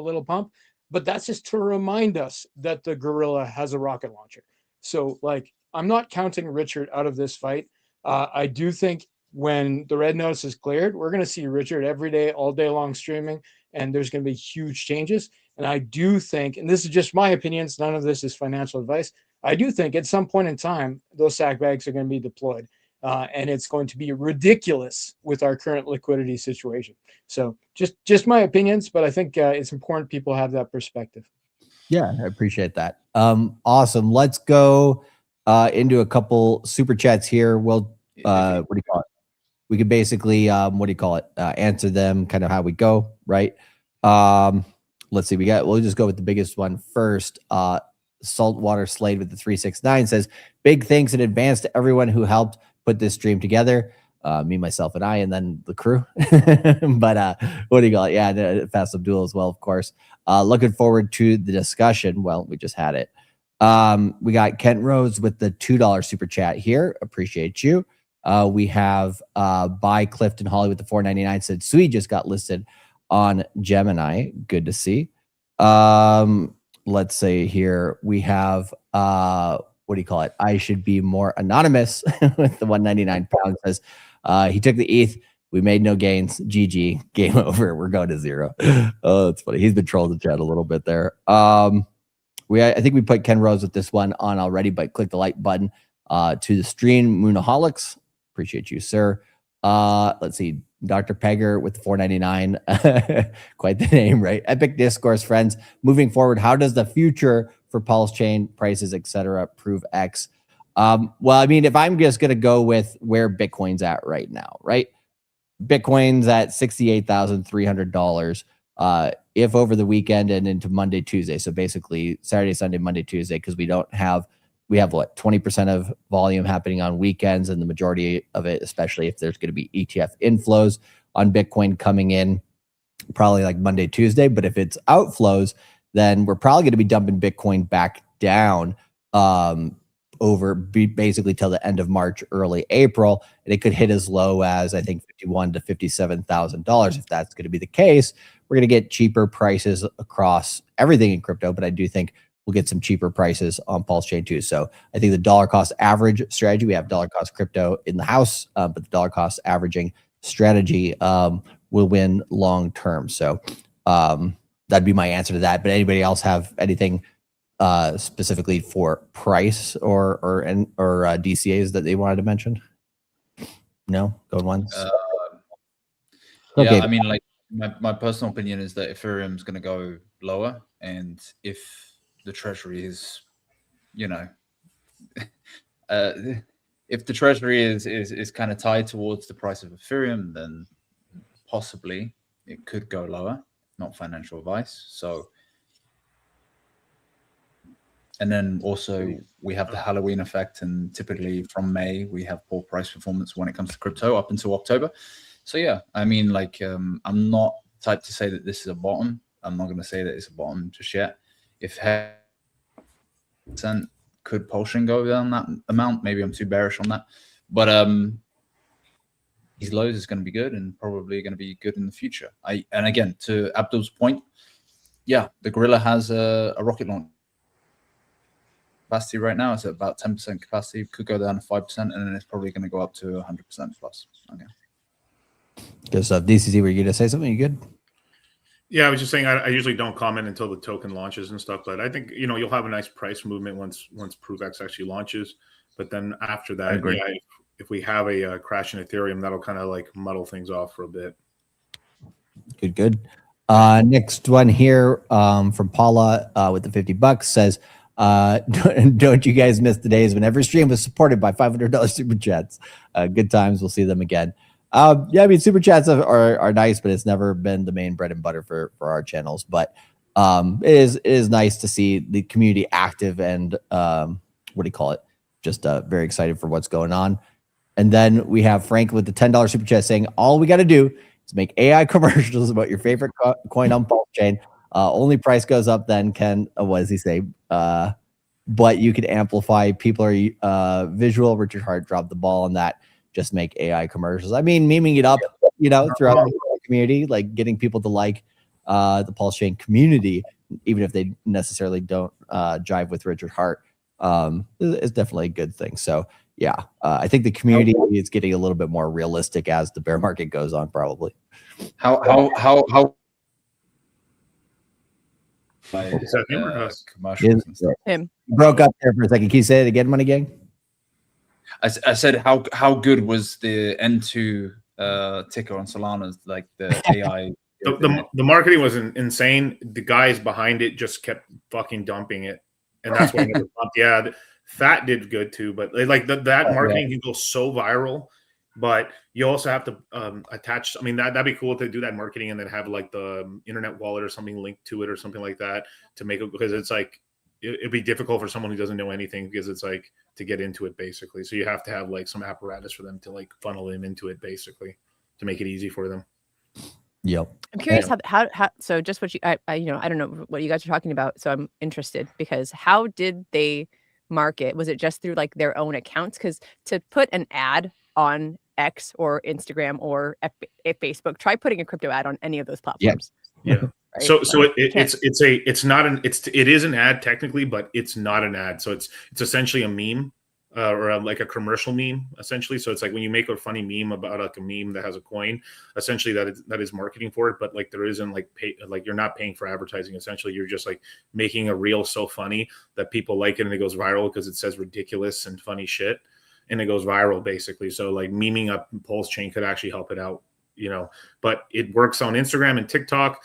but that's just to remind us that the gorilla has a rocket launcher. So like, I'm not counting Richard out of this fight. I do think when the red notice is cleared, we're going to see Richard every day, all day long streaming, and there's going to be huge changes. And I do think, and this is just my opinions, none of this is financial advice, I do think at some point in time, those sack bags are going to be deployed. And it's going to be ridiculous with our current liquidity situation. So just my opinions, but I think it's important people have that perspective. Yeah, I appreciate that. Awesome. Let's go into a couple super chats here. Well, what do you call it? We could basically, answer them kind of how we go, right? Let's see. We'll just go with the biggest one first. Saltwater Slade with the 369 says, big thanks in advance to everyone who helped put this stream together. Me, myself, and I, and then the crew. But what do you call it? Yeah, Fast Abdul as well, of course. Looking forward to the discussion. Well, we just had it. We got Kent Rose with the $2 super chat here. Appreciate you. We have by Clifton Holly with the $4.99 said Sui just got listed on Gemini. Good to see. Let's say here we have what do you call it? I should be more anonymous with the 199 pounds says he took the ETH. We made no gains. GG. Game over. We're going to zero. Oh, that's funny. He's been trolling the chat a little bit there. I think we put Ken Rose with this one on already, but click the like button to the stream. Moonaholics. Appreciate you, sir. Let's see. Dr. Pegger with the 499. Quite the name, right? Epic Discourse, friends. Moving forward, how does the future for PulseChain prices, etc., prove X? Well, I mean, if I'm just going to go with where Bitcoin's at right now, right? Bitcoin's at $68,300. If over the weekend and into Monday, Tuesday, so basically Saturday, Sunday, Monday, Tuesday, because we have what, 20% of volume happening on weekends, and the majority of it, especially if there's going to be ETF inflows on Bitcoin coming in probably like Monday, Tuesday. But if it's outflows, then we're probably going to be dumping Bitcoin back down basically till the end of March, early April. And it could hit as low as, I think, $51,000 to $57,000. If that's going to be the case, we're going to get cheaper prices across everything in crypto. But I do think we'll get some cheaper prices on PulseChain too. So I think the dollar cost average strategy, we have dollar cost crypto in the house, but the dollar cost averaging strategy will win long term. So that'd be my answer to that. But anybody else have anything specifically for price or DCAs that they wanted to mention? No, going once. Yeah, I mean, like my personal opinion is that Ethereum's going to go lower, and if the treasury is, if the treasury is kind of tied towards the price of Ethereum, then possibly it could go lower. Not financial advice. So, and then also we have the Halloween effect, and typically from May we have poor price performance when it comes to crypto up until October. So yeah, I mean, like I'm not type to say that this is a bottom. I'm not going to say that it's a bottom just yet. If could PulseChain go down that amount? Maybe I'm too bearish on that, but these lows is going to be good and probably going to be good in the future. And again, to Abdul's point, yeah, the gorilla has a rocket launch. capacity right now. It's at about 10% capacity. Could go down to 5%, and then it's probably going to go up to 100% plus. Okay. Good stuff. DCC, were you going to say something? You good? Yeah, I was just saying I usually don't comment until the token launches and stuff, but I think you'll have a nice price movement once ProveX actually launches. But then after that, yeah, if we have a crash in Ethereum, that'll kind of like muddle things off for a bit. Good. Next one here from Paula with the $50 says, don't you guys miss the days when every stream was supported by $500 super chats? Good times. We'll see them again. Yeah, I mean, super chats are nice, but it's never been the main bread and butter for our channels. But it is nice to see the community active and what do you call it? Just very excited for what's going on. And then we have Frank with the $10 super chat saying, all we got to do is make AI commercials about your favorite coin on PulseChain. Only price goes up then, Ken. What does he say? But you could amplify. People are visual. Richard Hart dropped the ball on that. Just make AI commercials. I mean, memeing it up, throughout the community, like getting people to like the PulseChain community, even if they necessarily don't jive with Richard Hart, is definitely a good thing. So yeah, I think the community is getting a little bit more realistic as the bear market goes on, probably. How Is that him or us? Commercials and stuff. Him. Broke up there for a second. Can you say it again, Money Gang? I said how good was the N2 ticker on Solana's, like the AI. The marketing was insane. The guys behind it just kept fucking dumping it, and that's why it never bumped. Yeah, Fat did good too, but like that marketing can go so viral. But you also have to attach. I mean, that'd be cool to do that marketing and then have like the internet wallet or something linked to it or something like that to make it, because it's like it'd be difficult for someone who doesn't know anything, because it's like to get into it basically. So you have to have like some apparatus for them to like funnel them into it basically to make it easy for them. Yep. I'm curious how so just what I don't know what you guys are talking about, so I'm interested, because how did they market? Was it just through like their own accounts? Because to put an ad on X or Instagram or Facebook, try putting a crypto ad on any of those platforms. Yeah. Right? So it is an ad technically, but it's not an ad. So it's essentially a meme or like a commercial meme essentially. So it's like when you make a funny meme about like a meme that has a coin, essentially that is marketing for it. But like there isn't like like you're not paying for advertising. Essentially, you're just like making a reel so funny that people like it and it goes viral because it says ridiculous and funny shit. And it goes viral basically. So like memeing up PulseChain could actually help it out, but it works on Instagram and TikTok.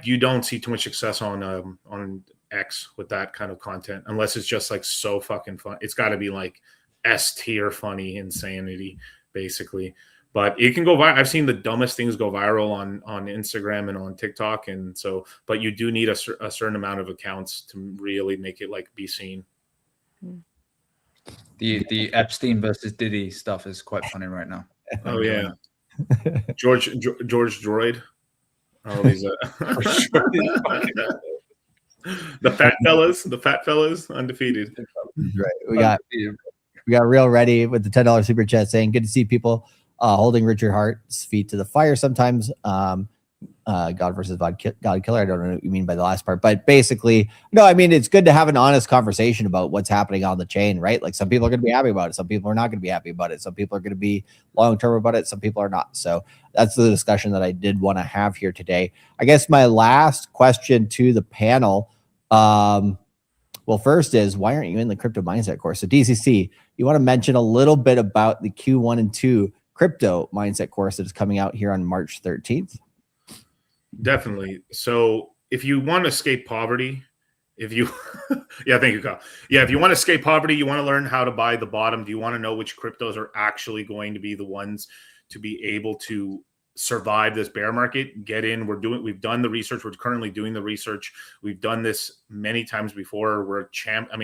You don't see too much success on X with that kind of content, unless it's just like so fucking fun. It's got to be like S tier funny insanity basically, but it can go viral. I've seen the dumbest things go viral on Instagram and on TikTok. And so, but you do need a certain amount of accounts to really make it like be seen. The Epstein versus Diddy stuff is quite funny right now. Oh yeah, George Droid. All these the fat fellas undefeated. Right. We got Real Ready with the $10 super chat saying, good to see people holding Richard Hart's feet to the fire sometimes. God versus God killer. I don't know what you mean by the last part, but basically, no, I mean, it's good to have an honest conversation about what's happening on the chain, right? Like some people are going to be happy about it. Some people are not going to be happy about it. Some people are going to be long-term about it. Some people are not. So that's the discussion that I did want to have here today. I guess my last question to the panel, well, first is, why aren't you in the crypto mindset course? So DCC, you want to mention a little bit about the Q1 and 2 crypto mindset course that is coming out here on March 13th? Definitely. So if you want to escape poverty, thank you, Kyle. Yeah, if you want to escape poverty, you want to learn how to buy the bottom. Do you want to know which cryptos are actually going to be the ones to be able to survive this bear market? Get in. We've done the research. We're currently doing the research. We've done this many times before. We're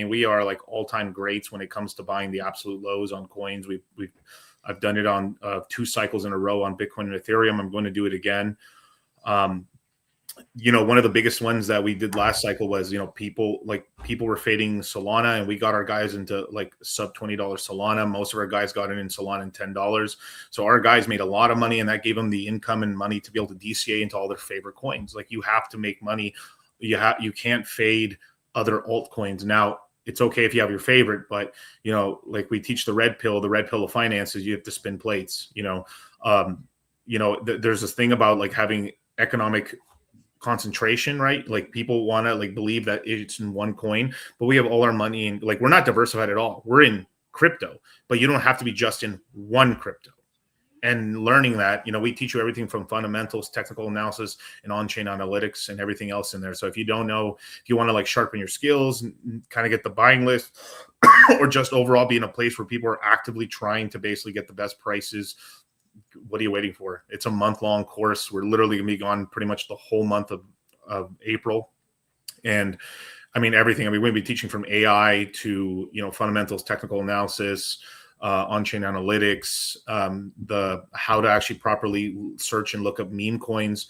we are like all-time greats when it comes to buying the absolute lows on coins. I've done it on 2 cycles in a row on Bitcoin and Ethereum. I'm going to do it again. One of the biggest ones that we did last cycle was, people were fading Solana, and we got our guys into like sub $20 Solana. Most of our guys got in Solana in $10. So our guys made a lot of money, and that gave them the income and money to be able to DCA into all their favorite coins. Like you have to make money. You can't fade other altcoins. Now, it's okay if you have your favorite, but like we teach the red pill of finances, you have to spin plates. There's this thing about like having economic concentration, right? Like people want to like believe that it's in one coin, but we have all our money in, like, we're not diversified at all. We're in crypto, but you don't have to be just in one crypto. And learning that, we teach you everything from fundamentals, technical analysis, and on-chain analytics and everything else in there. So if you don't know, if you want to like sharpen your skills and kind of get the buying list or just overall be in a place where people are actively trying to basically get the best prices, what are you waiting for? It's a month-long course. We're literally going to be gone pretty much the whole month of April. And I mean, everything. I mean, we're going to be teaching from AI to, fundamentals, technical analysis, on-chain analytics, the how to actually properly search and look up meme coins.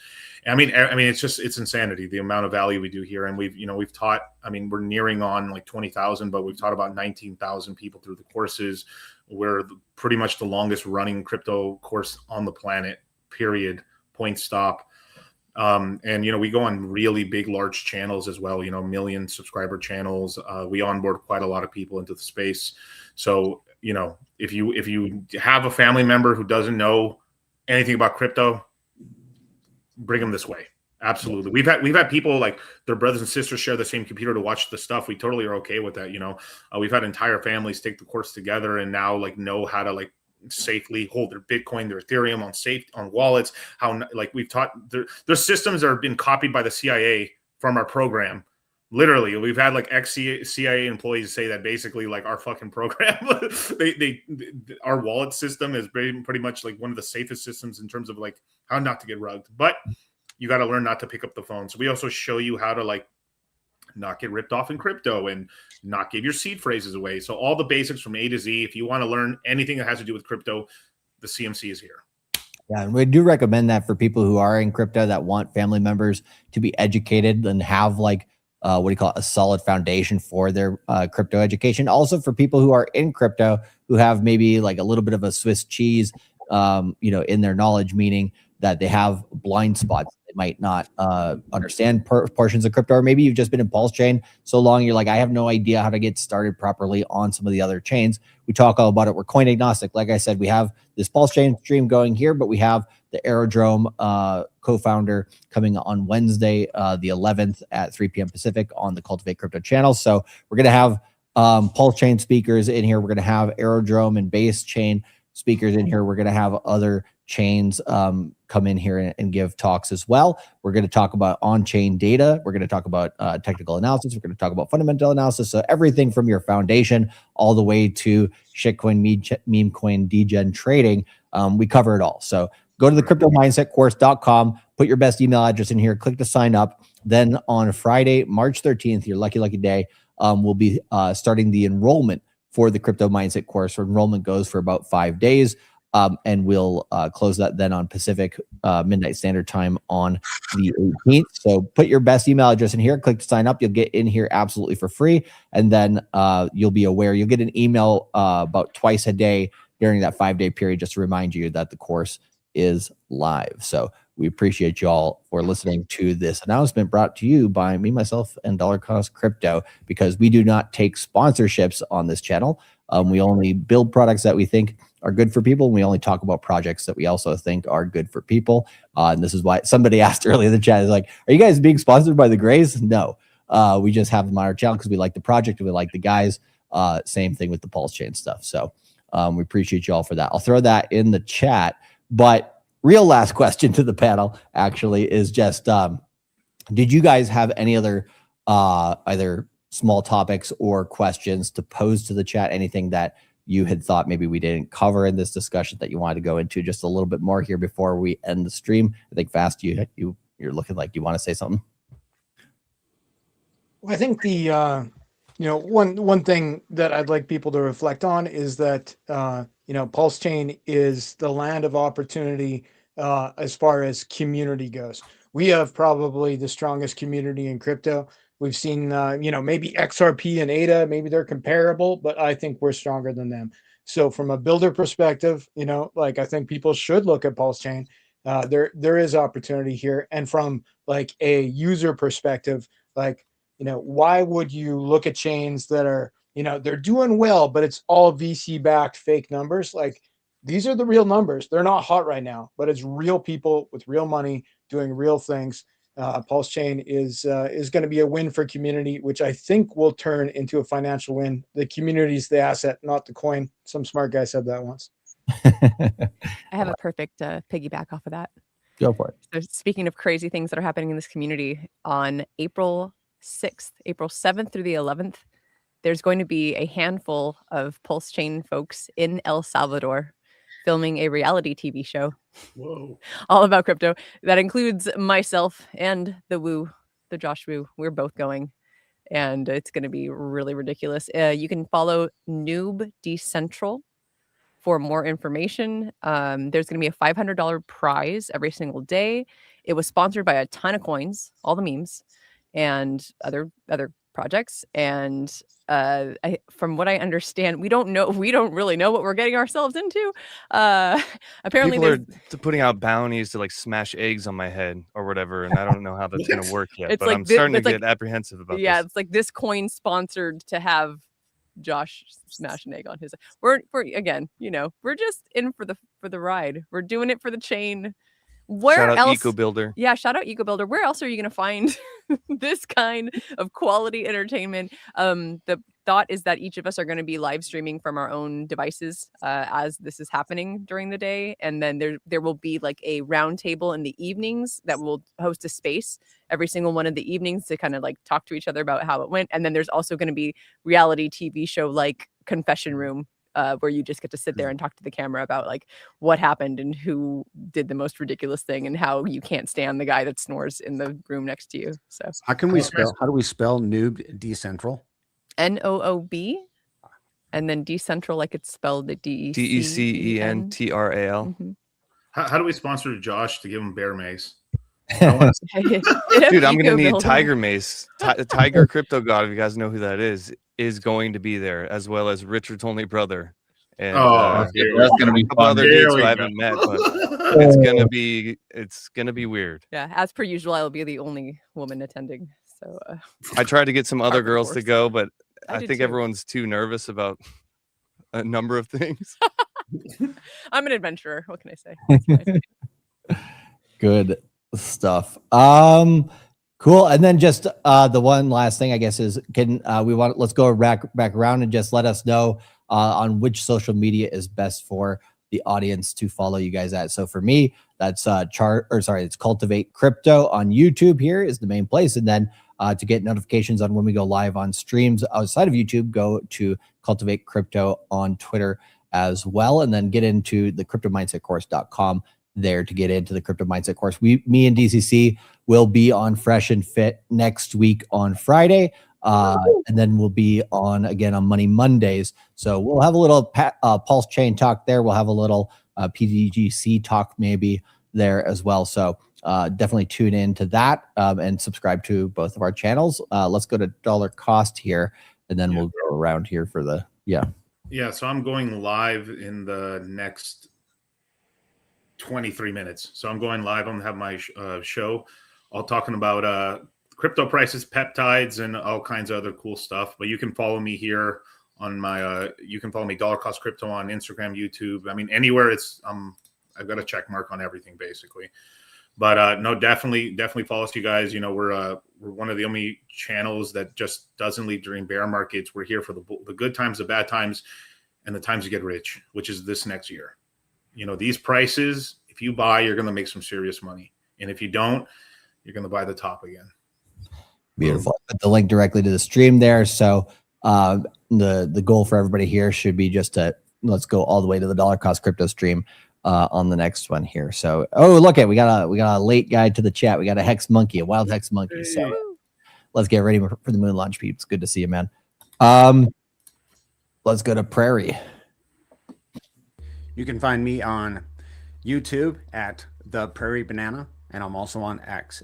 I mean, it's insanity, the amount of value we do here. And we've taught, I mean, we're nearing on like 20,000, but we've taught about 19,000 people through the courses. We're pretty much the longest running crypto course on the planet, period, point stop. And we go on really big, large channels as well, million subscriber channels. We onboard quite a lot of people into the space. So, if you have a family member who doesn't know anything about crypto, bring them this way. Absolutely. We've had people like their brothers and sisters share the same computer to watch the stuff. We totally are okay with that. We've had entire families take the course together and now like know how to like safely hold their Bitcoin, their Ethereum on wallets. How like we've taught there's systems that have been copied by the CIA from our program. Literally, we've had like ex-CIA employees say that basically like our fucking program, our wallet system is pretty much like one of the safest systems in terms of like how not to get rugged. But you got to learn not to pick up the phone. So we also show you how to like not get ripped off in crypto and not give your seed phrases away. So all the basics from A to Z. If you want to learn anything that has to do with crypto, the CMC is here. Yeah, and we do recommend that for people who are in crypto that want family members to be educated and have like a solid foundation for their crypto education. Also for people who are in crypto who have maybe like a little bit of a Swiss cheese, in their knowledge, meaning that they have blind spots. They might not understand portions of crypto, or maybe you've just been in PulseChain so long, you're like, I have no idea how to get started properly on some of the other chains. We talk all about it. We're coin agnostic. Like I said, we have this PulseChain stream going here, but we have the Aerodrome co-founder coming on Wednesday, the 11th at 3 p.m. Pacific on the Cultivate Crypto channel. So we're going to have PulseChain speakers in here. We're going to have Aerodrome and Base Chain speakers in here. We're going to have other chains come in here and give talks as well. We're going to talk about on-chain data. We're going to talk about technical analysis. We're going to talk about fundamental analysis. So everything from your foundation all the way to shitcoin, meme coin, degen trading. We cover it all. So go to the cryptomindsetcourse.com, put your best email address in here, click to sign up. Then on Friday, March 13th, your lucky day, we'll be starting the enrollment for the Crypto Mindset course. Enrollment goes for about 5 days. And we'll close that then on Pacific Midnight Standard Time on the 18th. So put your best email address in here, click to sign up. You'll get in here absolutely for free. And then you'll be aware, you'll get an email about twice a day during that 5-day period, just to remind you that the course is live. So we appreciate you all for listening to this announcement brought to you by me, myself, and Dollar Cost Crypto, because we do not take sponsorships on this channel. We only build products that we think are good for people. And we only talk about projects that we also think are good for people. And this is why somebody asked earlier in the chat, is like, are you guys being sponsored by the Grays? No, we just have them on our channel because we like the project and we like the guys. Same thing with the PulseChain stuff. So we appreciate you all for that. I'll throw that in the chat. But real last question to the panel actually is just, did you guys have any other either small topics or questions to pose to the chat? Anything that you had thought maybe we didn't cover in this discussion that you wanted to go into just a little bit more here before we end the stream? I think Fast, you're looking like you want to say something. Well, I think the one thing that I'd like people to reflect on is that PulseChain is the land of opportunity as far as community goes. We have probably the strongest community in crypto. We've seen, maybe XRP and ADA, maybe they're comparable, but I think we're stronger than them. So from a builder perspective, I think people should look at PulseChain. There is opportunity here. And from like a user perspective, why would you look at chains that are, they're doing well, but it's all VC backed fake numbers? Like, these are the real numbers. They're not hot right now, but it's real people with real money doing real things. PulseChain is going to be a win for community, which I think will turn into a financial win. The community is the asset, not the coin. Some smart guy said that once. I have a perfect piggyback off of that. Go for it. So speaking of crazy things that are happening in this community, on April 6th, April 7th through the 11th, there's going to be a handful of PulseChain folks in El Salvador filming a reality TV show. Whoa. All about crypto. That includes myself and the Josh Wu. We're both going, and it's going to be really ridiculous. You can follow Noob Decentral for more information. There's going to be a $500 prize every single day. It was sponsored by a ton of coins, all the memes, and other projects. And from what I understand, we don't really know what we're getting ourselves into. Apparently people are putting out bounties to like smash eggs on my head or whatever, and I don't know how that's going to work yet. But I'm starting to get apprehensive about this. It's like this coin sponsored to have Josh smash an egg on his. We're again, we're just in for the ride. We're doing it for the chain. Where shout out else? EcoBuilder. Yeah, shout out EcoBuilder. Where else are you going to find this kind of quality entertainment? The thought is that each of us are going to be live streaming from our own devices as this is happening during the day, and then there will be like a round table in the evenings that will host a space every single one of the evenings to kind of like talk to each other about how it went. And then there's also going to be reality TV show like confession room. Where you just get to sit there and talk to the camera about like what happened and who did the most ridiculous thing and how you can't stand the guy that snores in the room next to you. So how do we spell Noob Decentral? Noob, and then decentral like it's spelled DECENTRAL. Mm-hmm. How do we sponsor Josh to give him bear mace? Dude, I'm gonna need Tiger Mace. Tiger Crypto God, if you guys know who that is going to be there, as well as Richard's only brother. And that's gonna be fun. Other dudes who I haven't met, but it's gonna be weird. Yeah, as per usual, I will be the only woman attending. So I tried to get some other girls to go, but I think too. everyone's too nervous about a number of things. I'm an adventurer. What can I say? Good stuff. Cool. And then just the one last thing I guess is let's go back around and just let us know on which social media is best for the audience to follow you guys at. So for me, that's it's Cultivate Crypto on YouTube. Here is the main place. And then to get notifications on when we go live on streams outside of YouTube, go to Cultivate Crypto on Twitter as well. And then get into the cryptomindsetcourse.com there to get into the Crypto Mindset course. Me and DCC will be on Fresh and Fit next week on Friday. And then we'll be on again on Money Mondays. So we'll have a little PulseChain talk there. We'll have a little PDGC talk maybe there as well. So definitely tune in to that and subscribe to both of our channels. Let's go to dollar cost here, and then we'll go around here for the Yeah, so I'm going live in the next 23 minutes. So I'm going live. I'm gonna have my show all talking about crypto prices, peptides, and all kinds of other cool stuff. But you can follow me here on my you can follow me Dollar Cost Crypto on Instagram, YouTube. I mean, anywhere it's I've got a check mark on everything basically. But no, definitely follow us, you guys. We're one of the only channels that just doesn't leave during bear markets. We're here for the good times, the bad times, and the times to get rich, which is this next year. These prices, if you buy, you're going to make some serious money. And if you don't, you're going to buy the top again. Beautiful. Put the link directly to the stream there. So the goal for everybody here should be just let's go all the way to the Dollar Cost Crypto stream on the next one here. So, look we got a late guy to the chat. We got a Hex Monkey, a wild Hex Monkey. So let's get ready for the moon launch, peeps. Good to see you, man. Let's go to Prairie. You can find me on YouTube at The Prairie Banana, and I'm also on X,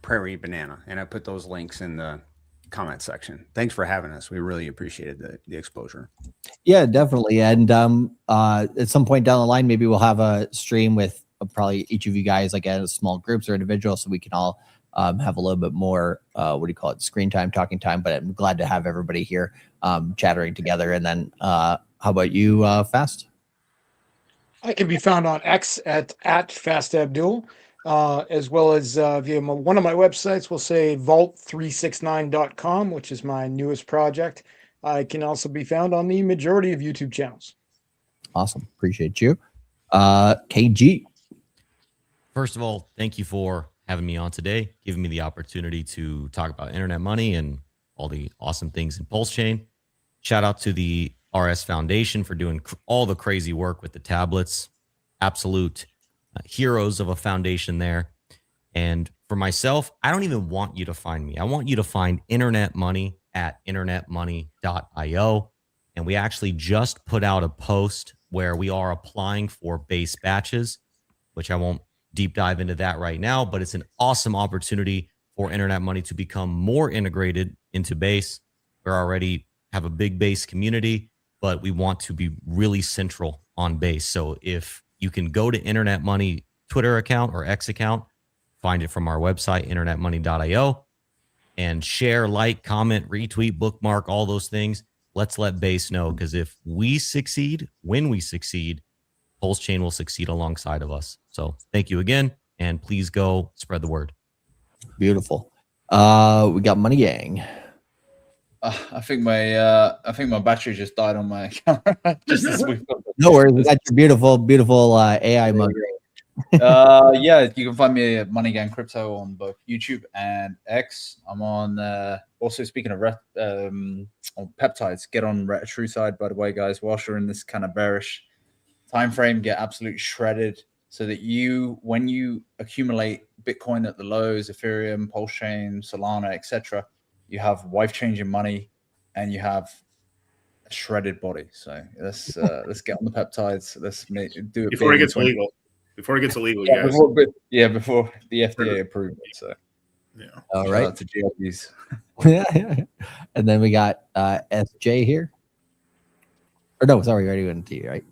Prairie Banana, and I put those links in the comment section. Thanks for having us. We really appreciated the exposure. Yeah, definitely. And at some point down the line, maybe we'll have a stream with probably each of you guys, like as small groups or individuals, so we can all have a little bit more, screen time, talking time. But I'm glad to have everybody here chattering together. And then how about you, Fast? I can be found on X at FastAbdul, as well as via one of my websites, we'll say vault369.com, which is my newest project. I can also be found on the majority of YouTube channels. Awesome. Appreciate you. KG. First of all, thank you for having me on today, giving me the opportunity to talk about internet money and all the awesome things in PulseChain. Shout out to the RS Foundation for doing all the crazy work with the tablets. Absolute heroes of a foundation there. And for myself, I don't even want you to find me. I want you to find internet money at internetmoney.io. And we actually just put out a post where we are applying for base batches, which I won't deep dive into that right now, but it's an awesome opportunity for internet money to become more integrated into base. We already have a big base community, but we want to be really central on base. So if you can go to Internet Money Twitter account or X account, find it from our website, internetmoney.io, and share, like, comment, retweet, bookmark, all those things. Let's let base know, because if we succeed, when we succeed, PulseChain will succeed alongside of us. So thank you again, and please go spread the word. Beautiful. We got Money Gang. I think my battery just died on my camera. Just as we've got No worries. We got your beautiful AI mug. Yeah, you can find me at Money Gang Crypto on both YouTube and X. I'm on also, speaking of on peptides, get on True Side, by the way, guys. Whilst you're in this kind of bearish time frame, get absolutely shredded so that when you accumulate Bitcoin at the lows, Ethereum, PulseChain, Solana, etc., you have life-changing money and you have a shredded body. So let's get on the peptides. Let's do it before it gets illegal. Before it gets illegal, yeah, guys. Before the FDA approves it. So yeah. All shout right. out to GLPs. Yeah. And then we got SJ here. Or no, sorry, we already went to you, right?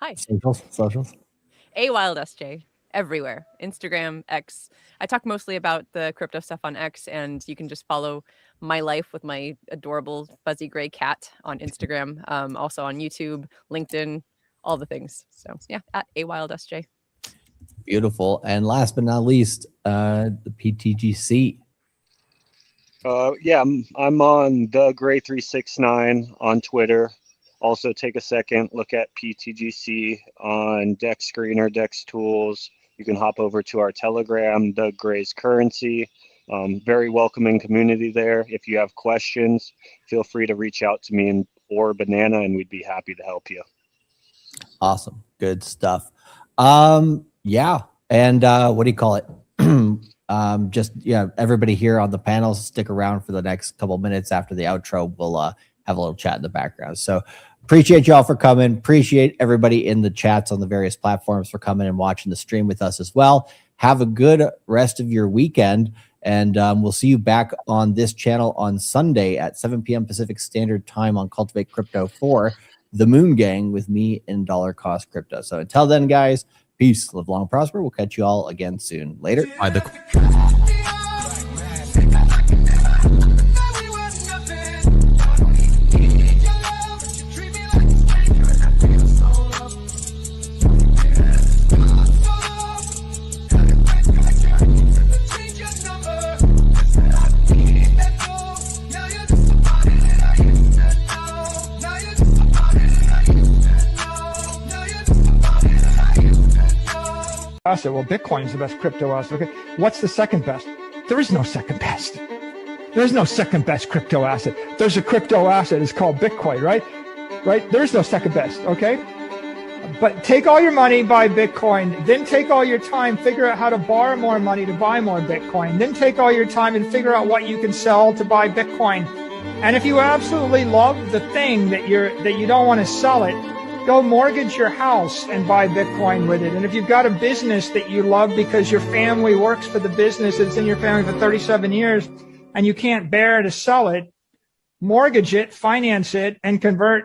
Hi. Socials. A Wild SJ everywhere. Instagram, X. I talk mostly about the crypto stuff on X, and you can just follow my life with my adorable fuzzy gray cat on Instagram. Also on YouTube, LinkedIn, all the things. So yeah, at A Wild SJ. Beautiful. And last but not least, the PTGC. Yeah, I'm on the Gray369 on Twitter. Also, take a second, look at PTGC on Dex Screener, Dex Tools. You can hop over to our Telegram, the Gray's Currency. Very welcoming community there. If you have questions, feel free to reach out to me or Banana, and we'd be happy to help you. Awesome. Good stuff. Yeah. And what do you call it? Everybody here on the panel, stick around for the next couple minutes after the outro. We'll have a little chat in the background. So appreciate y'all for coming. Appreciate everybody in the chats on the various platforms for coming and watching the stream with us as well. Have a good rest of your weekend. And we'll see you back on this channel on Sunday at 7 p.m. Pacific Standard Time on Cultivate Crypto for the Moon Gang with me and Dollar Cost Crypto. So until then, guys, peace, live long, prosper. We'll catch you all again soon. Later. Asset. Well, Bitcoin is the best crypto asset. Okay, what's the second best? There is no second best. There's no second best crypto asset. There's a crypto asset. It's called Bitcoin, right? Right? There's no second best. Okay. But take all your money, buy Bitcoin. Then take all your time, figure out how to borrow more money to buy more Bitcoin. Then take all your time and figure out what you can sell to buy Bitcoin. And if you absolutely love the thing that you don't want to sell it, go mortgage your house and buy Bitcoin with it. And if you've got a business that you love because your family works for the business, it's in your family for 37 years, and you can't bear to sell it, mortgage it, finance it, and convert